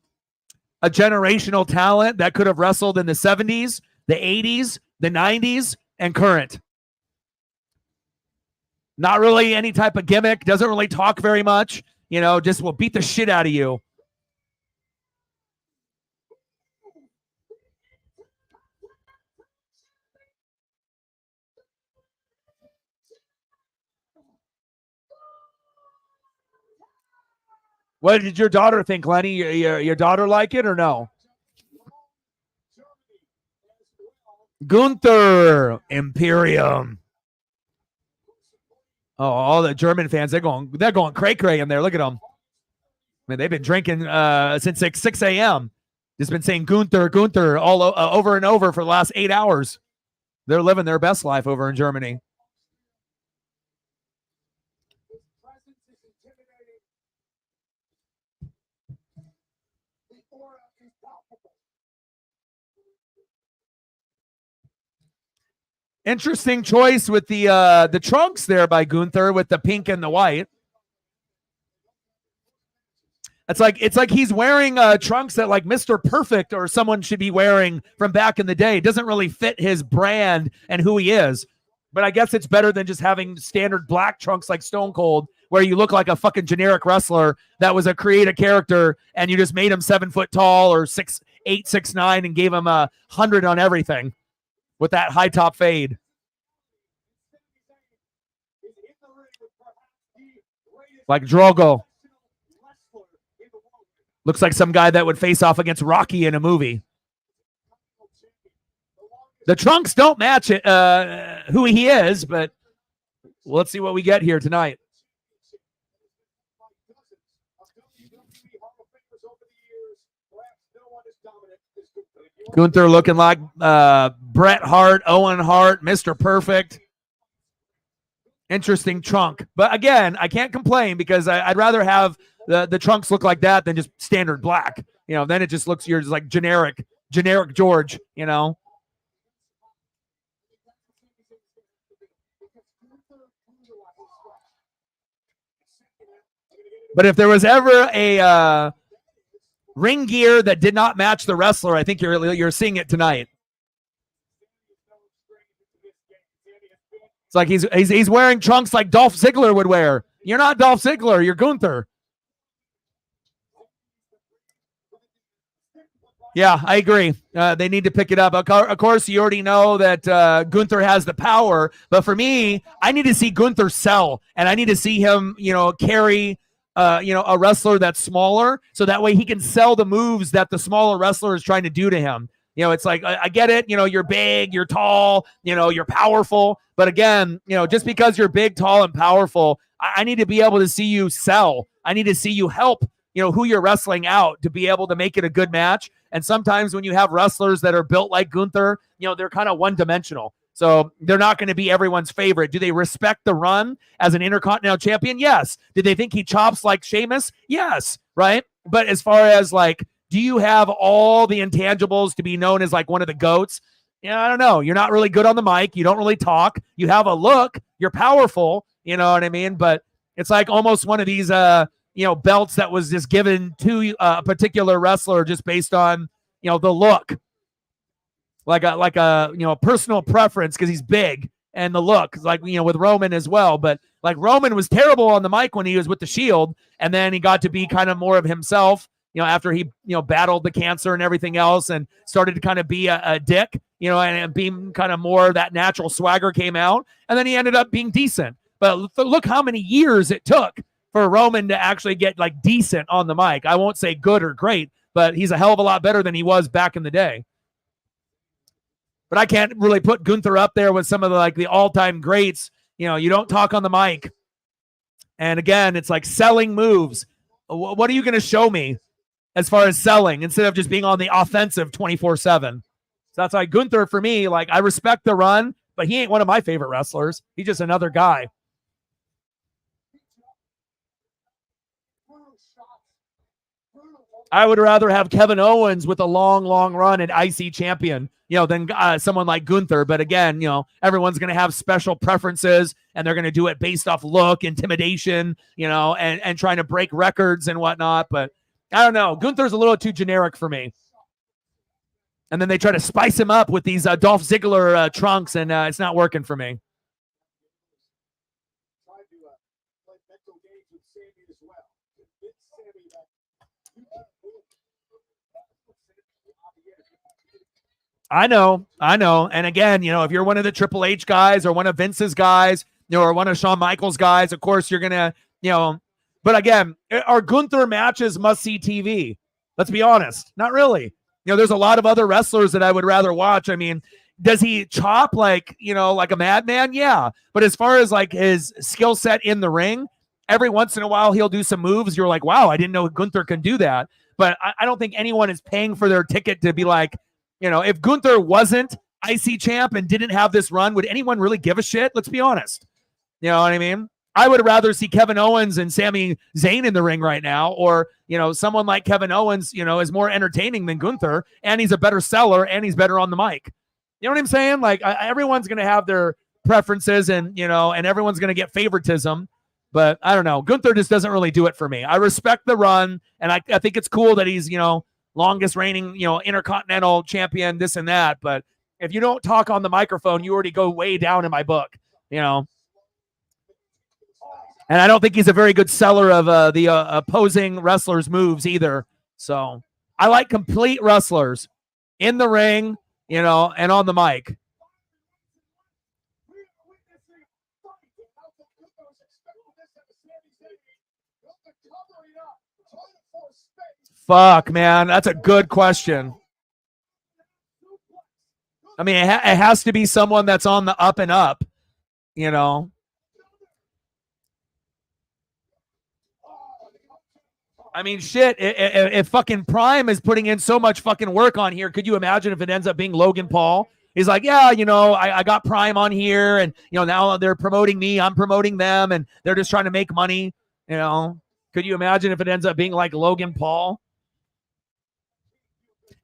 a generational talent that could have wrestled in the 70s, the 80s, the 90s, and current. Not really any type of gimmick. Doesn't really talk very much. Just will beat the shit out of you. What did your daughter think, Lenny? Your daughter like it or no? Gunther Imperium. Oh, all the German fans, they're going cray-cray in there. Look at them. I mean, they've been drinking since 6 a.m. Just been saying Gunther all over and over for the last 8 hours. They're living their best life over in Germany. His presence is intimidating. The aura is palpable. Interesting choice with the trunks there by Gunther with the pink and the white. It's like he's wearing trunks that like Mr. Perfect or someone should be wearing from back in the day. It doesn't really fit his brand and who he is. But I guess it's better than just having standard black trunks like Stone Cold, where you look like a fucking generic wrestler that was a creative character and you just made him 7 foot tall or 6'8", 6'9", and gave him 100 on everything with that high top fade. Like Drogo. Looks like some guy that would face off against Rocky in a movie. The trunks don't match it, who he is, but let's see what we get here tonight. Gunther looking like Bret Hart, Owen Hart, Mr. Perfect. Interesting trunk. But again, I can't complain because I'd rather have the trunks look like that than just standard black. You know, then it just looks, you're just like generic George, you know. But if there was ever a ring gear that did not match the wrestler, I think you're seeing it tonight. It's like he's wearing trunks like Dolph Ziggler would wear. You're not Dolph Ziggler, you're Gunther. Yeah, I agree. They need to pick it up. Of course, you already know that Gunther has the power. But for me, I need to see Gunther sell. And I need to see him, carry, a wrestler that's smaller. So that way he can sell the moves that the smaller wrestler is trying to do to him. It's like, I get it. You're big, you're tall, you're powerful. But again, just because you're big, tall, and powerful, I need to be able to see you sell. I need to see you help, who you're wrestling out to be able to make it a good match. And sometimes when you have wrestlers that are built like Gunther, they're kind of one-dimensional. So they're not going to be everyone's favorite. Do they respect the run as an Intercontinental Champion? Yes. Did they think he chops like Sheamus? Yes. Right? But as far as like, do you have all the intangibles to be known as like one of the GOATs? I don't know. You're not really good on the mic. You don't really talk. You have a look. You're powerful. You know what I mean? But it's like almost one of these, belts that was just given to a particular wrestler just based on, the look. Like a personal preference because he's big and the look, like, with Roman as well. But like Roman was terrible on the mic when he was with the Shield. And then he got to be kind of more of himself, after he, battled the cancer and everything else and started to kind of be a dick, and being kind of more that natural swagger came out. And then he ended up being decent. But look how many years it took for Roman to actually get like decent on the mic. I won't say good or great, but he's a hell of a lot better than he was back in the day. But I can't really put Gunther up there with some of the all-time greats. You don't talk on the mic. And again, it's like selling moves. What are you going to show me as far as selling instead of just being on the offensive 24/7? So that's why Gunther, for me, like, I respect the run, but he ain't one of my favorite wrestlers. He's just another guy. I would rather have Kevin Owens with a long, long run and IC champion, than someone like Gunther. But again, everyone's going to have special preferences and they're going to do it based off look, intimidation, and trying to break records and whatnot. But I don't know. Gunther's a little too generic for me. And then they try to spice him up with these Dolph Ziggler trunks, and it's not working for me. I know. And again, if you're one of the Triple H guys or one of Vince's guys, or one of Shawn Michaels guys, of course you're going to, but again, are Gunther matches must-see TV? Let's be honest. Not really. There's a lot of other wrestlers that I would rather watch. I mean, Does he chop like, like a madman? Yeah. But as far as like his skill set in the ring, every once in a while he'll do some moves. You're like, wow, I didn't know Gunther can do that. But I don't think anyone is paying for their ticket to be like, if Gunther wasn't IC champ and didn't have this run, would anyone really give a shit? Let's be honest. You know what I mean? I would rather see Kevin Owens and Sami Zayn in the ring right now, or, someone like Kevin Owens, is more entertaining than Gunther, and he's a better seller, and he's better on the mic. You know what I'm saying? Like, everyone's going to have their preferences, and, and everyone's going to get favoritism. But I don't know. Gunther just doesn't really do it for me. I respect the run, and I think it's cool that he's, longest reigning, intercontinental champion, this and that. But if you don't talk on the microphone, you already go way down in my book, And I don't think he's a very good seller of the opposing wrestlers' moves either. So I like complete wrestlers in the ring, and on the mic. Fuck, man. That's a good question. I mean, it has to be someone that's on the up and up, I mean, shit, if fucking Prime is putting in so much fucking work on here, could you imagine if it ends up being Logan Paul? He's like, yeah, I got Prime on here, and, now they're promoting me, I'm promoting them, and they're just trying to make money, Could you imagine if it ends up being like Logan Paul?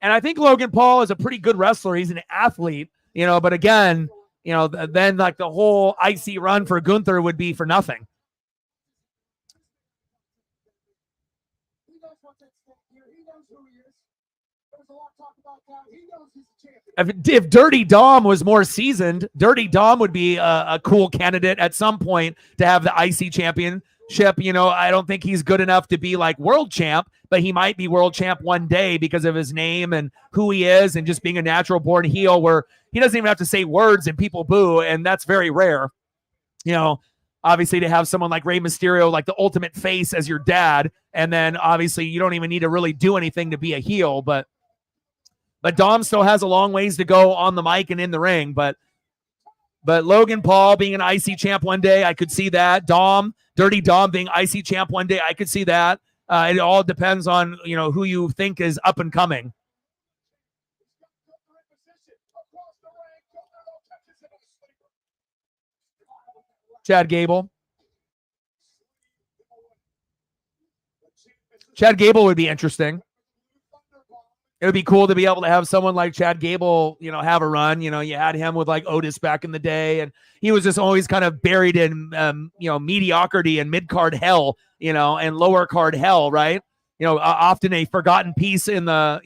And I think Logan Paul is a pretty good wrestler. He's an athlete, but again, then like the whole IC run for Gunther would be for nothing. If Dirty Dom was more seasoned, Dirty Dom would be a cool candidate at some point to have the IC championship. I don't think he's good enough to be like world champ, but he might be world champ one day because of his name and who he is and just being a natural born heel where he doesn't even have to say words and people boo. And that's very rare. Obviously to have someone like Rey Mysterio, like the ultimate face as your dad. And then obviously you don't even need to really do anything to be a heel, but Dom still has a long ways to go on the mic and in the ring. But Logan Paul being an IC champ one day, I could see that. Dirty Dom being IC champ one day, I could see that. It all depends on, who you think is up and coming. Chad Gable. Chad Gable would be interesting. It would be cool to be able to have someone like Chad Gable, have a run. You had him with like Otis back in the day, and he was just always kind of buried in, mediocrity and mid-card hell, and lower card hell, right? Often a forgotten piece in the,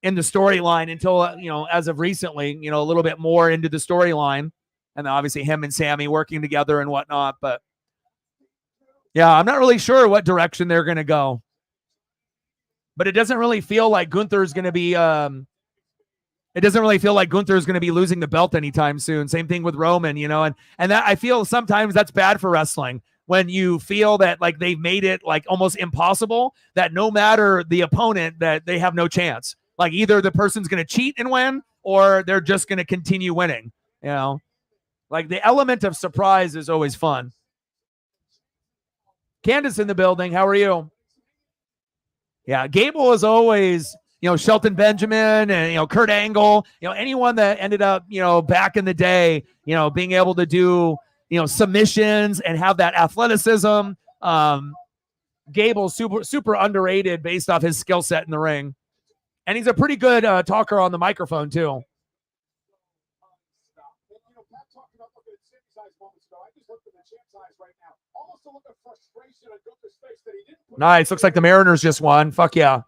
in the storyline until, as of recently, a little bit more into the storyline. And obviously him and Sami working together and whatnot. But yeah, I'm not really sure what direction they're going to go. But it doesn't really feel like Gunther's going to be losing the belt anytime soon. Same thing with Roman, and that I feel sometimes that's bad for wrestling when you feel that like they've made it like almost impossible that no matter the opponent that they have no chance. Like either the person's going to cheat and win or they're just going to continue winning, Like the element of surprise is always fun. Candace in the building. How are you? Yeah, Gable is always, Shelton Benjamin and, Kurt Angle, anyone that ended up, back in the day, being able to do, submissions and have that athleticism. Gable's super underrated based off his skill set in the ring. And he's a pretty good talker on the microphone, too. Nice. Looks like the Mariners just won. Fuck yeah.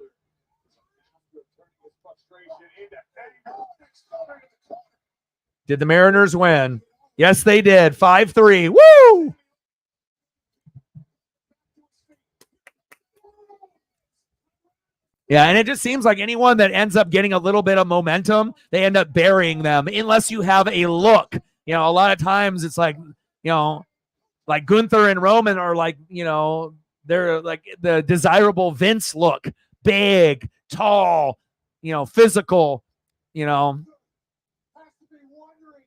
Did the Mariners win? Yes, they did. 5-3. Woo! Yeah, and it just seems like anyone that ends up getting a little bit of momentum, they end up burying them unless you have a look. A lot of times it's like, like Gunther and Roman are like, they're like the desirable Vince look, big, tall, physical,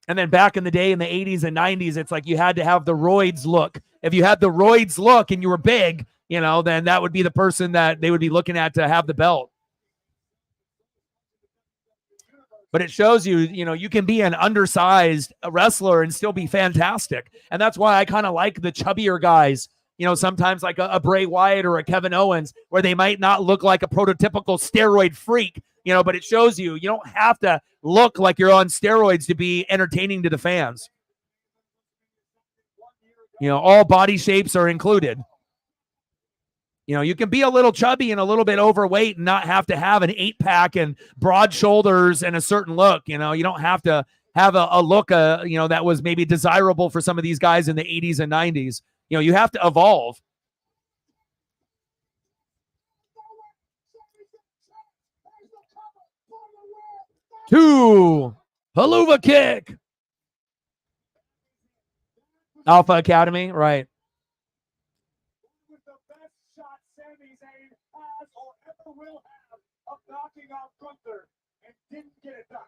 And then back in the day in the 80s and 90s, it's like you had to have the roids look. If you had the roids look and you were big, you know, then that would be the person that they would be looking at to have the belt. But it shows you, you know, you can be an undersized wrestler and still be fantastic. And that's why I kind of like the chubbier guys, you know, sometimes like a Bray Wyatt or a Kevin Owens, where they might not look like a prototypical steroid freak, you know, but it shows you, you don't have to look like you're on steroids to be entertaining to the fans. You know, all body shapes are included. You know, you can be a little chubby and a little bit overweight and not have to have an 8-pack and broad shoulders and a certain look. You know, you don't have to have a look, you know, that was maybe desirable for some of these guys in the 80s and 90s. You know, you have to evolve. Two, haluva kick. Alpha Academy, right. Was the best shot Sami Zayn has or ever will have of knocking out Gunther and didn't get it done.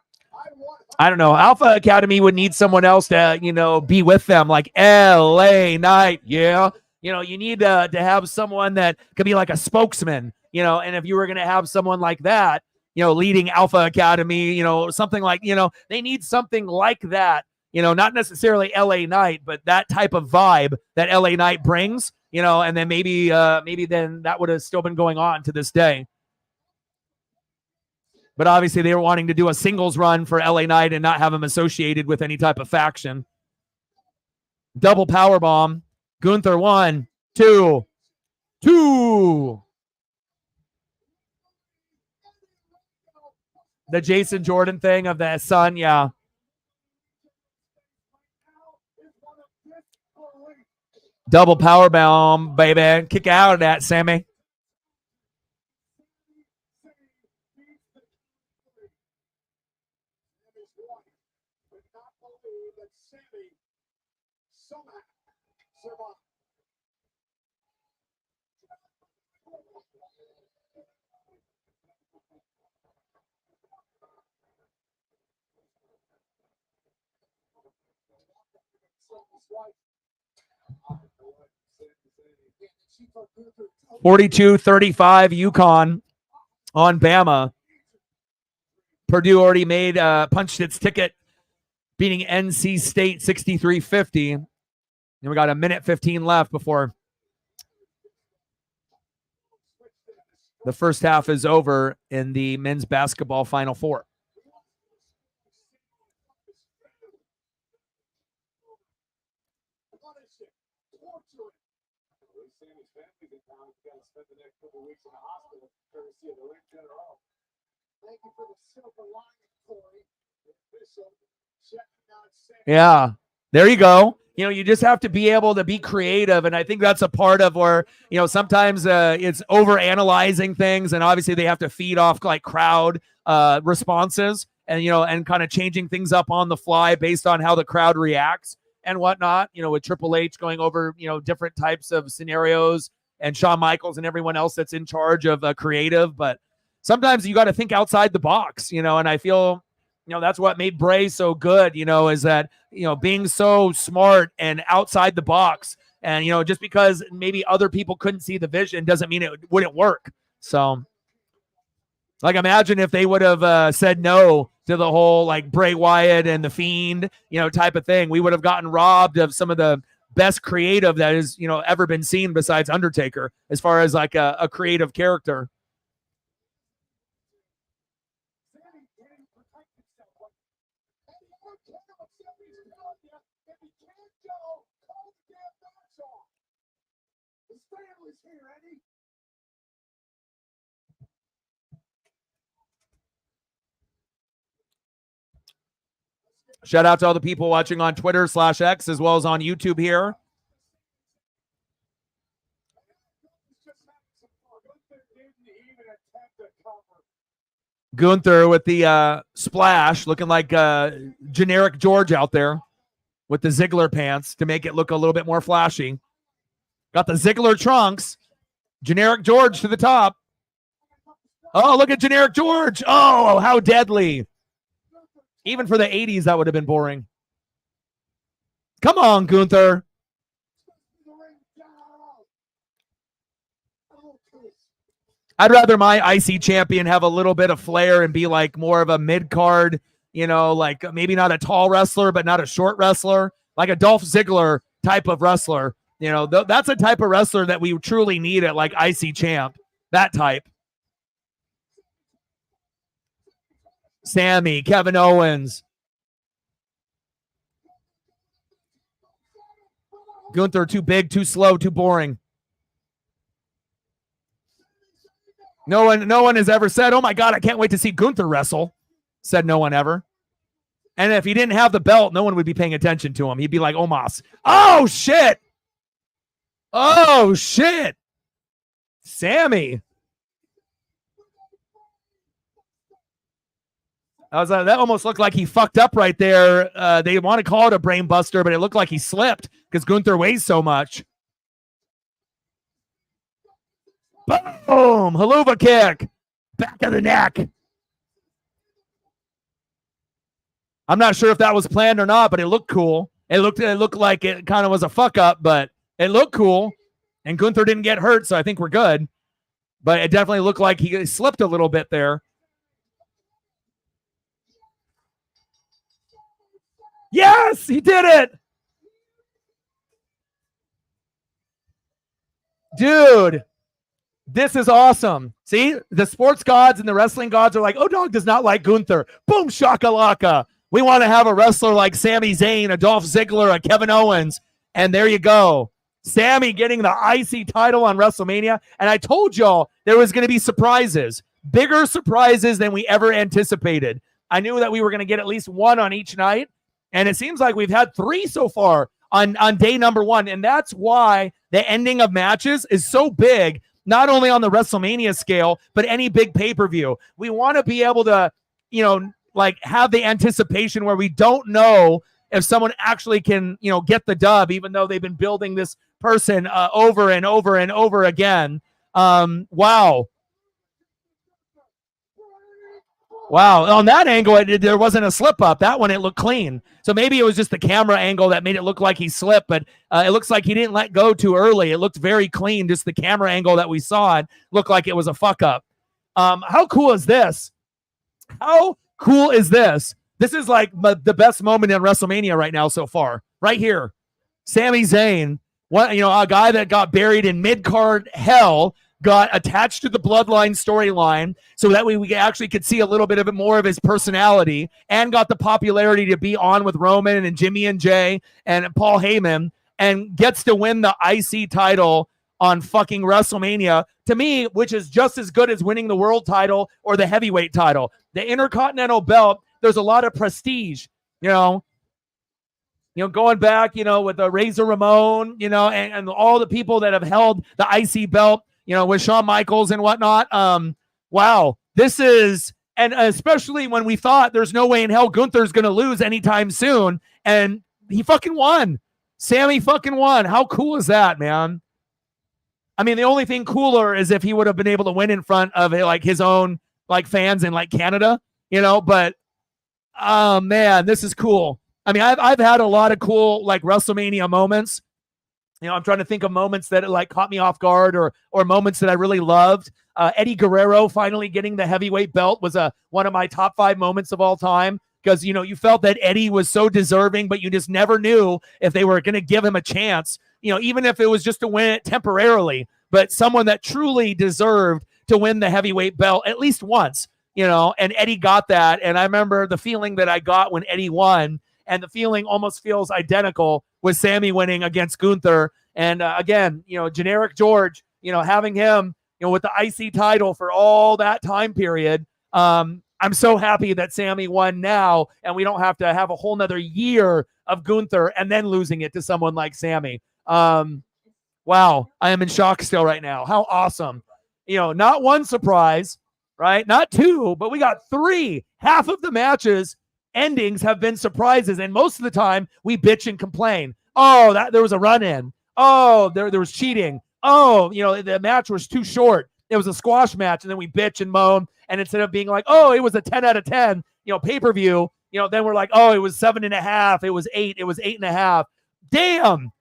I don't know. Alpha Academy would need someone else to, you know, be with them, like LA Knight. Yeah. You know, you need to have someone that could be like a spokesman, you know, and if you were going to have someone like that, you know, leading Alpha Academy, you know, something like, you know, they need something like that, you know, not necessarily LA Knight, but that type of vibe that LA Knight brings, you know, and then maybe then that would have still been going on to this day. But obviously they were wanting to do a singles run for LA Knight and not have him associated with any type of faction. Double power bomb. Gunther 1, 2, 2. The Jason Jordan thing of the sun, yeah. Double power bomb, baby. Kick out of that, Sammy. Wife. 42-35 UConn on Bama. Purdue already made punched its ticket, beating NC State 63-50. And we got a minute 15 left before the first half is over in the men's basketball Final Four. Yeah, there you go. You know, you just have to be able to be creative. And I think that's a part of where, you know, sometimes it's over analyzing things. And obviously they have to feed off like crowd responses and, you know, and kind of changing things up on the fly based on how the crowd reacts and whatnot, you know, with Triple H going over, you know, different types of scenarios and Shawn Michaels and everyone else that's in charge of creative. But sometimes you got to think outside the box, you know, and I feel, you know, that's what made Bray so good, you know, is that, you know, being so smart and outside the box. And, you know, just because maybe other people couldn't see the vision doesn't mean it wouldn't work. So, like, imagine if they would have said no to the whole, like, Bray Wyatt and The Fiend, you know, type of thing. We would have gotten robbed of some of the best creative that has, you know, ever been seen besides Undertaker, as far as, like, a creative character. Shout out to all the people watching on Twitter/X as well as on YouTube here. Gunther with the splash, looking like generic George out there with the Ziggler pants to make it look a little bit more flashy. Got the Ziggler trunks. Generic George to the top. Oh, look at generic George. Oh, how deadly. Even for the 80s, that would have been boring. Come on, Gunther. I'd rather my IC champion have a little bit of flair and be like more of a mid-card, you know, like maybe not a tall wrestler, but not a short wrestler, like a Dolph Ziggler type of wrestler. You know, that's a type of wrestler that we truly need at like IC champ, that type. Sami, Kevin Owens. Gunther, too big, too slow, too boring. No one has ever said, oh my God, I can't wait to see Gunther wrestle. Said no one ever. And if he didn't have the belt, no one would be paying attention to him. He'd be like Omos. Oh, shit. Oh, shit. Sami. That almost looked like he fucked up right there. They want to call it a brain buster, but it looked like he slipped because Gunther weighs so much. Boom! Haluva kick. Back of the neck. I'm not sure if that was planned or not, but it looked cool. It looked like it kind of was a fuck up, but it looked cool. And Gunther didn't get hurt, so I think we're good. But it definitely looked like he slipped a little bit there. Yes, he did it. Dude, this is awesome. See, the sports gods and the wrestling gods are like, oh, dog does not like Gunther. Boom, shakalaka. We want to have a wrestler like Sami Zayn, a Dolph Ziggler, a Kevin Owens. And there you go. Sami getting the IC title on WrestleMania. And I told y'all there was going to be surprises, bigger surprises than we ever anticipated. I knew that we were going to get at least one on each night. And it seems like we've had 3 so far on day number 1. And that's why the ending of matches is so big, not only on the WrestleMania scale, but any big pay-per-view. We want to be able to, you know, like have the anticipation where we don't know if someone actually can, you know, get the dub, even though they've been building this person over and over and over again. Wow. Wow. On that angle, there wasn't a slip up. That one, it looked clean. So maybe it was just the camera angle that made it look like he slipped, but it looks like he didn't let go too early. It looked very clean. Just the camera angle that we saw it looked like it was a fuck up. How cool is this? How cool is this? This is like the best moment in WrestleMania right now so far. Right here. Sami Zayn, a guy that got buried in mid-card hell, got attached to the Bloodline storyline, so that way we actually could see a little bit of it more of his personality, and got the popularity to be on with Roman and Jimmy and Jay and Paul Heyman, and gets to win the IC title on fucking WrestleMania, to me, which is just as good as winning the world title or the heavyweight title. The Intercontinental belt, there's a lot of prestige, going back, with Razor Ramon, and all the people that have held the IC belt, with Shawn Michaels and whatnot. Wow. This is, and especially when we thought there's no way in hell Gunther's going to lose anytime soon. And he fucking won. Sami fucking won. How cool is that, man? I mean, the only thing cooler is if he would have been able to win in front of like his own like fans in like Canada, but oh man, this is cool. I mean, I've had a lot of cool like WrestleMania moments. I'm trying to think of moments that like caught me off guard or moments that I really loved. Eddie Guerrero finally getting the heavyweight belt was one of my top 5 moments of all time, because, you felt that Eddie was so deserving, but you just never knew if they were going to give him a chance, even if it was just to win it temporarily, but someone that truly deserved to win the heavyweight belt at least once, and Eddie got that. And I remember the feeling that I got when Eddie won, and the feeling almost feels identical with Sami winning against Gunther. And again, generic George, having him, with the IC title for all that time period. I'm so happy that Sami won now, and we don't have to have a whole nother year of Gunther and then losing it to someone like Sami. Wow. I am in shock still right now. How awesome. Not one surprise, right? Not 2, but we got 3. Half of the matches endings have been surprises, and most of the time we bitch and complain. Oh, there was a run-in. Oh, there was cheating. Oh, the match was too short. It was a squash match, and then we bitch and moan. And instead of being like, oh, it was a 10 out of 10, pay-per-view, then we're like, oh, it was 7.5. It was 8. It was 8.5. Damn.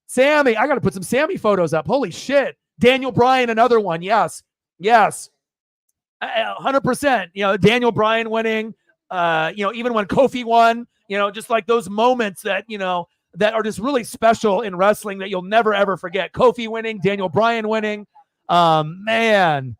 Sami. I got to put some Sami photos up. Holy shit. Daniel Bryan, another one. Yes. 100%. Daniel Bryan winning. Even when Kofi won, just like those moments that, that are just really special in wrestling that you'll never, ever forget. Kofi winning, Daniel Bryan winning. Man.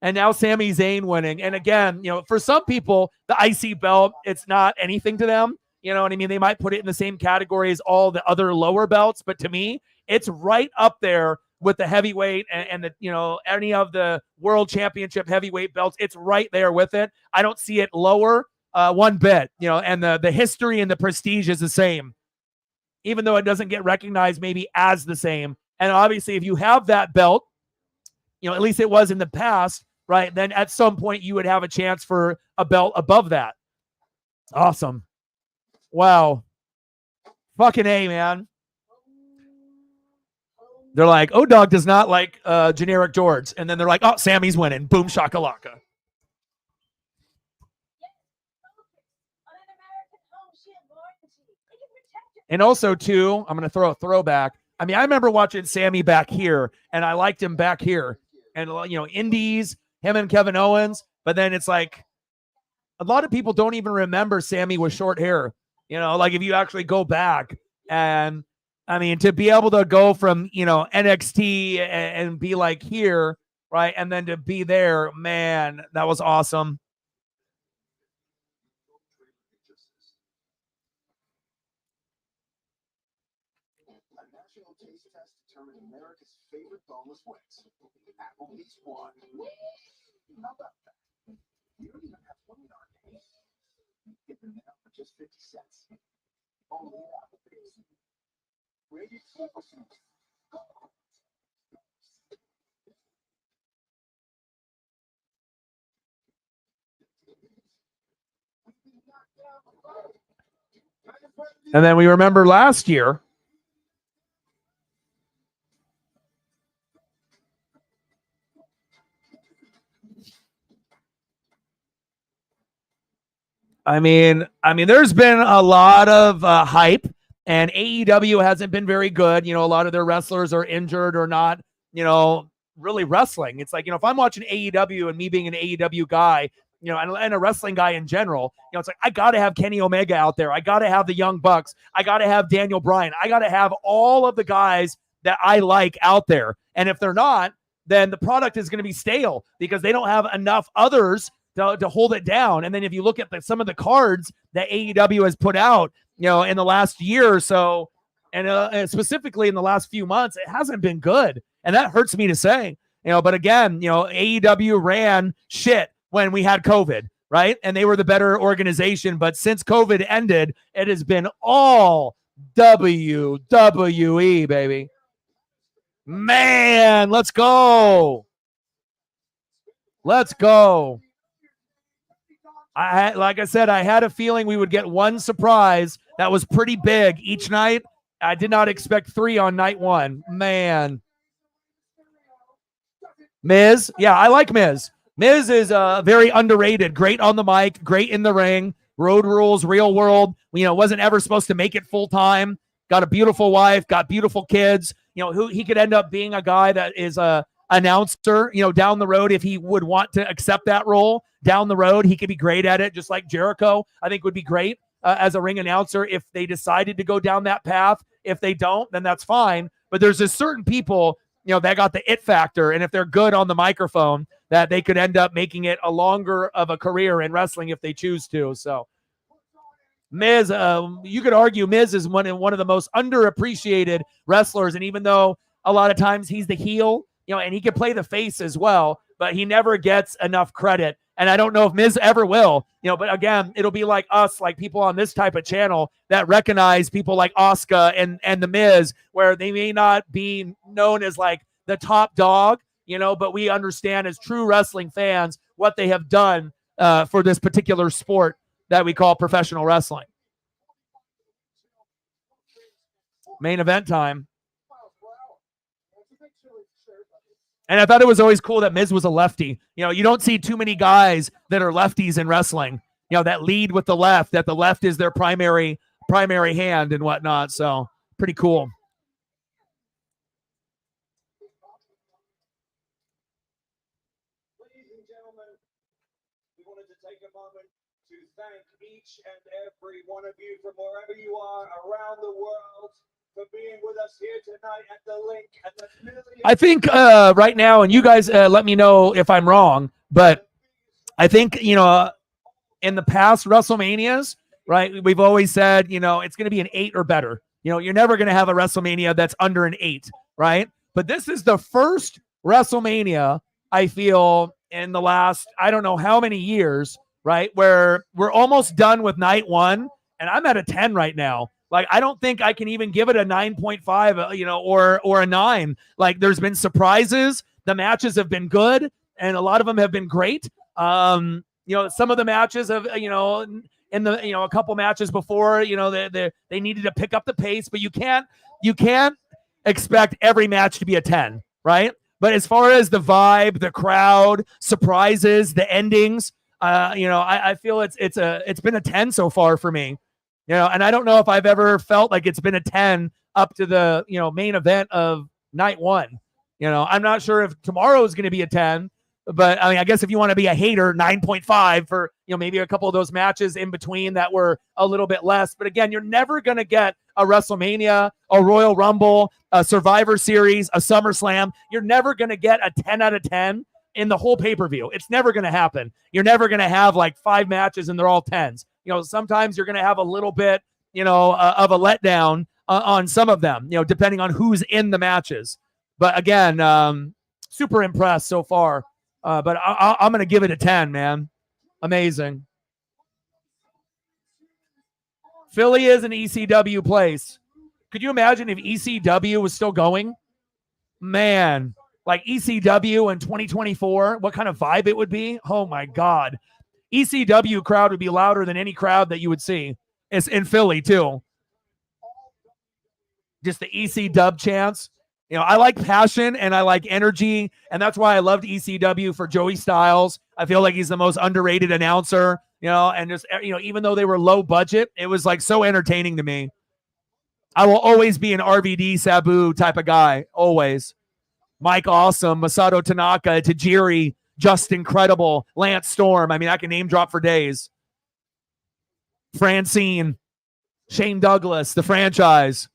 And now Sami Zayn winning. And again, for some people, the IC belt, it's not anything to them. You know what I mean? They might put it in the same category as all the other lower belts. But to me, it's right up there with the heavyweight and the, any of the world championship heavyweight belts. It's right there with it. I don't see it lower one bit, and the history and the prestige is the same, even though it doesn't get recognized maybe as the same. And obviously, if you have that belt, at least it was in the past, right? Then at some point you would have a chance for a belt above that. Awesome. Wow. Fucking A, man. They're like, O-Dog does not like generic George. And then they're like, oh, Sammy's winning. Boom shakalaka. And also, too, I'm going to throw a throwback. I mean, I remember watching Sami back here, and I liked him back here. And, Indies, him and Kevin Owens. But then it's like, a lot of people don't even remember Sami with short hair. Like if you actually go back. And, I mean, to be able to go from, NXT and be like here, right? And then to be there, man, that was awesome. Taste test determined America's favorite boneless wings. Applebee's won. How about that? You don't even have one in our name. Get them now for just 50 cents. Only at Applebee's. Rated super sweet. And then we remember last year, I mean, there's been a lot of hype, and AEW hasn't been very good. A lot of their wrestlers are injured or not, really wrestling. It's like, if I'm watching AEW and me being an AEW guy, and a wrestling guy in general, it's like, I got to have Kenny Omega out there. I got to have the Young Bucks. I got to have Daniel Bryan. I got to have all of the guys that I like out there. And if they're not, then the product is going to be stale because they don't have enough others to hold it down. And then if you look at some of the cards that AEW has put out, in the last year or so, and specifically in the last few months, it hasn't been good. And that hurts me to say, but again, AEW ran shit when we had COVID, right? And they were the better organization. But since COVID ended, it has been all WWE, baby. Man, let's go. Let's go. Like I said, I had a feeling we would get one surprise that was pretty big each night. I did not expect 3 on night 1. Man. Miz. Yeah, I like Miz. Miz is very underrated. Great on the mic. Great in the ring. Road Rules, Real World. Wasn't ever supposed to make it full time. Got a beautiful wife. Got beautiful kids. Who he could end up being a guy that is a announcer, down the road if he would want to accept that role. Down the road, he could be great at it, just like Jericho, I think would be great as a ring announcer if they decided to go down that path. If they don't, then that's fine. But there's just certain people, that got the it factor, and if they're good on the microphone, that they could end up making it a longer of a career in wrestling if they choose to. So Miz, you could argue Miz is one of the most underappreciated wrestlers, and even though a lot of times he's the heel, and he can play the face as well, but he never gets enough credit. And I don't know if Miz ever will, but again, it'll be like us, like people on this type of channel that recognize people like Asuka and the Miz, where they may not be known as like the top dog, but we understand as true wrestling fans what they have done for this particular sport that we call professional wrestling. Main event time. And I thought it was always cool that Miz was a lefty. You don't see too many guys that are lefties in wrestling, that lead with the left, that the left is their primary hand and whatnot. So Pretty cool. Ladies and gentlemen, we wanted to take a moment to thank each and every one of you from wherever you are around the world for being with us here tonight at the link and the millions. I think right now, and you guys let me know if I'm wrong, but I think, you know, in the past WrestleManias, right, we've always said, you know, it's going to be an 8 or better. You know, you're never going to have a WrestleMania that's under an 8, right? But this is the first WrestleMania, I feel, in the last, I don't know how many years, right, where we're almost done with night 1, and I'm at a 10 right now. Like, I don't think I can even give it a 9.5, you know, or a 9. Like, there's been surprises. The matches have been good, and a lot of them have been great. You know, some of the matches have, you know, in the, you know, a couple matches before, you know, they needed to pick up the pace, but you can't expect every match to be a 10, right? But as far as the vibe, the crowd, surprises, the endings, you know, I feel it's been a 10 so far for me. You know, and I don't know if I've ever felt like it's been a 10 up to the, you know, main event of night 1. You know, I'm not sure if tomorrow is going to be a 10, but I mean, I guess if you want to be a hater, 9.5 for, you know, maybe a couple of those matches in between that were a little bit less. But again, you're never going to get a WrestleMania, a Royal Rumble, a Survivor Series, a SummerSlam. You're never going to get a 10 out of 10 in the whole pay-per-view. It's never going to happen. You're never going to have like 5 matches and they're all 10s. You know, sometimes you're going to have a little bit, you know, of a letdown on some of them, you know, depending on who's in the matches. But again, super impressed so far. But I'm going to give it a 10, man. Amazing. Philly is an ECW place. Could you imagine if ECW was still going? Man, like ECW in 2024, what kind of vibe it would be? Oh, my God. ECW crowd would be louder than any crowd that you would see. It's in Philly, too. Just the EC dub chants. You know, I like passion and I like energy, and that's why I loved ECW for Joey Styles. I feel like he's the most underrated announcer, you know, and just, you know, even though they were low budget, it was like so entertaining to me. I will always be an RVD Sabu type of guy, always. Mike Awesome, Masato Tanaka, Tajiri, Just Incredible, Lance Storm. I mean, I can name drop for days. Francine, Shane Douglas, the franchise.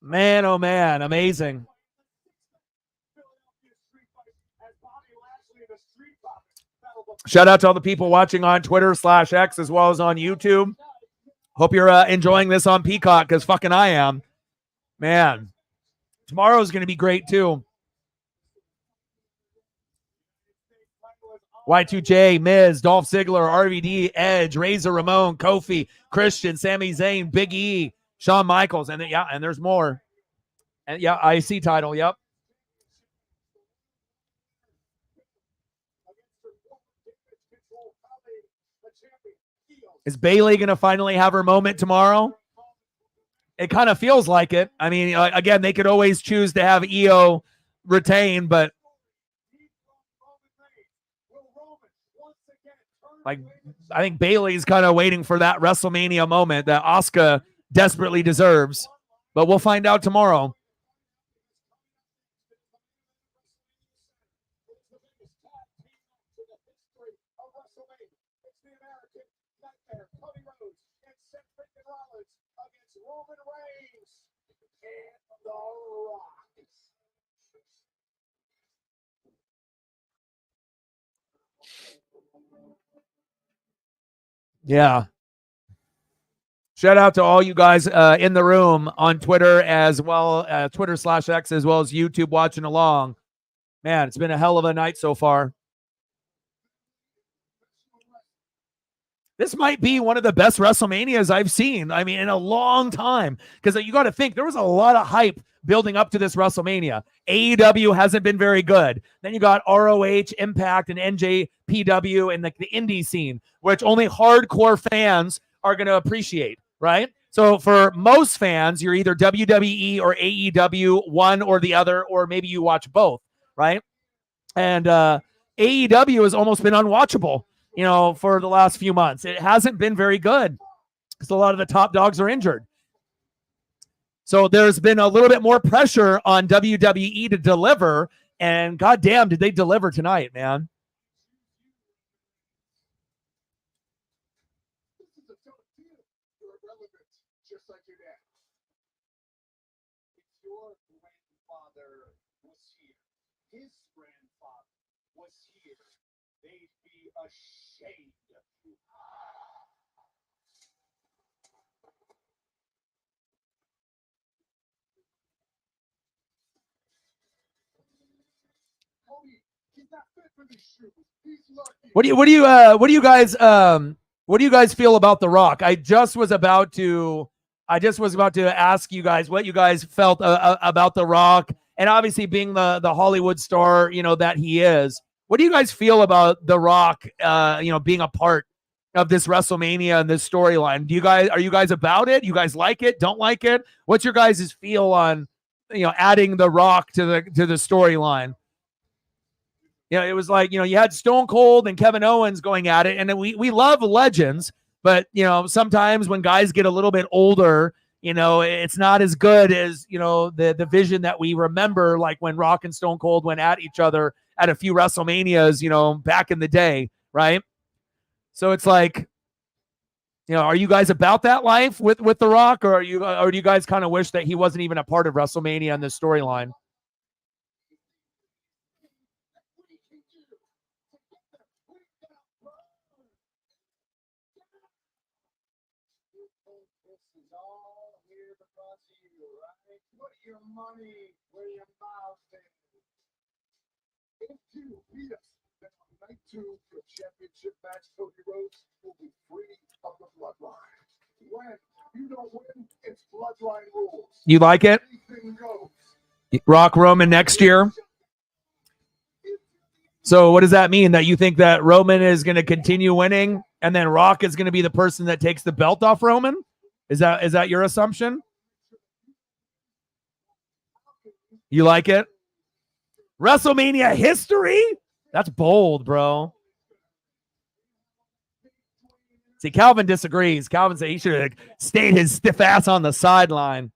Man, oh man, amazing. Shout out to all the people watching on Twitter/X as well as on YouTube. Hope you're enjoying this on Peacock, because fucking I am. Man, tomorrow's going to be great too. Y2J, Miz, Dolph Ziggler, RVD, Edge, Razor Ramon, Kofi, Christian, Sami Zayn, Big E, Shawn Michaels, and then, yeah, and there's more. And yeah, IC title, yep. Is Bayley going to finally have her moment tomorrow? It kind of feels like it. I mean, again, they could always choose to have EO retain, but like, I think Bayley's kind of waiting for that WrestleMania moment that Asuka desperately deserves. But we'll find out tomorrow. Yeah. Shout out to all you guys in the room on Twitter as well, Twitter/X as well as YouTube watching along. Man, it's been a hell of a night so far. This might be one of the best WrestleManias I've seen, I mean, in a long time. Because you got to think, there was a lot of hype building up to this WrestleMania. AEW hasn't been very good. Then you got ROH, Impact, and NJPW, and the indie scene, which only hardcore fans are going to appreciate, right? So for most fans, you're either WWE or AEW, one or the other, or maybe you watch both, right? And AEW has almost been unwatchable, you know, for the last few months. It hasn't been very good. because a lot of the top dogs are injured. So there's been a little bit more pressure on WWE to deliver, and goddamn, did they deliver tonight, man? This is a tough deal. You're irrelevant, just like your dad. If your grandfather was here, his grandfather was here, they'd be ashamed of you. Cody, he's not fit for these shoes. He's lucky. What do you guys feel about The Rock? I just was about to ask you guys what you guys felt about The Rock, and obviously being the Hollywood star, that he is. What do you guys feel about The Rock, being a part of this WrestleMania and this storyline? Are you guys about it? You guys like it? Don't like it? What's your guys' feel on, adding The Rock to the storyline? It was like, you had Stone Cold and Kevin Owens going at it, and we love legends, but sometimes when guys get a little bit older, it's not as good as the vision that we remember, like when Rock and Stone Cold went at each other at a few WrestleManias, back in the day, right? So it's like, are you guys about that life with The Rock, or do you guys kind of wish that he wasn't even a part of WrestleMania in this storyline? Put your money where your mouth is. If you beat us, then on night 2 for championship match, Cody Rhodes will be free of the Bloodline. When you don't win, it's Bloodline rules. You like it? Anything goes. Rock Roman next year. So what does that mean? That you think that Roman is going to continue winning, and then Rock is going to be the person that takes the belt off Roman? Is that your assumption? You like it? WrestleMania history? That's bold, bro. See, Calvin disagrees. Calvin said he should have stayed his stiff ass on the sideline.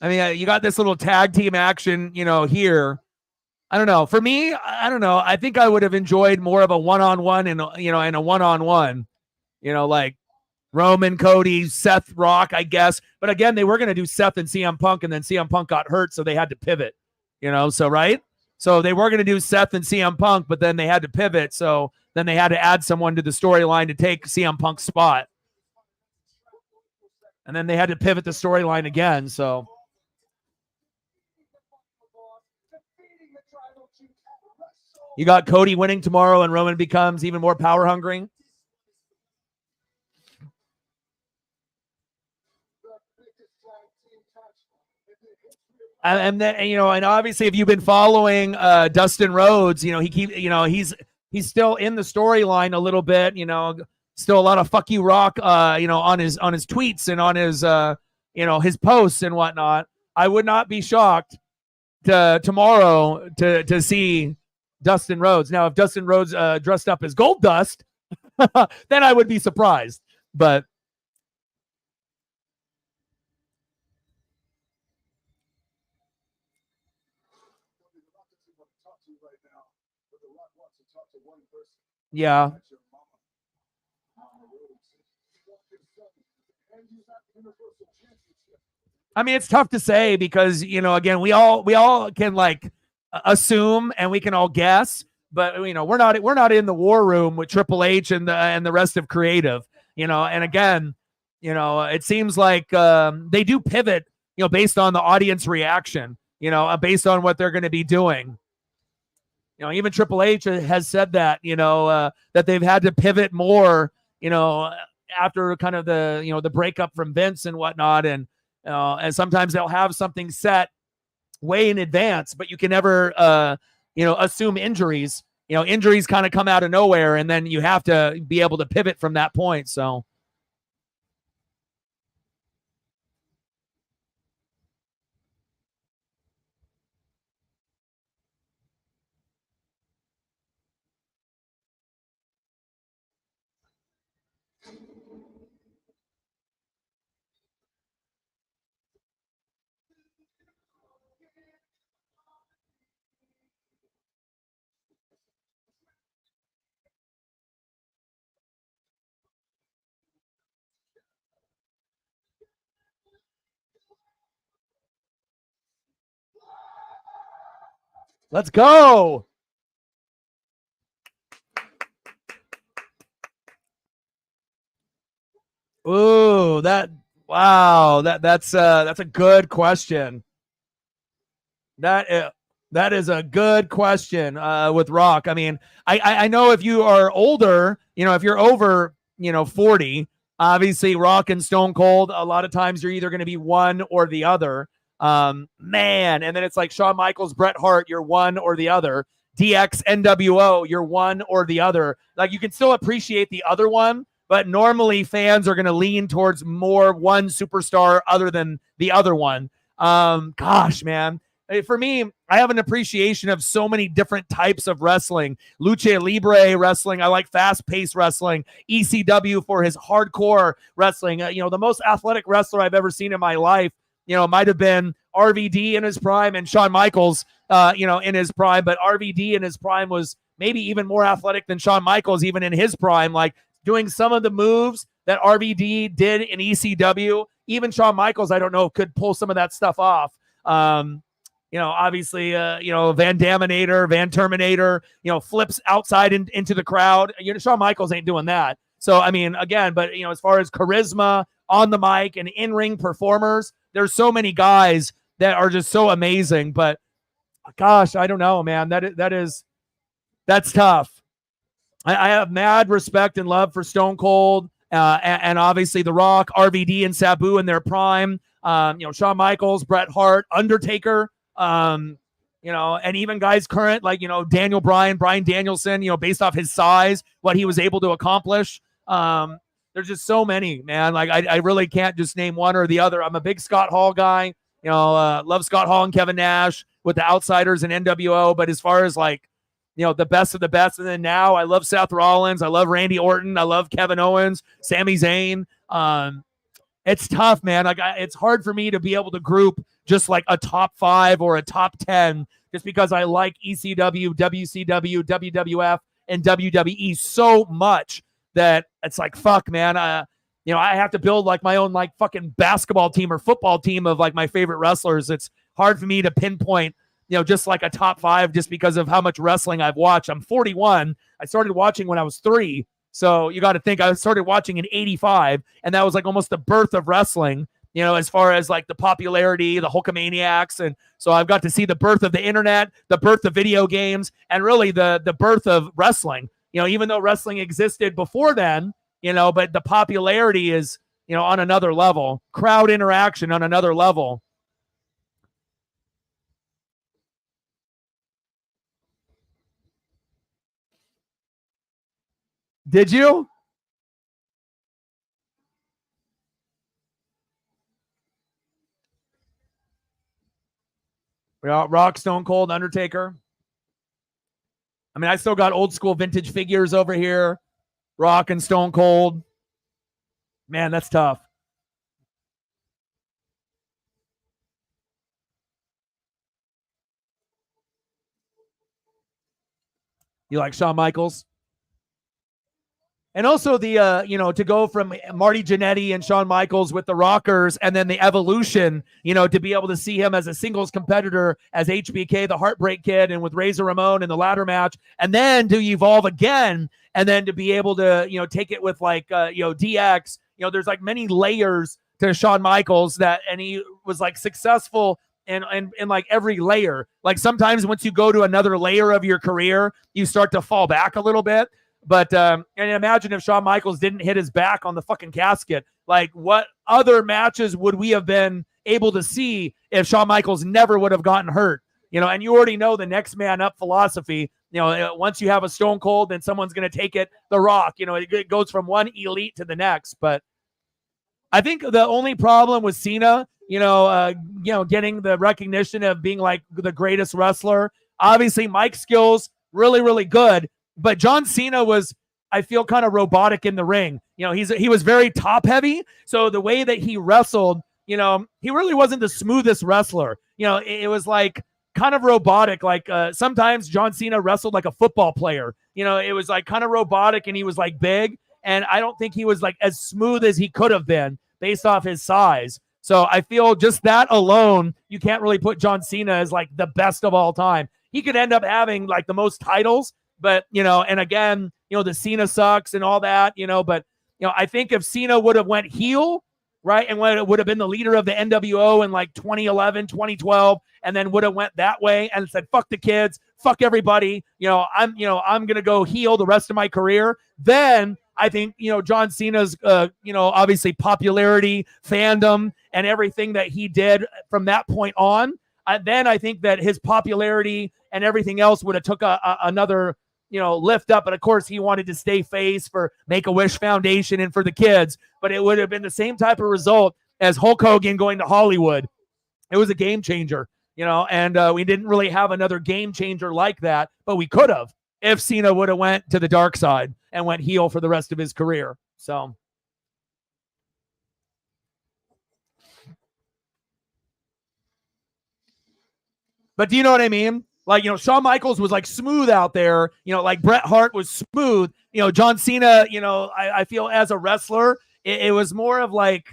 I mean, you got this little tag team action, here. I don't know. For me, I don't know. I think I would have enjoyed more of a one-on-one and a one-on-one, like Roman, Cody, Seth, Rock, I guess. But again, they were going to do Seth and CM Punk, and then CM Punk got hurt, so they had to pivot, so right? So they were going to do Seth and CM Punk, but then they had to pivot. So then they had to add someone to the storyline to take CM Punk's spot. And then they had to pivot the storyline again, so. You got Cody winning tomorrow, and Roman becomes even more power hungry. And then, and obviously, if you've been following Dustin Rhodes, he's still in the storyline a little bit. Still a lot of "fuck you, Rock," on his tweets and on his his posts and whatnot. I would not be shocked tomorrow to see Dustin Rhodes. Now, if Dustin Rhodes dressed up as Gold Dust, then I would be surprised. But yeah. I mean, it's tough to say because, again, we all can like assume and we can all guess, but we're not in the war room with Triple H and the rest of creative, and again, it seems like they do pivot, based on the audience reaction, based on what they're going to be doing. Even Triple H has said that, that they've had to pivot more, after kind of the, the breakup from Vince and whatnot. And sometimes they'll have something set way in advance, but you can never, assume injuries. Injuries kind of come out of nowhere, and then you have to be able to pivot from that point. So. Let's go. Ooh, wow, that's a good question. That is a good question with Rock. I mean, I know if you are older, if you're over, 40, obviously Rock and Stone Cold, a lot of times you're either going to be one or the other. Man, and then it's like Shawn Michaels, Bret Hart, you're one or the other. DX, NWO, you're one or the other. Like you can still appreciate the other one, but normally fans are going to lean towards more one superstar other than the other one. Gosh, man. For me, I have an appreciation of so many different types of wrestling. Lucha Libre wrestling. I like fast-paced wrestling. ECW for his hardcore wrestling. The most athletic wrestler I've ever seen in my life, might have been RVD in his prime and Shawn Michaels, in his prime. But RVD in his prime was maybe even more athletic than Shawn Michaels, even in his prime. Like doing some of the moves that RVD did in ECW. Even Shawn Michaels, I don't know, could pull some of that stuff off. Obviously, Van Daminator, Van Terminator, flips outside into the crowd. Shawn Michaels ain't doing that. So, I mean, again, but, as far as charisma on the mic and in-ring performers, there's so many guys that are just so amazing. But, gosh, I don't know, man. That's tough. I have mad respect and love for Stone Cold and obviously The Rock, RVD, and Sabu in their prime. Shawn Michaels, Bret Hart, Undertaker. And even guys current like, Daniel Bryan, Bryan Danielson, based off his size, what he was able to accomplish. There's just so many, man. Like I really can't just name one or the other. I'm a big Scott Hall guy, love Scott Hall and Kevin Nash with the Outsiders and NWO. But as far as like, the best of the best. And then now I love Seth Rollins. I love Randy Orton. I love Kevin Owens, Sami Zayn. It's tough, man. Like it's hard for me to be able to group just like a top 5 or a top 10 just because I like ECW, WCW, WWF, and WWE so much that it's like, fuck, man. I have to build like my own like fucking basketball team or football team of like my favorite wrestlers. It's hard for me to pinpoint, just like a top 5 just because of how much wrestling I've watched. I'm 41. I started watching when I was 3. So you got to think I started watching in 85, and that was like almost the birth of wrestling, as far as like the popularity, the Hulkamaniacs. And so I've got to see the birth of the internet, the birth of video games, and really the birth of wrestling, even though wrestling existed before then, but the popularity is, on another level, crowd interaction on another level. Did you? Yeah, Rock, Stone Cold, Undertaker. I mean, I still got old school vintage figures over here. Rock and Stone Cold. Man, that's tough. You like Shawn Michaels? And also the, to go from Marty Jannetty and Shawn Michaels with the Rockers and then the evolution, to be able to see him as a singles competitor as HBK, the Heartbreak Kid, and with Razor Ramon in the ladder match, and then to evolve again, and then to be able to, take it with like, DX, there's like many layers to Shawn Michaels and he was like successful in like every layer. Like sometimes once you go to another layer of your career, you start to fall back a little bit. But and imagine if Shawn Michaels didn't hit his back on the fucking casket. Like, what other matches would we have been able to see if Shawn Michaels never would have gotten hurt? And you already know the next man up philosophy. Once you have a Stone Cold, then someone's going to take it. The Rock, it goes from one elite to the next. But I think the only problem with Cena, getting the recognition of being like the greatest wrestler. Obviously, mic skills really, really good. But John Cena was, I feel, kind of robotic in the ring. He was very top heavy. So the way that he wrestled, he really wasn't the smoothest wrestler. It was like kind of robotic. Like sometimes John Cena wrestled like a football player. It was like kind of robotic and he was like big. And I don't think he was like as smooth as he could have been based off his size. So I feel just that alone, you can't really put John Cena as like the best of all time. he could end up having like the most titles, but, you know, and again, you know, the Cena sucks and all that, you know, but, you know, I think if Cena would have went heel, right, and when it would have been the leader of the NWO in like 2011, 2012, and then would have went that way and said, fuck the kids, fuck everybody, I'm going to go heel the rest of my career, then I think, John Cena's, obviously popularity, fandom, and everything that he did from that point on, then I think that his popularity and everything else would have took another, lift up. But of course, he wanted to stay face for Make-A-Wish Foundation and for the kids. But it would have been the same type of result as Hulk Hogan going to Hollywood. It was a game changer, and we didn't really have another game changer like that, but we could have if Cena would have went to the dark side and went heel for the rest of his career. So, but do you know what I mean? Like, Shawn Michaels was like smooth out there, like Bret Hart was smooth. John Cena, I feel as a wrestler, it was more of like,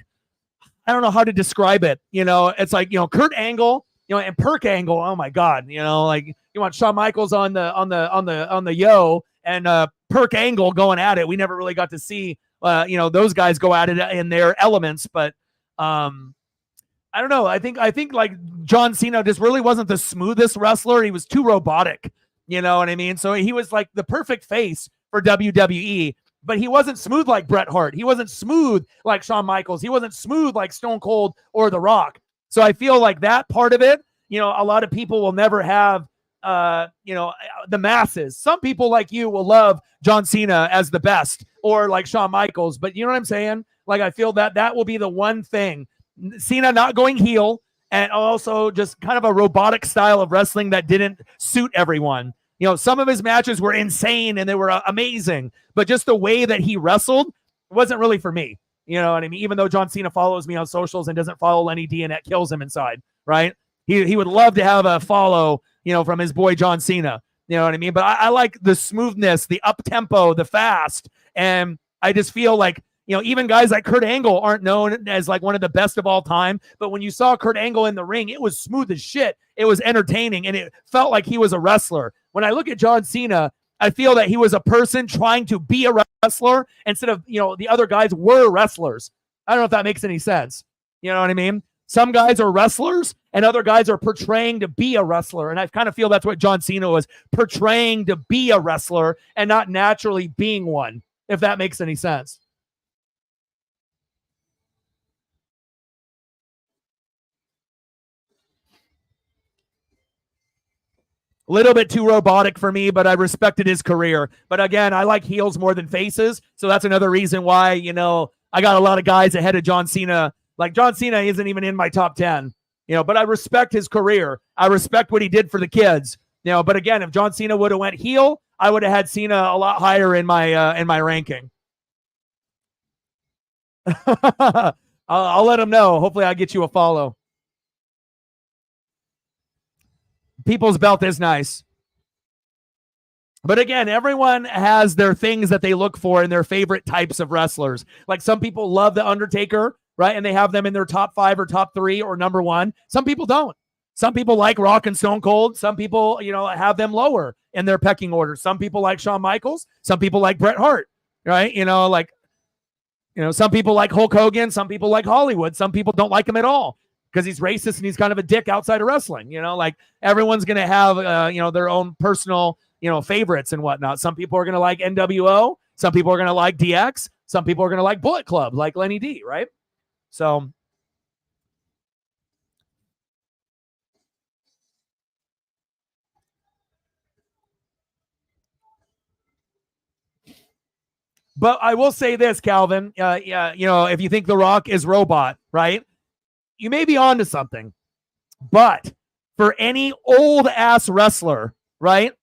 I don't know how to describe it. It's like, Kurt Angle, and Perk Angle. Oh my God. Like you want Shawn Michaels on the yo and Perk Angle going at it. We never really got to see, those guys go at it in their elements, but, I don't know. I think like John Cena just really wasn't the smoothest wrestler. He was too robotic. You know what I mean? So he was like the perfect face for WWE, but he wasn't smooth like Bret Hart. He wasn't smooth like Shawn Michaels. He wasn't smooth like Stone Cold or The Rock. So I feel like that part of it, a lot of people will never have, the masses. Some people like you will love John Cena as the best or like Shawn Michaels, but you know what I'm saying? Like, I feel that will be the one thing. Cena not going heel, and also just kind of a robotic style of wrestling that didn't suit everyone. Some of his matches were insane and they were amazing, but just the way that he wrestled wasn't really for me. You know what I mean? Even though John Cena follows me on socials and doesn't follow Lenny D, and that kills him inside, right? He would love to have a follow, from his boy John Cena. You know what I mean? But I like the smoothness, the up tempo, the fast, and I just feel like, even guys like Kurt Angle aren't known as like one of the best of all time. But when you saw Kurt Angle in the ring, it was smooth as shit. It was entertaining, and it felt like he was a wrestler. When I look at John Cena, I feel that he was a person trying to be a wrestler instead of, the other guys were wrestlers. I don't know if that makes any sense. You know what I mean? Some guys are wrestlers and other guys are portraying to be a wrestler. And I kind of feel that's what John Cena was, portraying to be a wrestler and not naturally being one, if that makes any sense. A little bit too robotic for me, but I respected his career. But again, I like heels more than faces. So that's another reason why, I got a lot of guys ahead of John Cena. Like John Cena isn't even in my top 10, but I respect his career. I respect what he did for the kids, but again, if John Cena would have went heel, I would have had Cena a lot higher in my ranking. I'll let him know. Hopefully I'll get you a follow. People's Belt is nice. But again, everyone has their things that they look for in their favorite types of wrestlers. Like some people love The Undertaker, right? And they have them in their top 5 or top 3 or number 1. Some people don't. Some people like Rock and Stone Cold. Some people, have them lower in their pecking order. Some people like Shawn Michaels. Some people like Bret Hart, right? Some people like Hulk Hogan. Some people like Hollywood. Some people don't like him at all because he's racist and he's kind of a dick outside of wrestling. Like everyone's going to have, their own personal, favorites and whatnot. Some people are going to like NWO. Some people are going to like DX. Some people are going to like Bullet Club, like Lenny D, right? So, but I will say this, Calvin, if you think The Rock is robot, right? You may be onto something, but for any old ass wrestler, right?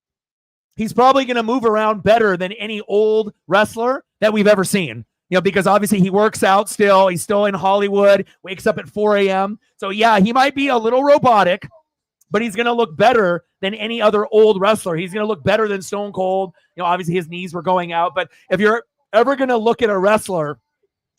He's probably going to move around better than any old wrestler that we've ever seen, because obviously he works out still. He's still in Hollywood, wakes up at 4 a.m. So yeah, he might be a little robotic, but he's going to look better than any other old wrestler. He's going to look better than Stone Cold. Obviously his knees were going out, but if you're ever going to look at a wrestler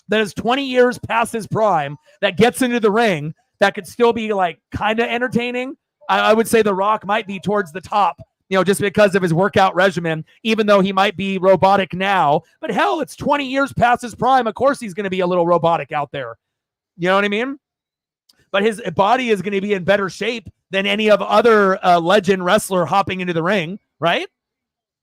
that is 20 years past his prime, that gets into the ring, that could still be like kind of entertaining, I would say The Rock might be towards the top, just because of his workout regimen, even though he might be robotic now. But hell, it's 20 years past his prime. Of course he's going to be a little robotic out there. You know what I mean? But his body is going to be in better shape than any of other legend wrestler hopping into the ring, right?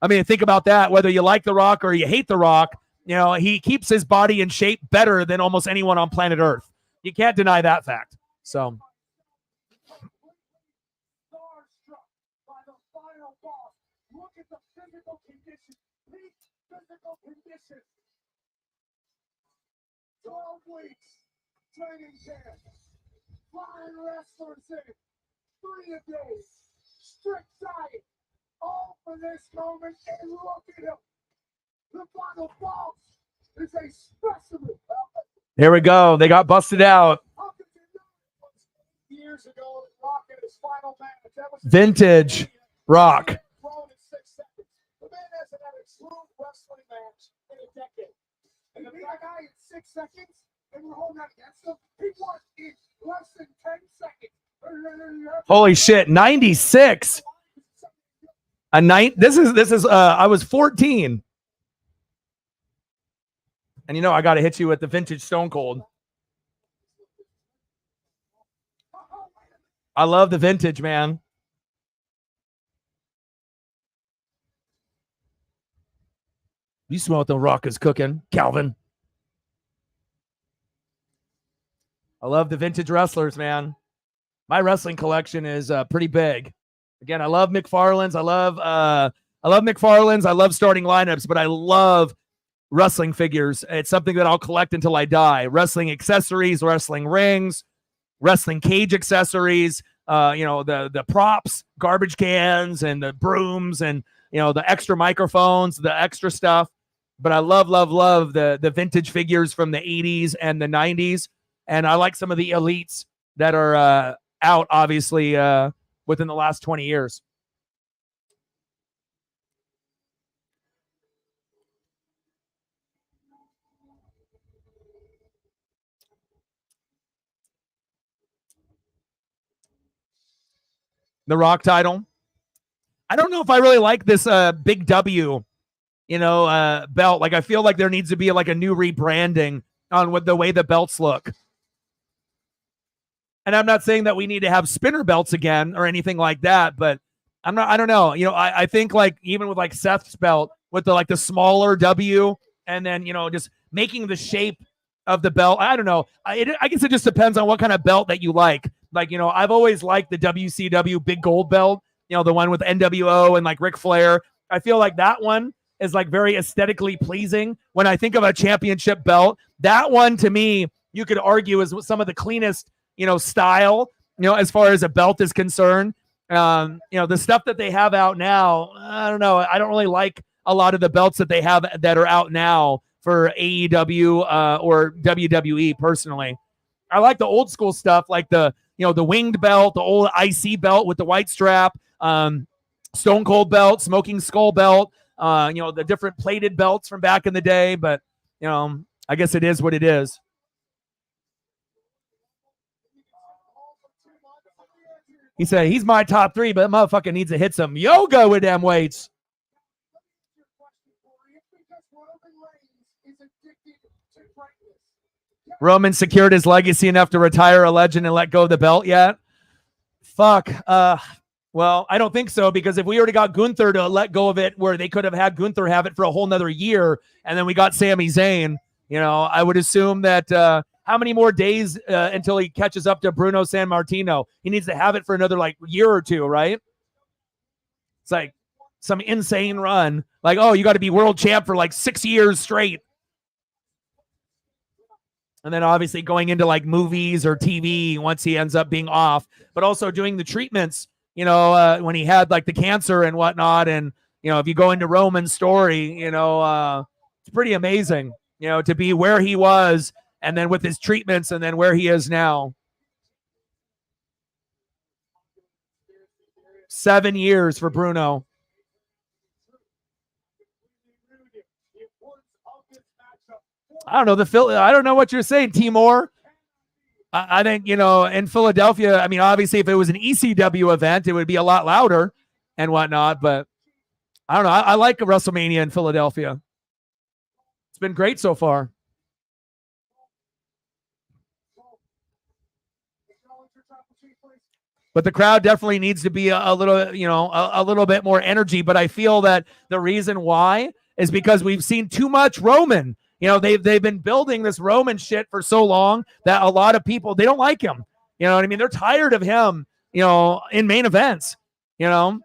I mean, think about that. Whether you like The Rock or you hate The Rock, he keeps his body in shape better than almost anyone on planet Earth. You can't deny that fact. So, Starstruck by the final boss. Look at the physical condition. Peak physical condition. 12 weeks training camp. 5 wrestlers in. 3 a day. Strict diet. All for this moment. And look at him. The final boss is a specimen. here we go. They got busted out. Years ago, Rock in his final match. That was Vintage Rock. thrown in 6 seconds. The man hasn't had a true wrestling match in a decade. And to beat a guy in 6 seconds, and we're holding out against him, he won in less than 10 seconds. Holy shit, 96. This is I was 14. And I got to hit you with the vintage Stone Cold. I love the vintage, man. You smell what The Rock is cooking, Calvin. I love the vintage wrestlers, man. My wrestling collection is pretty big. Again, I love McFarlane's. I love McFarlane's. I love starting lineups, but I love wrestling figures. It's something that I'll collect until I die. Wrestling accessories, wrestling rings, wrestling cage accessories, the props, garbage cans, and the brooms, and the extra microphones, the extra stuff. But I love the vintage figures from the 80s and the 90s. And I like some of the elites that are out, obviously, within the last 20 years. The Rock title. I don't know if I really like this big W, belt. Like, I feel like there needs to be like a new rebranding on what the way the belts look. And I'm not saying that we need to have spinner belts again or anything like that, but I don't know. I think like even with like Seth's belt with the smaller W, and then, just making the shape of the belt. I don't know. I guess it just depends on what kind of belt that you like. Like, I've always liked the WCW big gold belt, the one with NWO and like Ric Flair. I feel like that one is like very aesthetically pleasing. When I think of a championship belt, that one to me, you could argue is some of the cleanest, style, as far as a belt is concerned. The stuff that they have out now, I don't know. I don't really like a lot of the belts that they have that are out now for AEW or WWE personally. I like the old school stuff, like the winged belt, the old IC belt with the white strap, Stone Cold belt, Smoking Skull belt, the different plated belts from back in the day. But, I guess it is what it is. He said he's my top 3, but that motherfucker needs to hit some yoga with them weights. Roman secured his legacy enough to retire a legend and let go of the belt yet? Fuck. Well, I don't think so, because if we already got Gunther to let go of it, where they could have had Gunther have it for a whole nother year, and then we got Sami Zayn, I would assume that how many more days until he catches up to Bruno Sammartino? He needs to have it for another year or 2, right? It's like some insane run. Like, oh, you got to be world champ for 6 years straight. And then obviously going into movies or TV once he ends up being off, but also doing the treatments, when he had the cancer and whatnot. And, if you go into Roman's story, it's pretty amazing, to be where he was and then with his treatments and then where he is now. 7 years for Bruno. I don't know I don't know what you're saying, Timor. I think, in Philadelphia, I mean, obviously, if it was an ECW event, it would be a lot louder and whatnot. But I don't know. I like WrestleMania in Philadelphia. It's been great so far. But the crowd definitely needs to be a little, a little bit more energy. But I feel that the reason why is because we've seen too much Roman. They've been building this Roman shit for so long that a lot of people, they don't like him. You know what I mean? They're tired of him, in main events. It's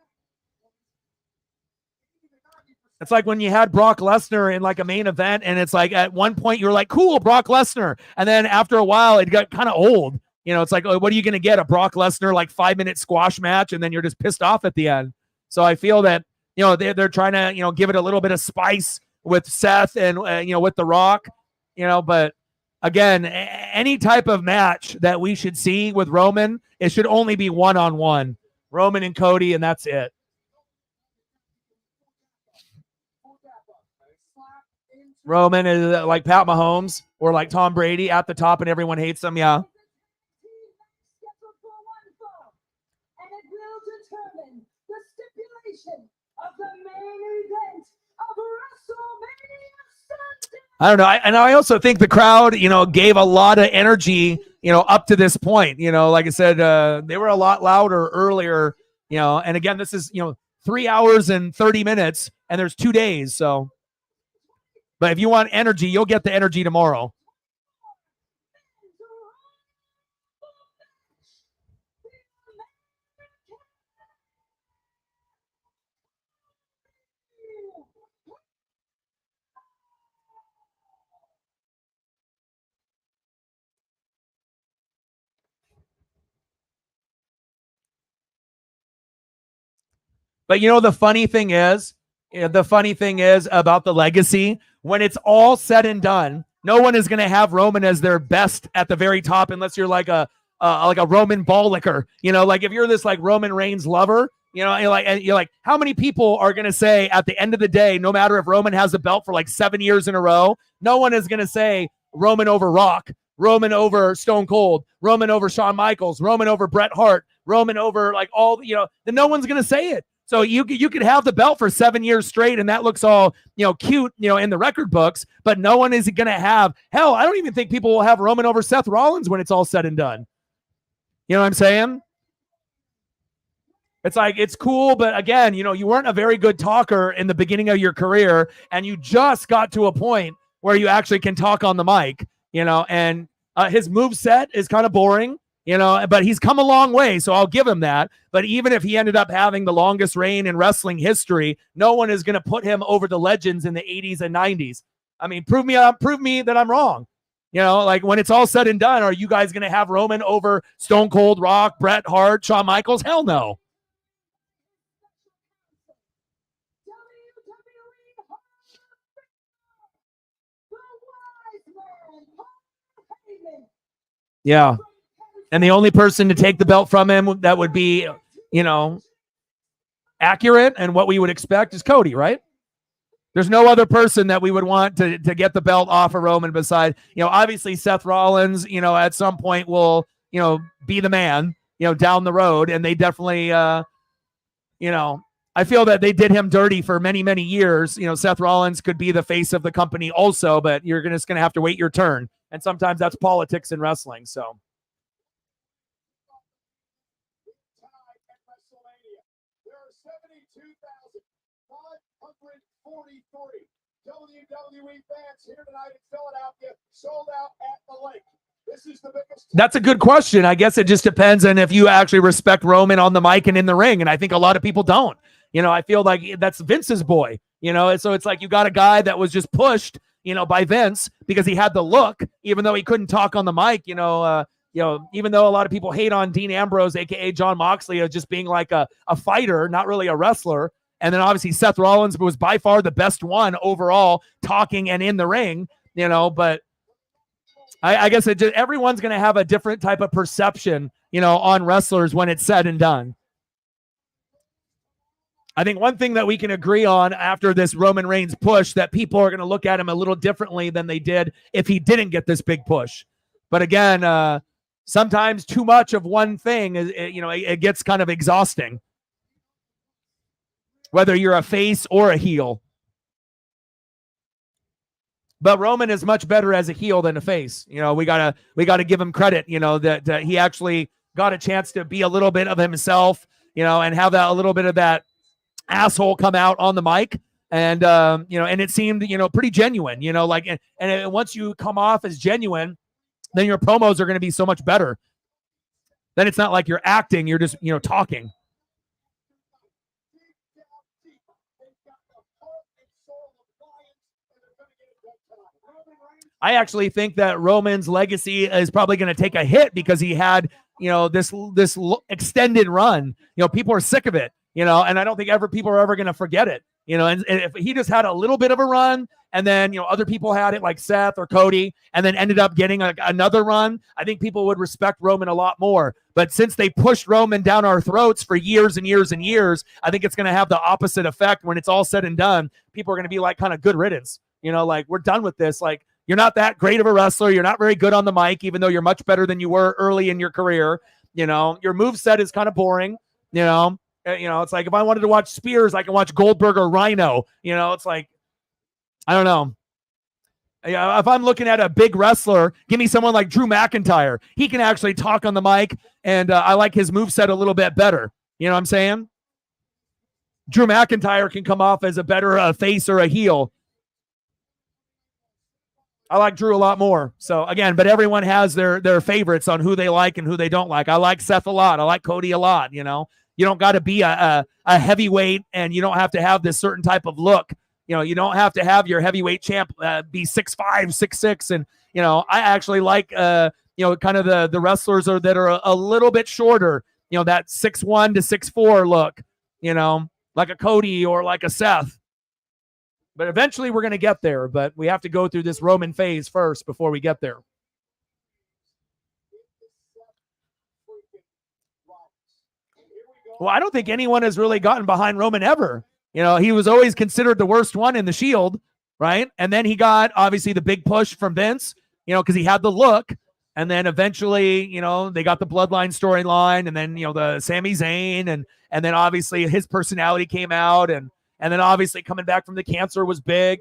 like when you had Brock Lesnar in like a main event, and it's like at one point you were like, cool, Brock Lesnar. And then after a while, it got kind of old. It's like, oh, what are you going to get? A Brock Lesnar like 5-minute squash match, and then you're just pissed off at the end. So I feel that, they're trying to, give it a little bit of spice with Seth and, with The Rock, but again, any type of match that we should see with Roman, it should only be one-on-one. Roman and Cody, and that's it. Roman is like Pat Mahomes or like Tom Brady at the top and everyone hates him. Yeah. And it will determine the stipulation of the main event of WrestleMania Sunday. I don't know. I also think the crowd, gave a lot of energy, up to this point. Like I said, they were a lot louder earlier, and again, this is, 3 hours and 30 minutes and there's 2 days. So. But if you want energy, you'll get the energy tomorrow. But the funny thing is about the legacy, when it's all said and done, no one is going to have Roman as their best at the very top unless you're like a Roman ball licker. Like if you're this like Roman Reigns lover, you're like, how many people are going to say at the end of the day, no matter if Roman has the belt for like 7 years in a row, no one is going to say Roman over Rock, Roman over Stone Cold, Roman over Shawn Michaels, Roman over Bret Hart, Roman over like all, then no one's going to say it. So you could have the belt for 7 years straight, and that looks all, cute, in the record books, but no one is going to have, hell, I don't even think people will have Roman over Seth Rollins when it's all said and done. You know what I'm saying? It's like, it's cool, but again, you weren't a very good talker in the beginning of your career, and you just got to a point where you actually can talk on the mic, and his moveset is kind of boring. But he's come a long way, so I'll give him that. But even if he ended up having the longest reign in wrestling history, no one is going to put him over the legends in the 80s and 90s. I mean, prove me that I'm wrong. Like when it's all said and done, are you guys going to have Roman over Stone Cold, Rock, Bret Hart, Shawn Michaels? Hell no. Yeah. And the only person to take the belt from him that would be, accurate and what we would expect is Cody, right? There's no other person that we would want to get the belt off of Roman beside, obviously Seth Rollins, at some point will, be the man, down the road. And they definitely, I feel that they did him dirty for many, many years. Seth Rollins could be the face of the company also, but you're just going to have to wait your turn. And sometimes that's politics in wrestling. So. There are 72,543 WWE fans here tonight in Philadelphia, sold out at the lake. This is the biggest. That's a good question. I guess it just depends on if you actually respect Roman on the mic and in the ring. And I think a lot of people don't. I feel like that's Vince's boy, so it's like you got a guy that was just pushed, by Vince because he had the look, even though he couldn't talk on the mic, even though a lot of people hate on Dean Ambrose, aka John Moxley, of just being like a fighter, not really a wrestler. And then obviously Seth Rollins was by far the best one overall, talking and in the ring, but I guess everyone's going to have a different type of perception, on wrestlers when it's said and done. I think one thing that we can agree on after this Roman Reigns push, that people are going to look at him a little differently than they did if he didn't get this big push. But again, Sometimes too much of one thing is, it gets kind of exhausting. Whether you're a face or a heel. But Roman is much better as a heel than a face. We gotta give him credit. That he actually got a chance to be a little bit of himself. And have a little bit of that asshole come out on the mic. And and it seemed pretty genuine. And once you come off as genuine, then your promos are going to be so much better. Then it's not like you're acting; you're just talking. I actually think that Roman's legacy is probably going to take a hit because he had, this extended run. People are sick of it, and I don't think people are ever going to forget it. And if he just had a little bit of a run and then, other people had it like Seth or Cody and then ended up getting another run, I think people would respect Roman a lot more. But since they pushed Roman down our throats for years and years and years, I think it's going to have the opposite effect. When it's all said and done, people are going to be like kind of good riddance, like we're done with this. Like, you're not that great of a wrestler. You're not very good on the mic, even though you're much better than you were early in your career. Your moveset is kind of boring. It's like if I wanted to watch Spears, I can watch Goldberg or Rhino. It's like, I don't know. If I'm looking at a big wrestler, give me someone like Drew McIntyre. He can actually talk on the mic, and I like his moveset a little bit better. You know what I'm saying? Drew McIntyre can come off as a better face or a heel. I like Drew a lot more. So again, but everyone has their favorites on who they like and who they don't like. I like Seth a lot. I like Cody a lot. You don't got to be a heavyweight, and you don't have to have this certain type of look. You don't have to have your heavyweight champ be 6'5", 6'6", and I actually like kind of the wrestlers that are a little bit shorter. That 6'1" to 6'4" look. Like a Cody or like a Seth. But eventually we're going to get there, but we have to go through this Roman phase first before we get there. Well, I don't think anyone has really gotten behind Roman ever. He was always considered the worst one in the Shield, right? And then he got, obviously, the big push from Vince, because he had the look. And then eventually, they got the Bloodline storyline, and then, the Sami Zayn, and then obviously his personality came out, and then obviously coming back from the cancer was big,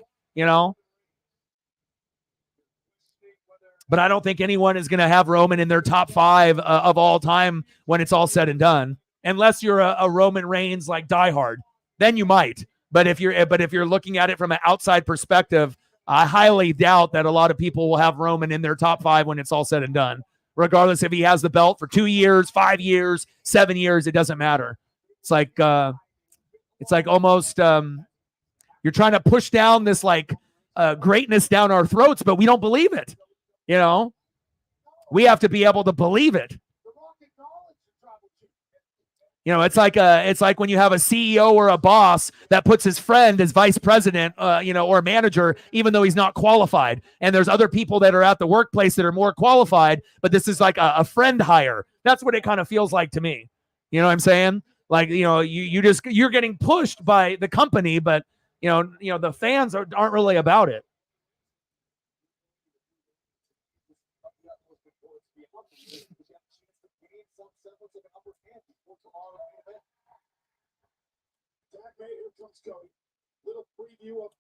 But I don't think anyone is going to have Roman in their top 5 of all time when it's all said and done, unless you're a Roman Reigns like diehard. Then you might. But if you're looking at it from an outside perspective, I highly doubt that a lot of people will have Roman in their top 5 when it's all said and done. Regardless if he has the belt for 2 years, 5 years, 7 years, it doesn't matter. It's like almost you're trying to push down this greatness down our throats, but we don't believe it. We have to be able to believe it. It's like when you have a CEO or a boss that puts his friend as vice president, or manager, even though he's not qualified. And there's other people that are at the workplace that are more qualified, but this is like a friend hire. That's what it kind of feels like to me. You know what I'm saying? Like, you're getting pushed by the company, but the fans aren't really about it.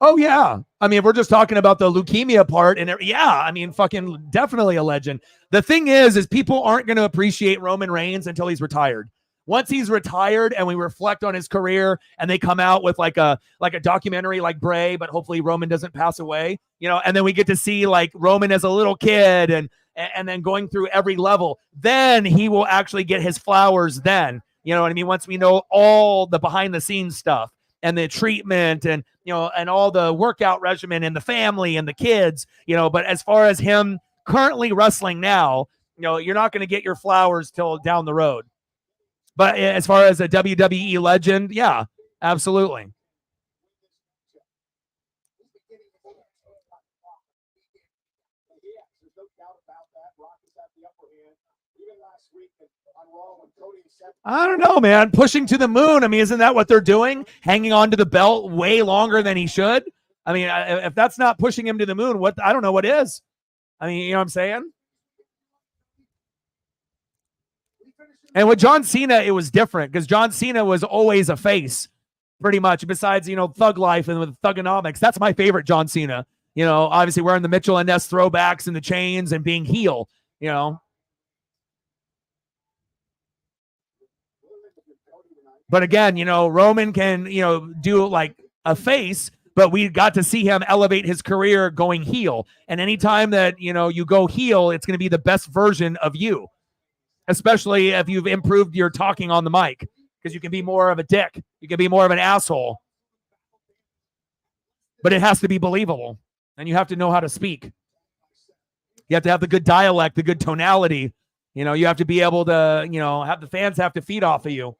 Oh yeah, I mean, if we're just talking about the leukemia part, and fucking definitely a legend. The thing is people aren't going to appreciate Roman Reigns until he's retired. Once he's retired and we reflect on his career, and they come out with like a documentary like Bray, but hopefully Roman doesn't pass away, and then we get to see like Roman as a little kid and then going through every level, then he will actually get his flowers then. You know what I mean? Once we know all the behind the scenes stuff and the treatment and, and all the workout regimen and the family and the kids, but as far as him currently wrestling now, you're not going to get your flowers till down the road. But as far as a WWE legend, yeah, absolutely. I don't know, man. Pushing to the moon. I mean, isn't that what they're doing? Hanging on to the belt way longer than he should. I mean, if that's not pushing him to the moon, I don't know what is. I mean, you know what I'm saying? And with John Cena, it was different because John Cena was always a face, pretty much, besides, Thug Life and with Thugonomics. That's my favorite John Cena. Obviously wearing the Mitchell and Ness throwbacks and the chains and being heel, But again, Roman can, do like a face, but we got to see him elevate his career going heel. And anytime that, you go heel, it's going to be the best version of you, especially if you've improved your talking on the mic, because you can be more of a dick. You can be more of an asshole. But it has to be believable, and you have to know how to speak. You have to have the good dialect, the good tonality. You have to be able to, have the fans have to feed off of you.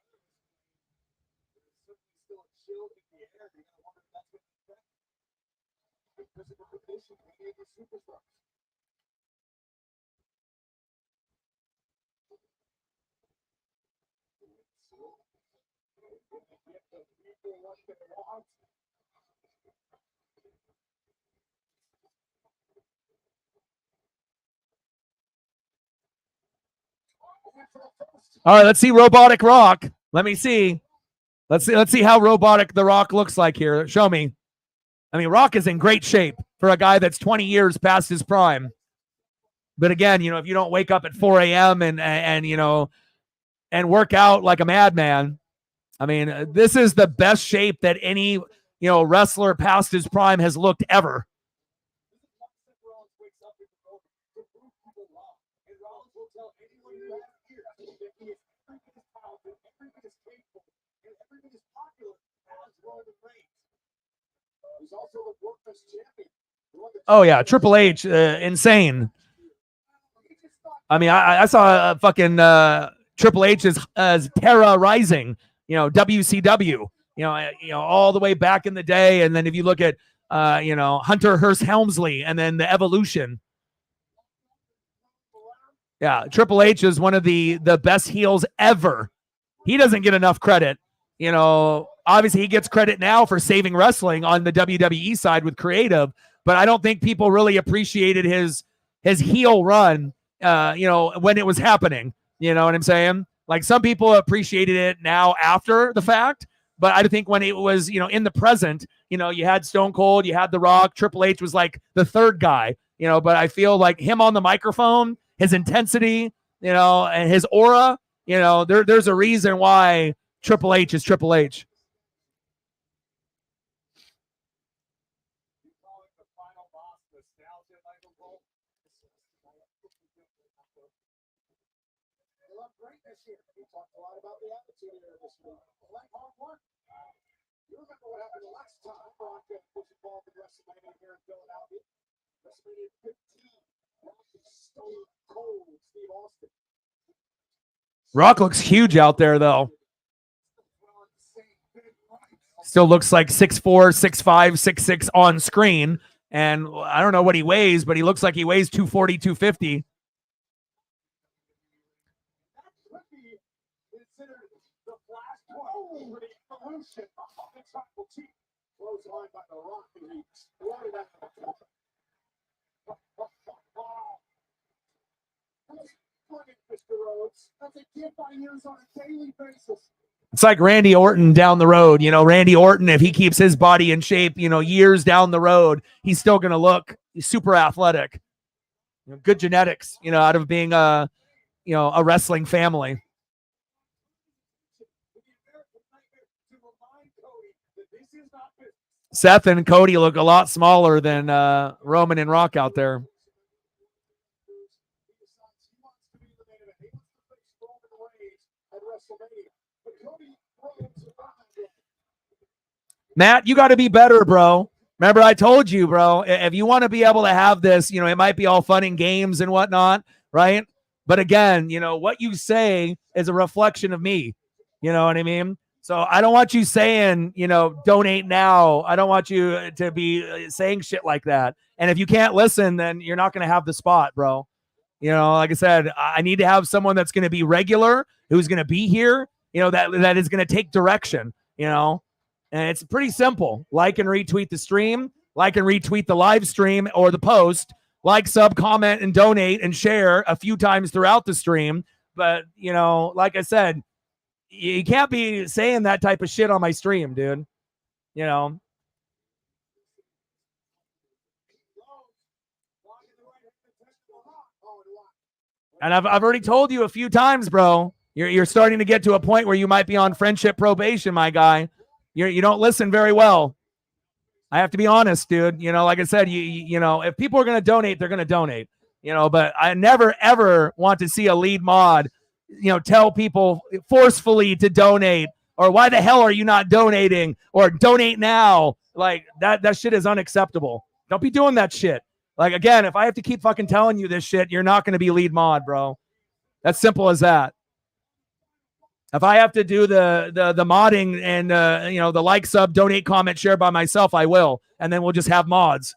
All right, let's see Robotic Rock. Let me see. Let's see how robotic the Rock looks like here. Show me. I mean, Rock is in great shape for a guy that's 20 years past his prime. But again, if you don't wake up at 4 a.m. and work out like a madman, I mean, this is the best shape that any, wrestler past his prime has looked ever. Oh yeah, Triple H, insane. I mean, I saw a fucking Triple H as Terra Rising, WCW, all the way back in the day. And then if you look at, Hunter Hearst Helmsley and then the Evolution. Yeah, Triple H is one of the best heels ever. He doesn't get enough credit. Obviously he gets credit now for saving wrestling on the WWE side with creative, but I don't think people really appreciated his heel run, when it was happening. You know what I'm saying? Like, some people appreciated it now after the fact, but I think when it was, in the present, you had Stone Cold, you had The Rock, Triple H was like the third guy, but I feel like him on the microphone, his intensity, and his aura, there's a reason why Triple H is Triple H. You remember what happened last time Brock was involved in WrestleMania here in Philadelphia? WrestleMania 15. Rock is Stone Cold Steve Austin. Rock looks huge out there, though. Still looks like 6'4", 6'5", 6'6" on screen. And I don't know what he weighs, but he looks like he weighs 240, 250. It's like Randy Orton down the road. Randy Orton, if he keeps his body in shape, years down the road, he's still going to look super athletic. Good genetics, out of being a wrestling family. Seth and Cody look a lot smaller than Roman and Rock out there. Matt, you got to be better, bro. Remember, I told you, bro, if you want to be able to have this, it might be all fun and games and whatnot, right? But again, what you say is a reflection of me. You know what I mean? So I don't want you saying, donate now. I don't want you to be saying shit like that. And if you can't listen, then you're not going to have the spot, bro. Like I said, I need to have someone that's going to be regular, who's going to be here, that is going to take direction, And it's pretty simple. Like and retweet the stream, like and retweet the live stream or the post, like, sub, comment, and donate and share a few times throughout the stream. But, you know, like I said, you can't be saying that type of shit on my stream, dude. You know. And I've already told you a few times, bro. You're starting to get to a point where you might be on friendship probation, my guy. You don't listen very well. I have to be honest, dude. You know, like I said, you know, if people are going to donate, they're going to donate. You know, but I never ever want to see a lead mod, you know, tell people forcefully to donate, or why the hell are you not donating, or donate now. Like that shit is unacceptable. Don't be doing that shit. Like, again, if I have to keep fucking telling you this shit, you're not going to be lead mod, bro. That's simple as that. If I have to do the modding and you know, the like, sub, donate, comment, share by myself, I will, and then we'll just have mods.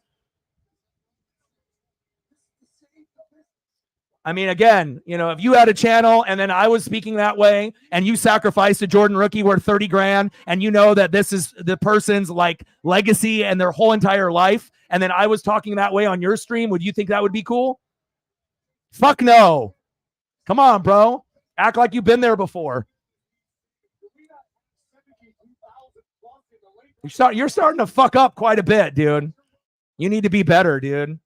I mean, again, you know, if you had a channel and then I was speaking that way and you sacrificed a Jordan rookie worth 30 grand and you know that this is the person's like legacy and their whole entire life, and then I was talking that way on your stream, would you think that would be cool? Fuck no. Come on, bro. Act like you've been there before. You're starting to fuck up quite a bit, dude. You need to be better, dude.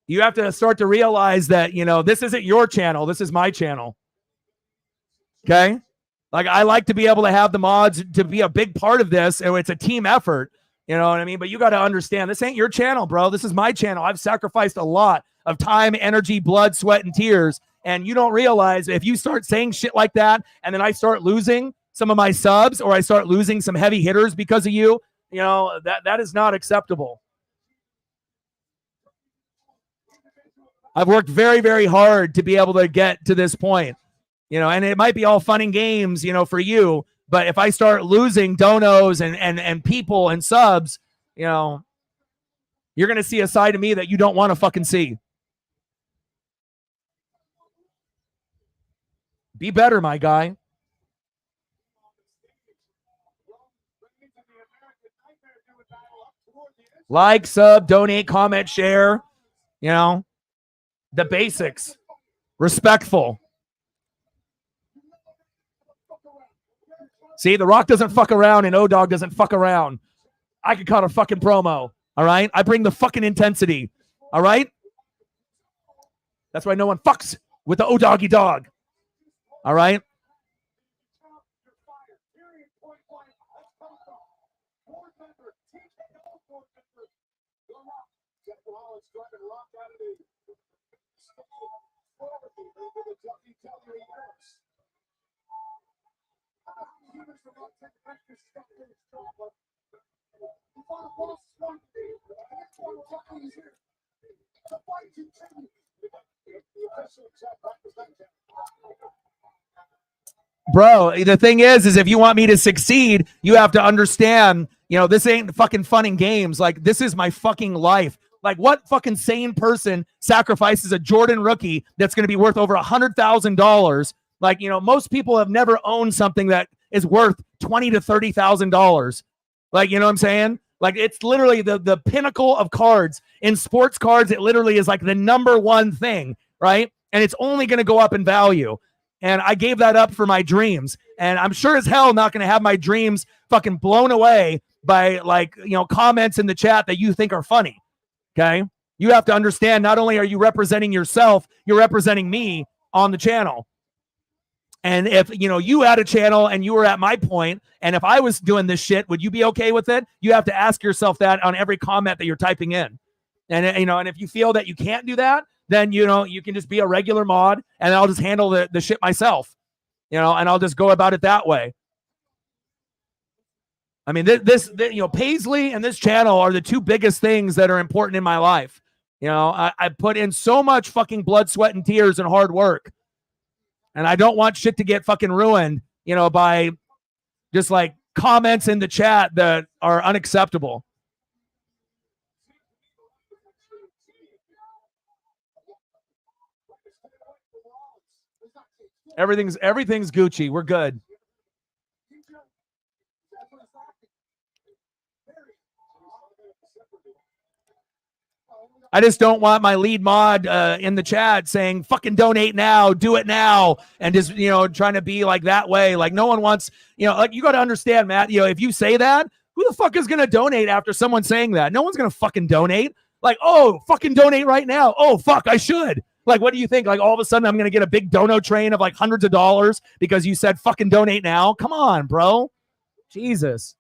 You have to start to realize that, you know, this isn't your channel. This is my channel. Okay? Like, I like to be able to have the mods to be a big part of this, and it's a team effort. You know what I mean? But you got to understand, this ain't your channel, bro. This is my channel. I've sacrificed a lot of time, energy, blood, sweat, and tears. And you don't realize if you start saying shit like that, and then I start losing some of my subs, or I start losing some heavy hitters because of you, you know, that is not acceptable. I've worked very, very hard to be able to get to this point, you know, and it might be all fun and games, you know, for you. But if I start losing donos and people and subs, you know, you're going to see a side of me that you don't want to fucking see. Be better, my guy. Like, sub, donate, comment, share, you know, the basics. Respectful. See, The Rock doesn't fuck around and O-Dog doesn't fuck around. I could cut a fucking promo. All right? I bring the fucking intensity. All right? That's why no one fucks with the O-Doggy dog. All right? Bro, the thing is if you want me to succeed, you have to understand, you know, this ain't fucking fun and games. Like, this is my fucking life. Like, what fucking sane person sacrifices a Jordan rookie that's going to be worth over $100,000? Like, you know, most people have never owned something that is worth $20,000 to $30,000. Like, you know what I'm saying? Like, it's literally the pinnacle of cards. In sports cards, it literally is like the number one thing, right? And it's only going to go up in value. And I gave that up for my dreams. And I'm sure as hell not going to have my dreams fucking blown away by, like, you know, comments in the chat that you think are funny. Okay? You have to understand, not only are you representing yourself, you're representing me on the channel. And if, you know, you had a channel and you were at my point, and if I was doing this shit, would you be okay with it? You have to ask yourself that on every comment that you're typing in. And, you know, and if you feel that you can't do that, then, you know, you can just be a regular mod and I'll just handle the shit myself, you know, and I'll just go about it that way. I mean, this you know, Paisley and this channel are the two biggest things that are important in my life. You know, I put in so much fucking blood, sweat, and tears and hard work. And I don't want shit to get fucking ruined, you know, by just like comments in the chat that are unacceptable. Everything's Gucci. We're good. I just don't want my lead mod in the chat saying fucking donate now, do it now, and just, you know, trying to be like that way. Like no one wants, you know, like you got to understand, Matt, you know, if you say that, who the fuck is going to donate after someone saying that? No one's going to fucking donate. Like, oh, fucking donate right now. Oh, fuck, I should. Like, what do you think? Like all of a sudden I'm going to get a big dono train of like hundreds of dollars because you said fucking donate now? Come on, bro. Jesus.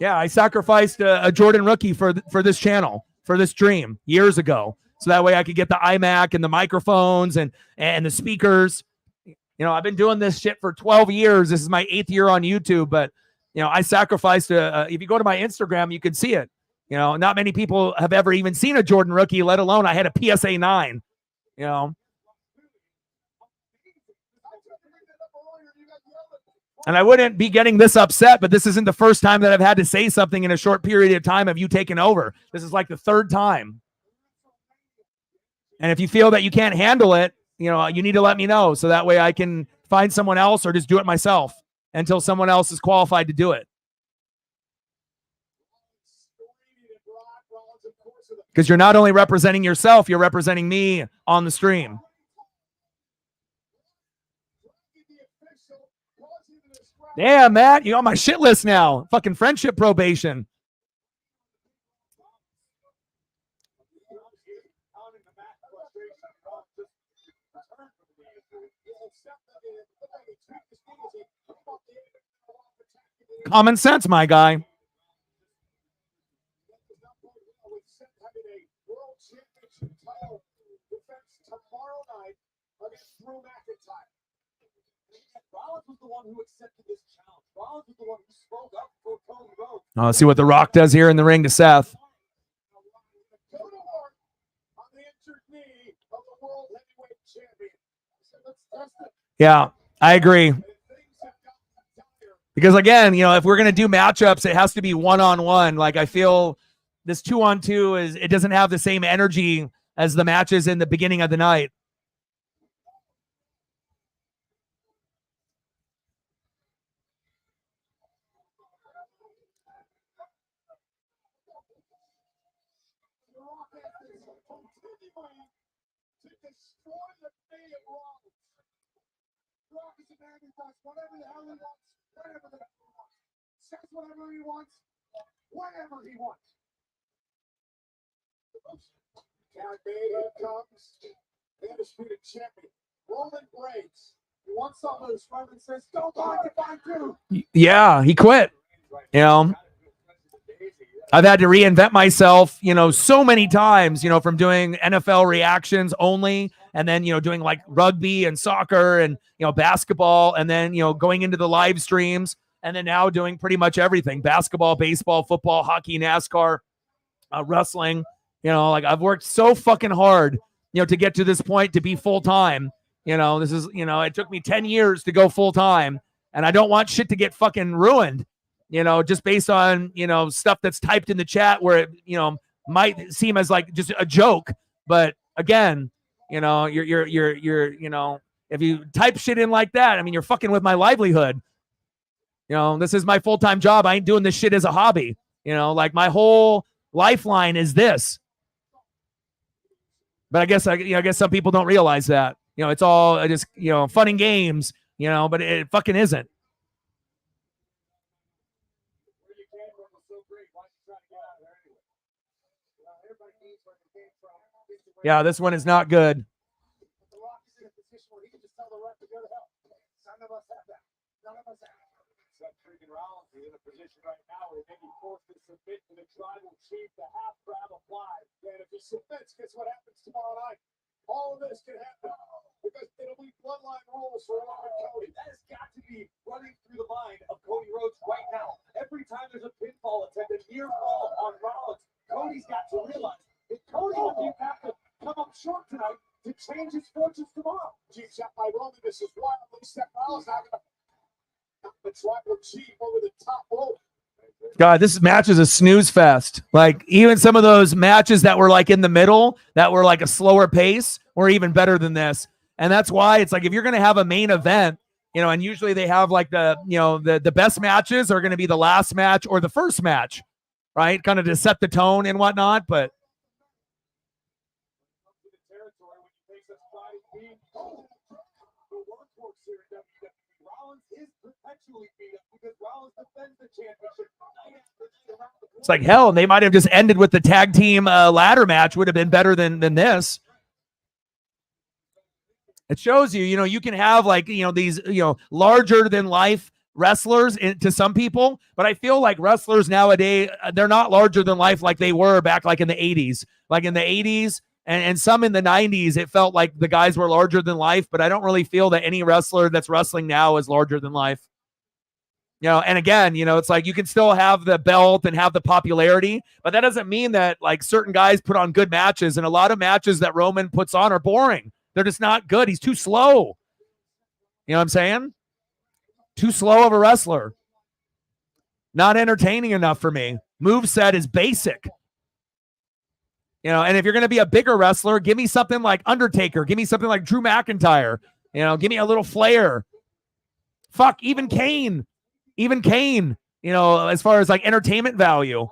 Yeah, I sacrificed a Jordan rookie for this channel, for this stream years ago. So that way I could get the iMac and the microphones and the speakers. You know, I've been doing this shit for 12 years. This is my 8th year on YouTube, but, you know, I sacrificed if you go to my Instagram, you can see it. You know, not many people have ever even seen a Jordan rookie, let alone I had a PSA 9, you know. And I wouldn't be getting this upset, but this isn't the first time that I've had to say something in a short period of time of you taking over. This is like the 3rd time. And if you feel that you can't handle it, you know, you need to let me know so that way I can find someone else or just do it myself until someone else is qualified to do it. Because you're not only representing yourself, you're representing me on the stream. Damn, Matt, you're on my shit list now. Fucking friendship probation. Common sense, my guy. Oh, let's see what The Rock does here in the ring to Seth. Yeah, I agree. Because again, you know, if we're going to do matchups, it has to be one-on-one. Like I feel this 2-on-2 it doesn't have the same energy as the matches in the beginning of the night. Whatever the hell he wants, whatever the hell he wants. Says whatever he wants, whatever he wants. Count here comes the undisputed champion, Roman Reigns. He wants something to scrub and says, "Don't buy it, buy too." Yeah, he quit. You know, I've had to reinvent myself, you know, so many times, you know, from doing NFL reactions only, and then, you know, doing like rugby and soccer and, you know, basketball, and then, you know, going into the live streams, and then now doing pretty much everything: basketball, baseball, football, hockey, NASCAR, wrestling. You know, like I've worked so fucking hard, you know, to get to this point, to be full-time. You know, this is, you know, it took me 10 years to go full-time, and I don't want shit to get fucking ruined, you know, just based on, you know, stuff that's typed in the chat where it, you know, might seem as like just a joke. But again, you know, you're, you know, if you type shit in like that, I mean, you're fucking with my livelihood. You know, this is my full-time job. I ain't doing this shit as a hobby. You know, like my whole lifeline is this. But I guess, I guess some people don't realize that. You know, it's all just, you know, fun and games, you know, but it fucking isn't. Yeah, this one is not good. And if he submits, guess what happens tomorrow night? All of this can happen because it'll be bloodline rules for Roman Cody. That has got to be running through the mind of Cody Rhodes right now. Every time there's a pinfall attempt, a near fall on Rollins, Cody's got to realize that Cody will have to come up short tonight to change his fortunes tomorrow. Chief shot by Roman. This is wildly Seth Rollins not going to tribal chief over the top rope. God, this match is a snooze fest. Like even some of those matches that were like in the middle, that were like a slower pace, were even better than this. And that's why it's like, if you're going to have a main event, you know, and usually they have like the, you know, the best matches are going to be the last match or the first match. right? Kind of to set the tone and whatnot. But The workhorse here in WWE. Rollins is perpetually beat up because Rollins defends the championship night after night around the it's like, hell, they might have just ended with the tag team ladder match. Would have been better than this. It shows you, you can have like, these, larger than life wrestlers to some people, but I feel like wrestlers nowadays, they're not larger than life like they were back like in the 80s. Like in the 80s and some in the 90s, it felt like the guys were larger than life, but I don't really feel that any wrestler that's wrestling now is larger than life. And again, it's like you can still have the belt and have the popularity, but that doesn't mean that like certain guys put on good matches, and a lot of matches that Roman puts on are boring. They're just not good. He's too slow. You know what I'm saying? Too slow of a wrestler. Not entertaining enough for me. Moveset is basic. And if you're going to be a bigger wrestler, give me something like Undertaker. Give me something like Drew McIntyre. Give me a little flair. Fuck, even Kane. Even Kane, as far as like entertainment value.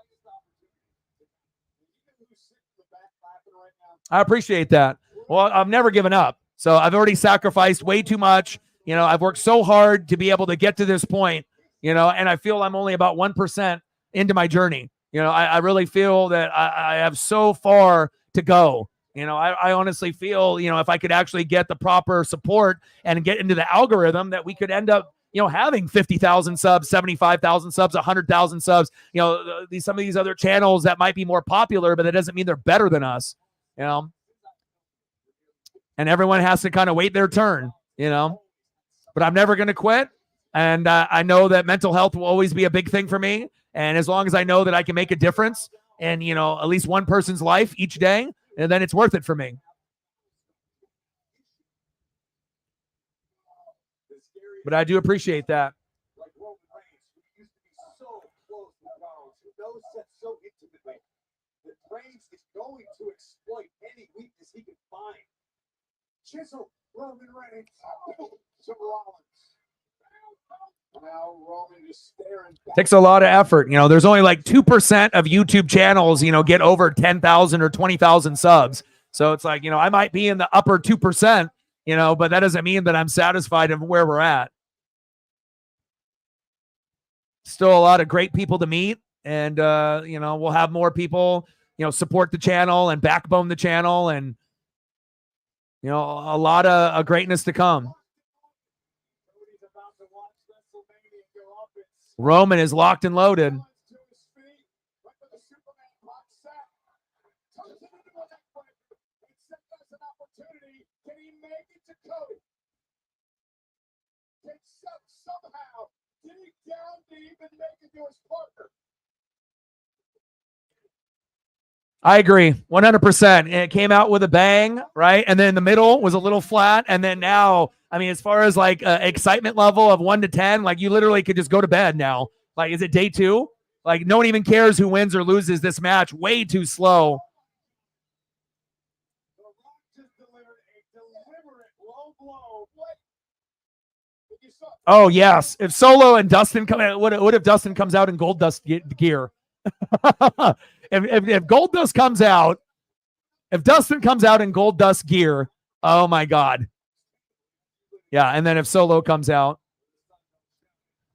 I appreciate that. Well, I've never given up. So I've already sacrificed way too much. I've worked so hard to be able to get to this point, and I feel I'm only about 1% into my journey. I really feel that I have so far to go. I honestly feel, if I could actually get the proper support and get into the algorithm, that we could end up, having 50,000 subs, 75,000 subs, 100,000 subs, some of these other channels that might be more popular, but that doesn't mean they're better than us, and everyone has to kind of wait their turn, but I'm never going to quit. And I know that mental health will always be a big thing for me. And as long as I know that I can make a difference in, at least one person's life each day, and then it's worth it for me. But I do appreciate that. like Roman Reigns, who used to be so close to Rollins, who knows Seth so intimately, that Reigns is going to exploit any weakness he can find. Chisel Roman Reigns to Rollins. Now Roman is staring back. Takes a lot of effort. There's only like 2% of YouTube channels, get over 10,000 or 20,000 subs. So it's like, I might be in the upper 2%, but that doesn't mean that I'm satisfied of where we're at. Still a lot of great people to meet. And, we'll have more people, support the channel and backbone the channel, and, a lot of greatness to come. Cody's about to watch WrestleMania go up. It's Roman is locked and loaded. to his feet. Went for the Superman box set. Turns it into a neckbreaker. And Seth has an opportunity. Can he make it to Cody? Can Seth somehow dig down deep and make it to his partner? I agree, 100%. It came out with a bang, right? And then the middle was a little flat. And then now, I mean, as far as like excitement level of 1 to 10, like you literally could just go to bed now. Like, is it day 2? Like, no one even cares who wins or loses this match. Way too slow. The Rock just delivered a deliberate low blow. What? You saw Oh, yes. If Solo and Dustin come out, what if Dustin comes out in Gold Dust gear? if Gold Dust comes out, if Dustin comes out in Gold Dust gear, oh my God. Yeah, and then if Solo comes out.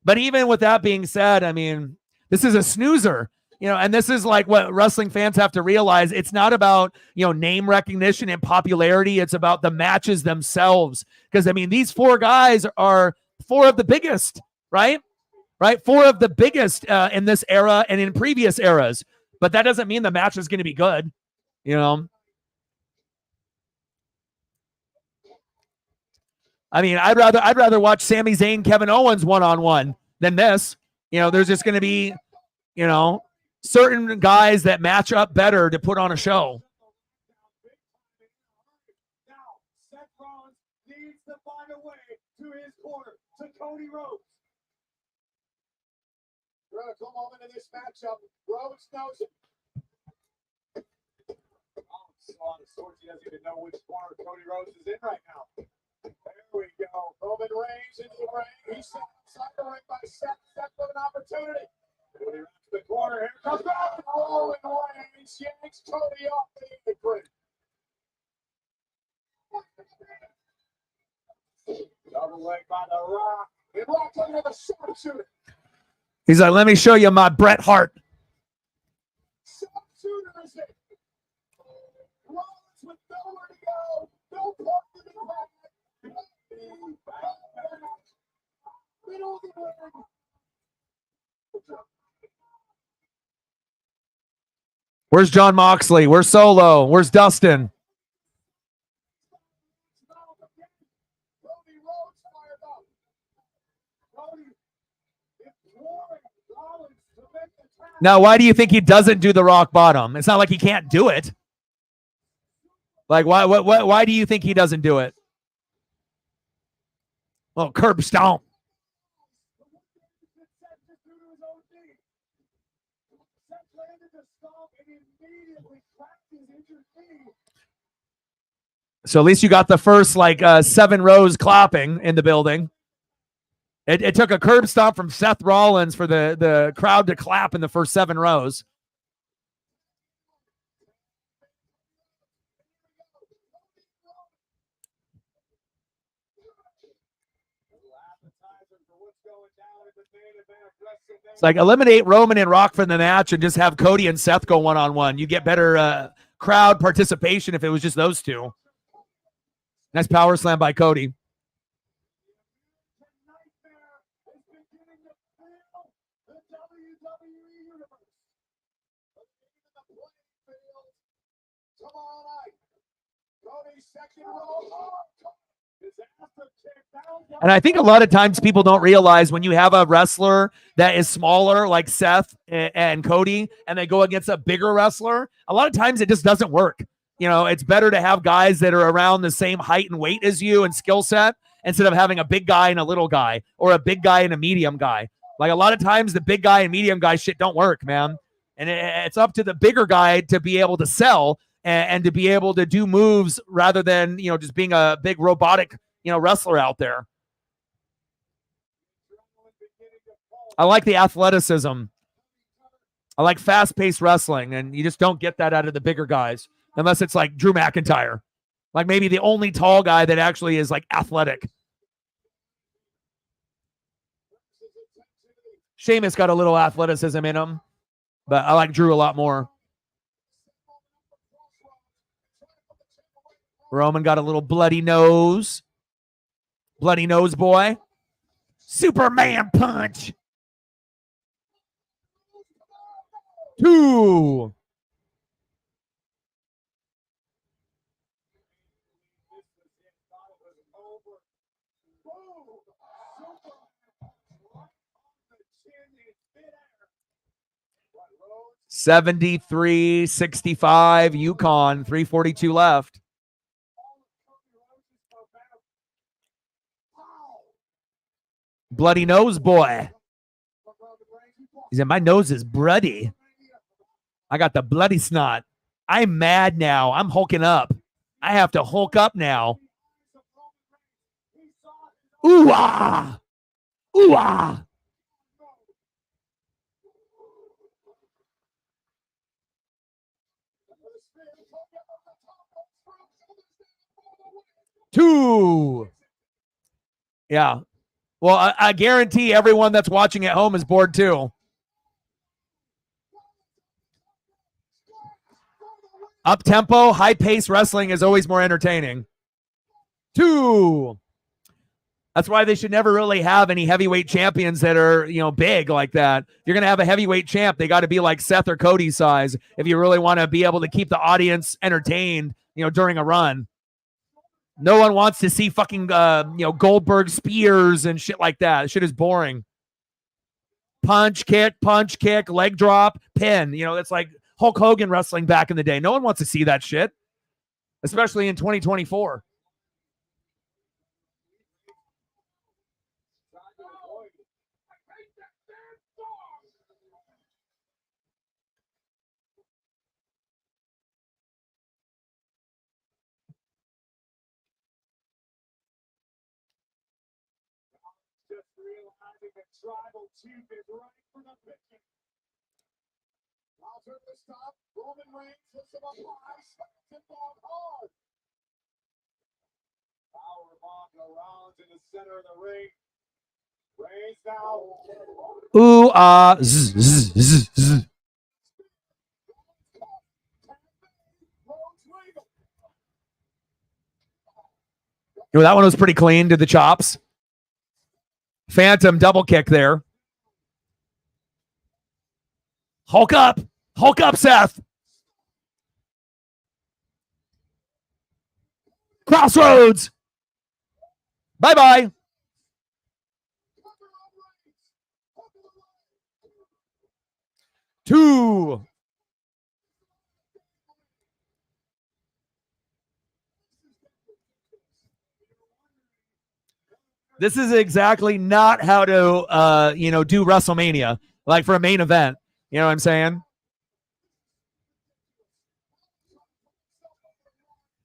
But even with that being said, I mean, this is a snoozer, and this is like what wrestling fans have to realize. It's not about, name recognition and popularity. It's about the matches themselves. Because, I mean, these 4 guys are 4 of the biggest, right? Right? 4 of the biggest in this era and in previous eras. But that doesn't mean the match is going to be good, I mean, I'd rather watch Sami Zayn, Kevin Owens one-on-one than this. There's just going to be, certain guys that match up better to put on a show. now Seth Rollins needs to find a way to his corner, to Cody Rhodes. Critical moment in this matchup. Rhodes knows it. Rollins so on the swords, he doesn't even know which corner Cody Rhodes is in right now. There we go. Roman Reigns into the ring. He's set outside the ring by Seth. Seth with an opportunity. Cody wraps the the corner. Here comes back. Rolling away. Yanks Cody off the apron. Double leg by the Rock. He blocked under the sharpshooter. He's like, let me show you my Bret Hart. Sharpshooter is it. Rollins with nowhere to go. No point to the back. Middle of the ring. Where's John Moxley? Where's Solo? Where's Dustin? Cody Rhodes fired up. Cody imploring Rollins to make the tap. Now, why do you think he doesn't do the rock bottom? It's not like he can't do it. Like, why do you think he doesn't do it? Well, curb stomp. So at least you got the first like 7 rows clapping in the building. It took a curb stomp from Seth Rollins for the crowd to clap in the first 7 rows. It's like eliminate Roman and Rock from the match and just have Cody and Seth go one-on-one. You get better crowd participation if it was just those two. Nice power slam by Cody. And I think a lot of times people don't realize when you have a wrestler that is smaller, like Seth and Cody, and they go against a bigger wrestler, a lot of times it just doesn't work. You know, it's better to have guys that are around the same height and weight as you and skill set instead of having a big guy and a little guy or a big guy and a medium guy. Like a lot of times the big guy and medium guy shit don't work, man. And it's up to the bigger guy to be able to sell and to be able to do moves rather than, you know, just being a big robotic, you know, wrestler out there. I like the athleticism. I like fast-paced wrestling, and you just don't get that out of the bigger guys unless it's like Drew McIntyre. Like maybe the only tall guy that actually is like athletic. Sheamus got a little athleticism in him, but I like Drew a lot more. Roman got a little bloody nose. Bloody nose boy. Superman punch. 2. $73.65 Yukon, 3:42 left. Bloody nose boy. He said, my nose is bloody. I got the bloody snot. I'm mad now. I'm hulking up. I have to hulk up now. Ooh-ah! Ooh-ah! Two. Yeah. Well, I guarantee everyone that's watching at home is bored too. Up-tempo, high-pace wrestling is always more entertaining. 2. That's why they should never really have any heavyweight champions that are, you know, big like that. If you're going to have a heavyweight champ, they got to be like Seth or Cody size if you really want to be able to keep the audience entertained, you know, during a run. No one wants to see fucking, you know, Goldberg spears and shit like that. Shit is boring. Punch, kick, leg drop, pin. You know, that's like Hulk Hogan wrestling back in the day. No one wants to see that shit, especially in 2024. I'll turn this top. Roman Reigns hits him up high, slaps him down hard. Power bomb to Rollins in the center of the ring. Reigns now. Ooh, zzz, zzz, zzz, zzz. Yo, that one was pretty clean. Did the chops. Phantom double kick there. Hulk up. Hulk up, Seth. Crossroads. Bye-bye. Two. This is exactly not how to, do WrestleMania, like for a main event. You know what I'm saying?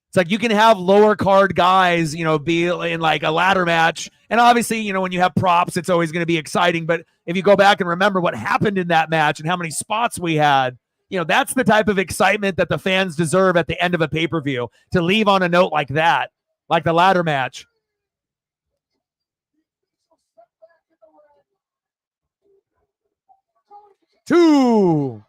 It's like you can have lower card guys, be in like a ladder match. And obviously, when you have props, it's always going to be exciting. But if you go back and remember what happened in that match and how many spots we had, that's the type of excitement that the fans deserve at the end of a pay-per-view, to leave on a note like that, like the ladder match. Two.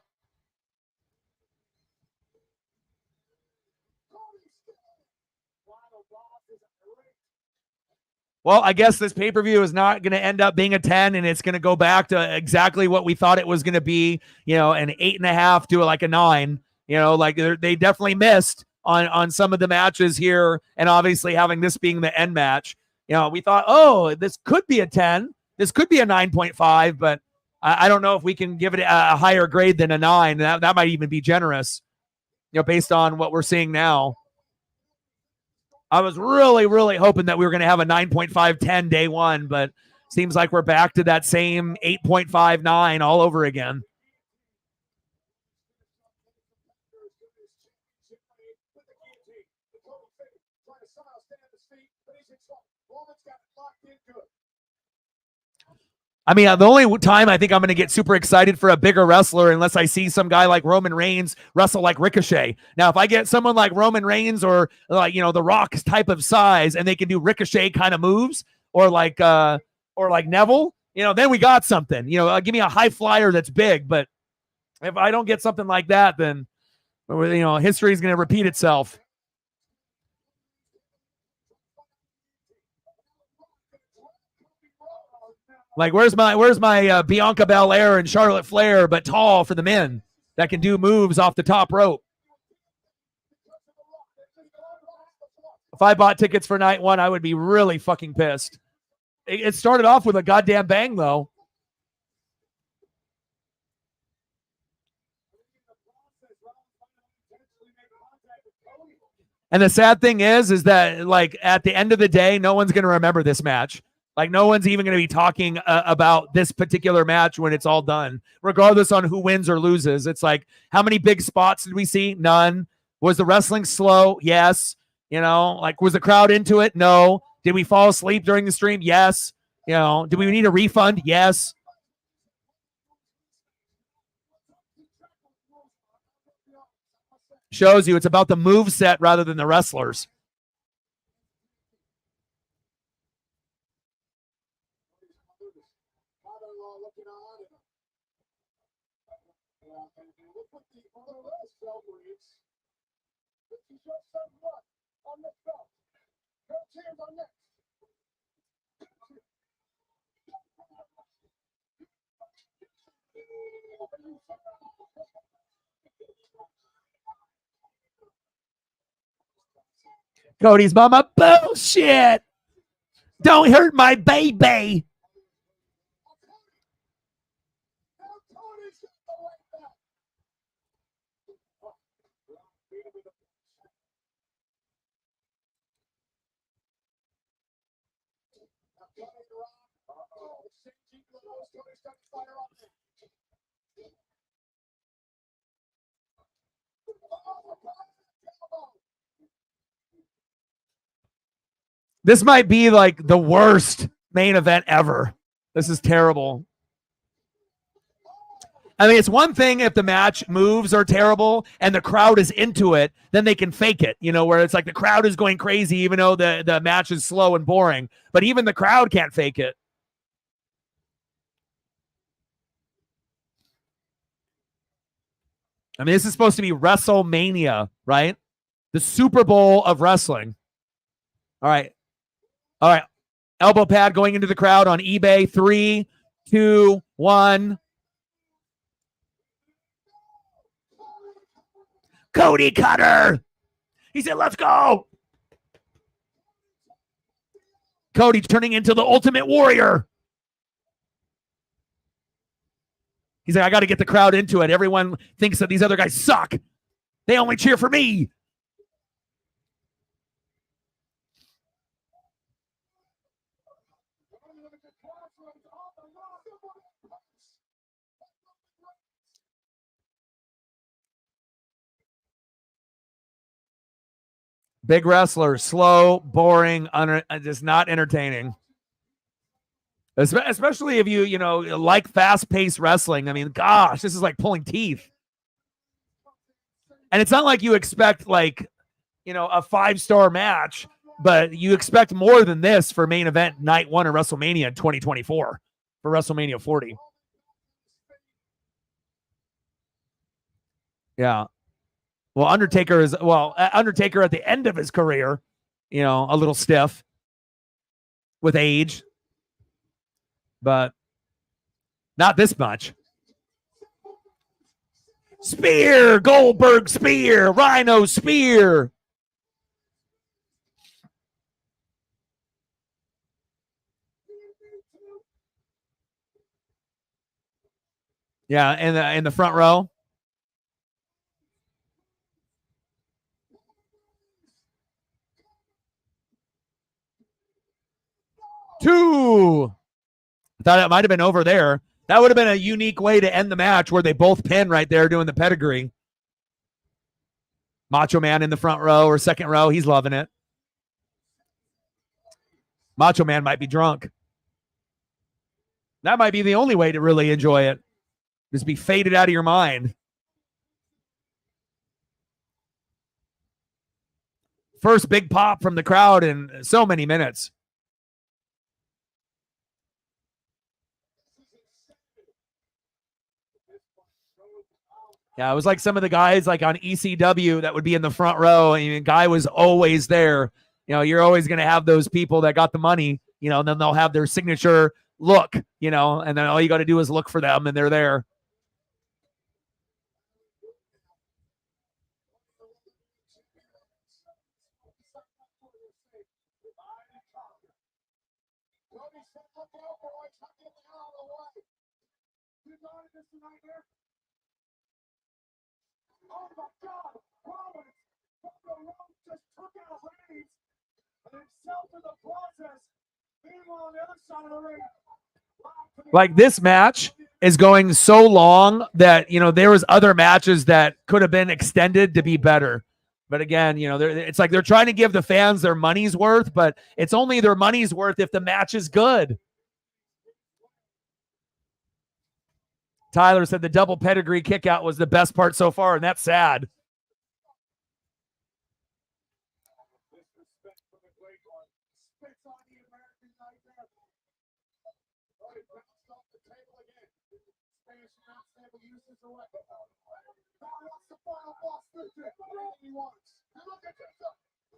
Well, I guess this pay-per-view is not going to end up being a 10, and it's going to go back to exactly what we thought it was going to be, an 8.5 to like a 9. Like they definitely missed on some of the matches here, and obviously having this being the end match. We thought, oh, this could be a 10. This could be a 9.5, but I don't know if we can give it a higher grade than a 9. That might even be generous, based on what we're seeing now. I was really, really hoping that we were going to have a 9.5, 10 day one, but seems like we're back to that same 8.5, 9 all over again. I mean, the only time I think I'm going to get super excited for a bigger wrestler, unless I see some guy like Roman Reigns wrestle like Ricochet. Now, if I get someone like Roman Reigns or like, The Rock's type of size, and they can do Ricochet kind of moves, or like Neville, then we got something. Give me a high flyer that's big. But if I don't get something like that, then history is going to repeat itself. Like, where's my Bianca Belair and Charlotte Flair, but tall for the men that can do moves off the top rope? If I bought tickets for night one, I would be really fucking pissed. It started off with a goddamn bang, though. And the sad thing is that, like, at the end of the day, no one's going to remember this match. Like, no one's even going to be talking about this particular match when it's all done, regardless on who wins or loses. It's like, how many big spots did we see? None. Was the wrestling slow? Yes. Like, was the crowd into it? No. Did we fall asleep during the stream? Yes. Did we need a refund? Yes. Shows you it's about the move set rather than the wrestlers. Cody's mama, bullshit. Don't hurt my baby. This might be like the worst main event ever. This is terrible. I mean, it's one thing if the match moves are terrible and the crowd is into it, then they can fake it, where it's like the crowd is going crazy even though the match is slow and boring. But even the crowd can't fake it. I mean, this is supposed to be WrestleMania, right? The Super Bowl of wrestling. All right. Elbow pad going into the crowd on eBay. 3, 2, 1. Cody Cutter. He said, let's go. Cody turning into the Ultimate Warrior. He's like, I got to get the crowd into it. Everyone thinks that these other guys suck. They only cheer for me. Big wrestler, slow, boring, just not entertaining. Especially if you like fast-paced wrestling. I mean, gosh, this is like pulling teeth. And it's not like you expect like, a 5-star match, but you expect more than this for main event night 1 of WrestleMania in 2024 for WrestleMania 40. Yeah. Well, Undertaker at the end of his career, a little stiff with age, but not this much. Spear, Goldberg spear, Rhino spear. Yeah, in the front row. Two. I thought it might have been over there. That would have been a unique way to end the match where they both pin right there doing the pedigree. Macho Man in the front row or second row. He's loving it. Macho Man might be drunk. That might be the only way to really enjoy it. Just be faded out of your mind. First big pop from the crowd in so many minutes. Yeah, it was like some of the guys like on ECW that would be in the front row, and the guy was always there. You're always going to have those people that got the money, and then they'll have their signature look, and then all you got to do is look for them, and they're there. Oh my God! Providence from the rope just took out Reigns and himself in the process. Meanwhile, on the other side of the ring, like this match is going so long that there was other matches that could have been extended to be better. But again, it's like they're trying to give the fans their money's worth, but it's only their money's worth if the match is good. Tyler said the double pedigree kick out was the best part so far, and that's sad.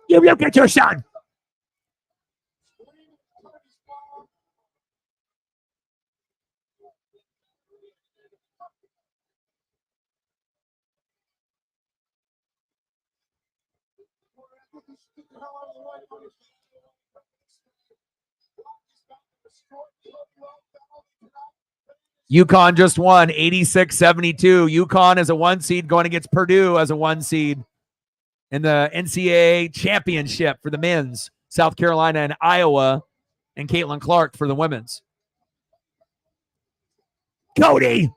You look at your son. UConn just won 86-72. UConn is a 1 seed going against Purdue as a 1 seed in the NCAA championship for the men's. South Carolina and Iowa, and Caitlin Clark for the women's. Cody.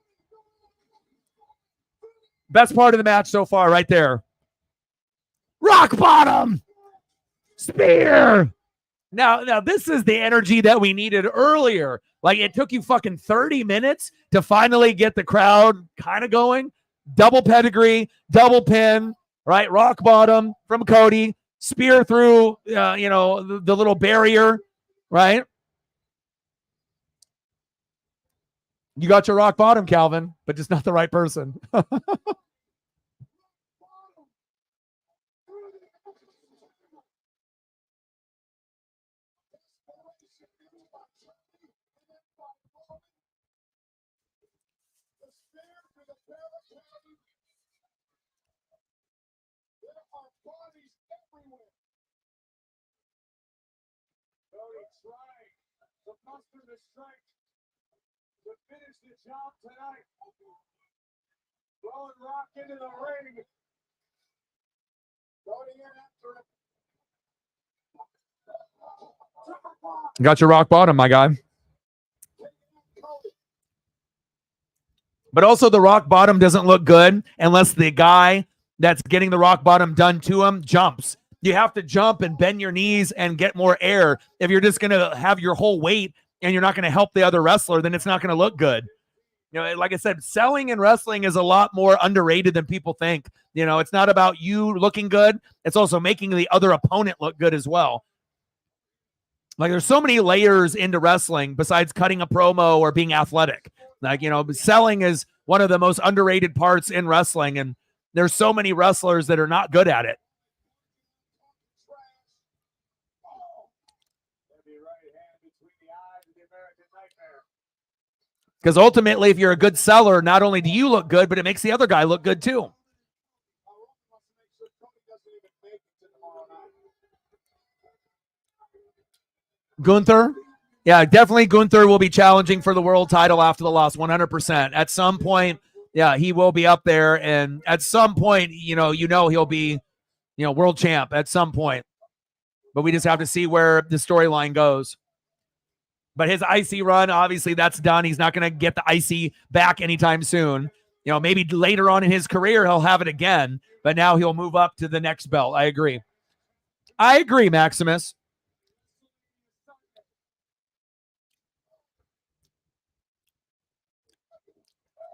Best part of the match so far right there. Rock bottom. Spear. Now this is the energy that we needed earlier. Like, it took you fucking 30 minutes to finally get the crowd kind of going. Double pedigree, double pin, right? Rock bottom from Cody, spear through, the little barrier, right? You got your rock bottom, Calvin, but just not the right person. Cody trying to muster the strength to finish the job tonight. Blowing Rock into the ring. Going in after it. Got your rock bottom, my guy. But also, the rock bottom doesn't look good unless the guy that's getting the rock bottom done to him jumps. You have to jump and bend your knees and get more air. If you're just going to have your whole weight and you're not going to help the other wrestler, then it's not going to look good. Like I said, selling in wrestling is a lot more underrated than people think. It's not about you looking good. It's also making the other opponent look good as well. Like, there's so many layers into wrestling besides cutting a promo or being athletic. Like, selling is one of the most underrated parts in wrestling, and there's so many wrestlers that are not good at it. Because ultimately, if you're a good seller, not only do you look good, but it makes the other guy look good too. Gunther? Yeah, definitely Gunther will be challenging for the world title after the loss, 100%. At some point, yeah, he will be up there, and at some point, he'll be, world champ at some point. But we just have to see where the storyline goes. But his IC run, obviously, that's done. He's not going to get the IC back anytime soon. Maybe later on in his career, he'll have it again, but now he'll move up to the next belt. I agree, Maximus.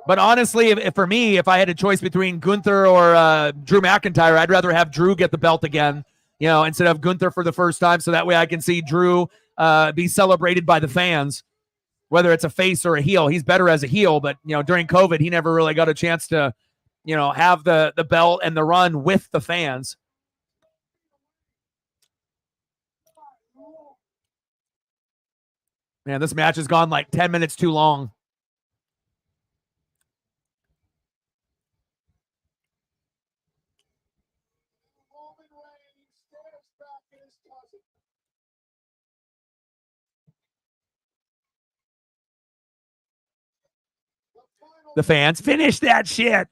But honestly, if I had a choice between Gunther or Drew McIntyre, I'd rather have Drew get the belt again, instead of Gunther for the first time. So that way I can see Drew be celebrated by the fans, whether it's a face or a heel. He's better as a heel, but, during COVID, he never really got a chance to, have the belt and the run with the fans. Man, this match has gone like 10 minutes too long. The fans, finish that shit.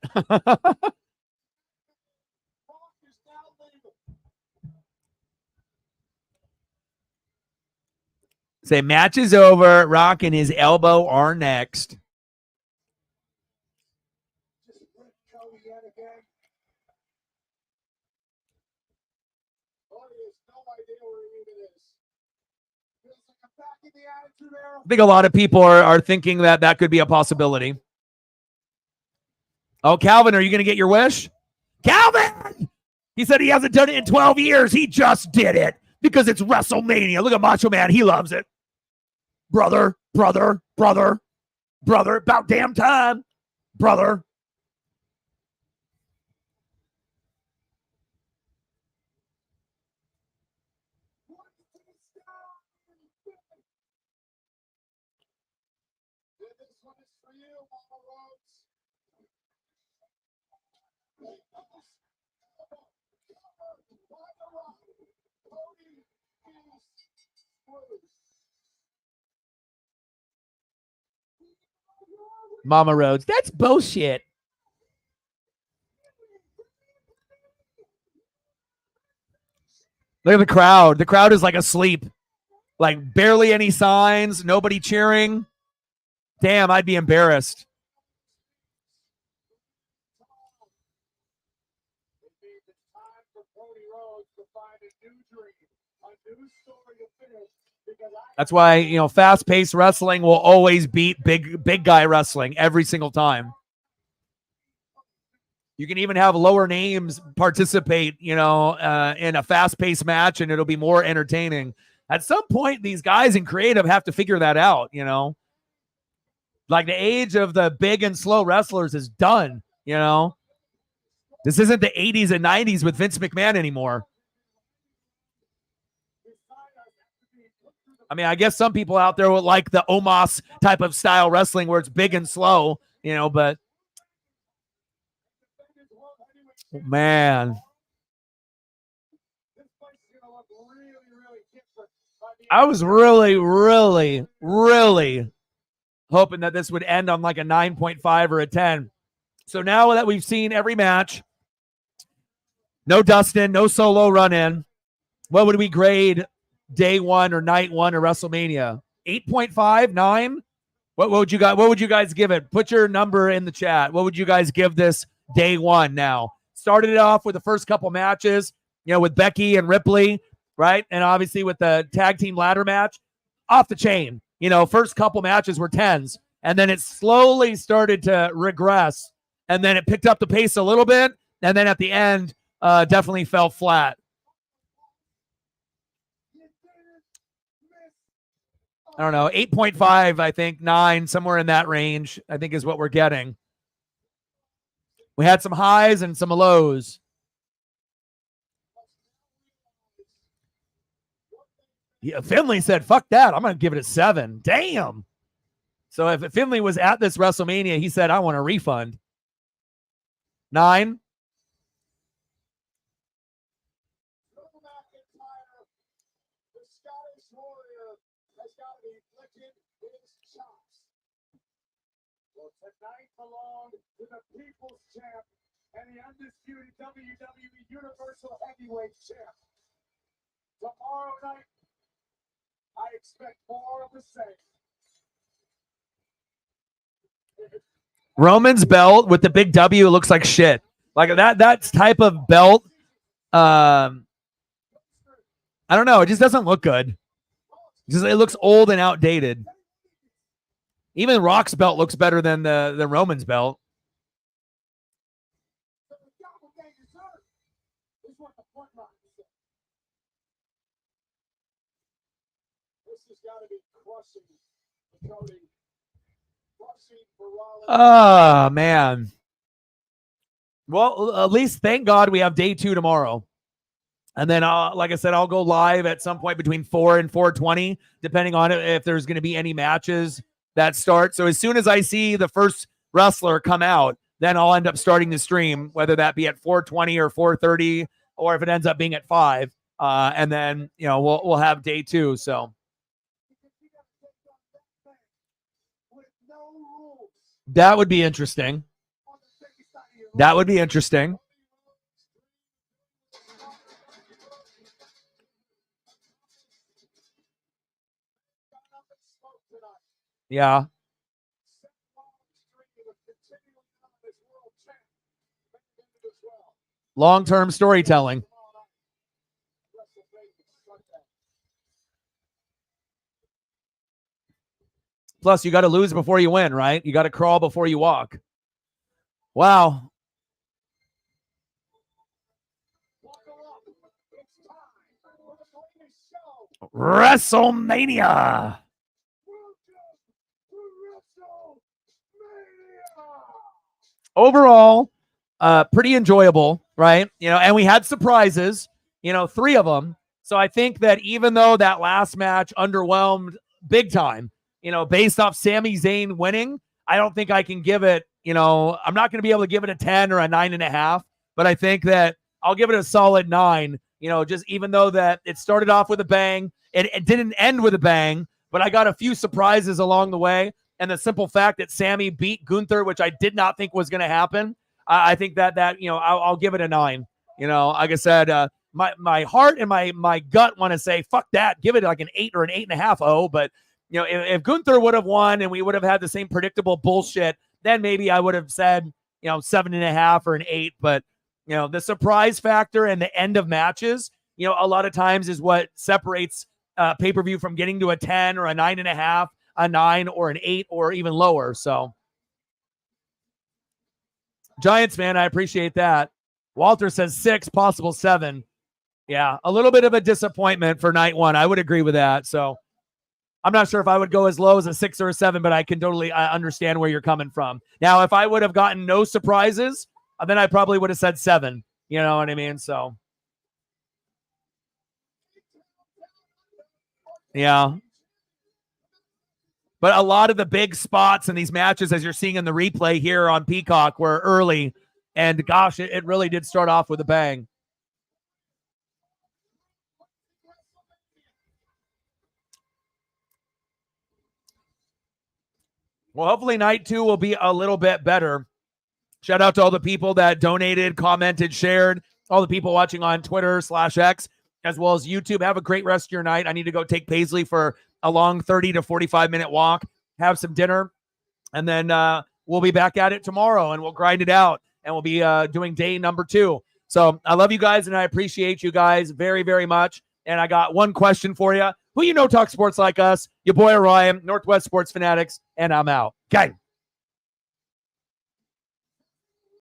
Say, match is over. Rock and his elbow are next. I think a lot of people are thinking that could be a possibility. Oh, Calvin, are you going to get your wish? Calvin! He said he hasn't done it in 12 years. He just did it because it's WrestleMania. Look at Macho Man. He loves it. Brother. About damn time. Brother. Mama Rhodes. That's bullshit. Look at the crowd. The crowd is like asleep. Like barely any signs. Nobody cheering. Damn, I'd be embarrassed. That's why, you know, fast-paced wrestling will always beat big guy wrestling every single time. You can even have lower names participate, you know, in a fast-paced match, and it'll be more entertaining. At some point, these guys in creative have to figure that out, you know. Like, the age of the big and slow wrestlers is done, you know. This isn't the 80s and 90s with Vince McMahon anymore. I mean, I guess some people out there would like the Omos type of style wrestling where it's big and slow, you know, but man. I was really hoping that this would end on like a 9.5 or a 10. So now that we've seen every match, no Dustin, no solo run-in, what would we grade day one or night one of WrestleMania? 8.5, 9? What would you guys give it? Put your number in the chat. What would you guys give this day one now? Started it off with the first couple matches, you know, with Becky and Ripley, right? And obviously with the tag team ladder match, off the chain. You know, first couple matches were 10s, and then it slowly started to regress, and then it picked up the pace a little bit, and then at the end, definitely fell flat. I don't know, 8.5, I think, 9, somewhere in that range, I think is what we're getting. We had some highs and some lows. Yeah, Finley said, fuck that. I'm going to give it a 7. Damn. So if Finley was at this WrestleMania, he said, I want a refund. 9. Tonight belonged to the People's Champ and the undisputed WWE Universal Heavyweight Champ. Tomorrow night, I expect more of the same. Roman's belt with the big W looks like shit. Like that type of belt. I don't know. It just doesn't look good. It looks old and outdated. Even Rock's belt looks better than the Roman's belt. Oh, man. Well, at least thank God we have day 2 tomorrow. And then, like I said, I'll go live at some point between 4 and 4:20, depending on if there's going to be any matches that start. So as soon as I see the first wrestler come out, then I'll end up starting the stream, whether that be at 4:20 or 4:30, or if it ends up being at 5. And then, you know, we'll have day 2. So that would be interesting. That would be interesting. Yeah. Long-term storytelling. Plus, you got to lose before you win, right? You got to crawl before you walk. Wow. WrestleMania. Overall, pretty enjoyable, right? You know, and we had surprises, you know, 3 of them. So I think that even though that last match underwhelmed big time, you know, based off Sami Zayn winning, I don't think I can give it, you know, I'm not going to be able to give it a 10 or a 9.5, but I think that I'll give it a solid 9, you know, just even though that it started off with a bang, it didn't end with a bang, but I got a few surprises along the way. And the simple fact that Sami beat Gunther, which I did not think was going to happen, I think that you know, I'll give it a 9. You know, like I said, my heart and my gut want to say, fuck that, give it like an 8 or an 8.5. Oh, but you know, if Gunther would have won and we would have had the same predictable bullshit, then maybe I would have said, you know, 7.5 or an 8. But you know, the surprise factor and the end of matches, you know, a lot of times is what separates pay-per-view from getting to a 10 or a 9.5, a 9 or an 8 or even lower. So Giants fan, I appreciate that. Walter says 6, possible 7. Yeah, a little bit of a disappointment for night 1. I would agree with that. So I'm not sure if I would go as low as a 6 or a 7, but I can totally understand where you're coming from. Now, if I would have gotten no surprises, then I probably would have said 7. You know what I mean? So, yeah. But a lot of the big spots in these matches, as you're seeing in the replay here on Peacock, were early. And gosh, it really did start off with a bang. Well, hopefully night 2 will be a little bit better. Shout out to all the people that donated, commented, shared, all the people watching on Twitter/X, as well as YouTube. Have a great rest of your night. I need to go take Paisley for a long 30 to 45-minute walk, have some dinner, and then we'll be back at it tomorrow, and we'll grind it out, and we'll be doing day number 2. So I love you guys, and I appreciate you guys very, very much. And I got one question for you. Who you know talk sports like us? Your boy Orion, Northwest Sports Fanatics, and I'm out. Okay.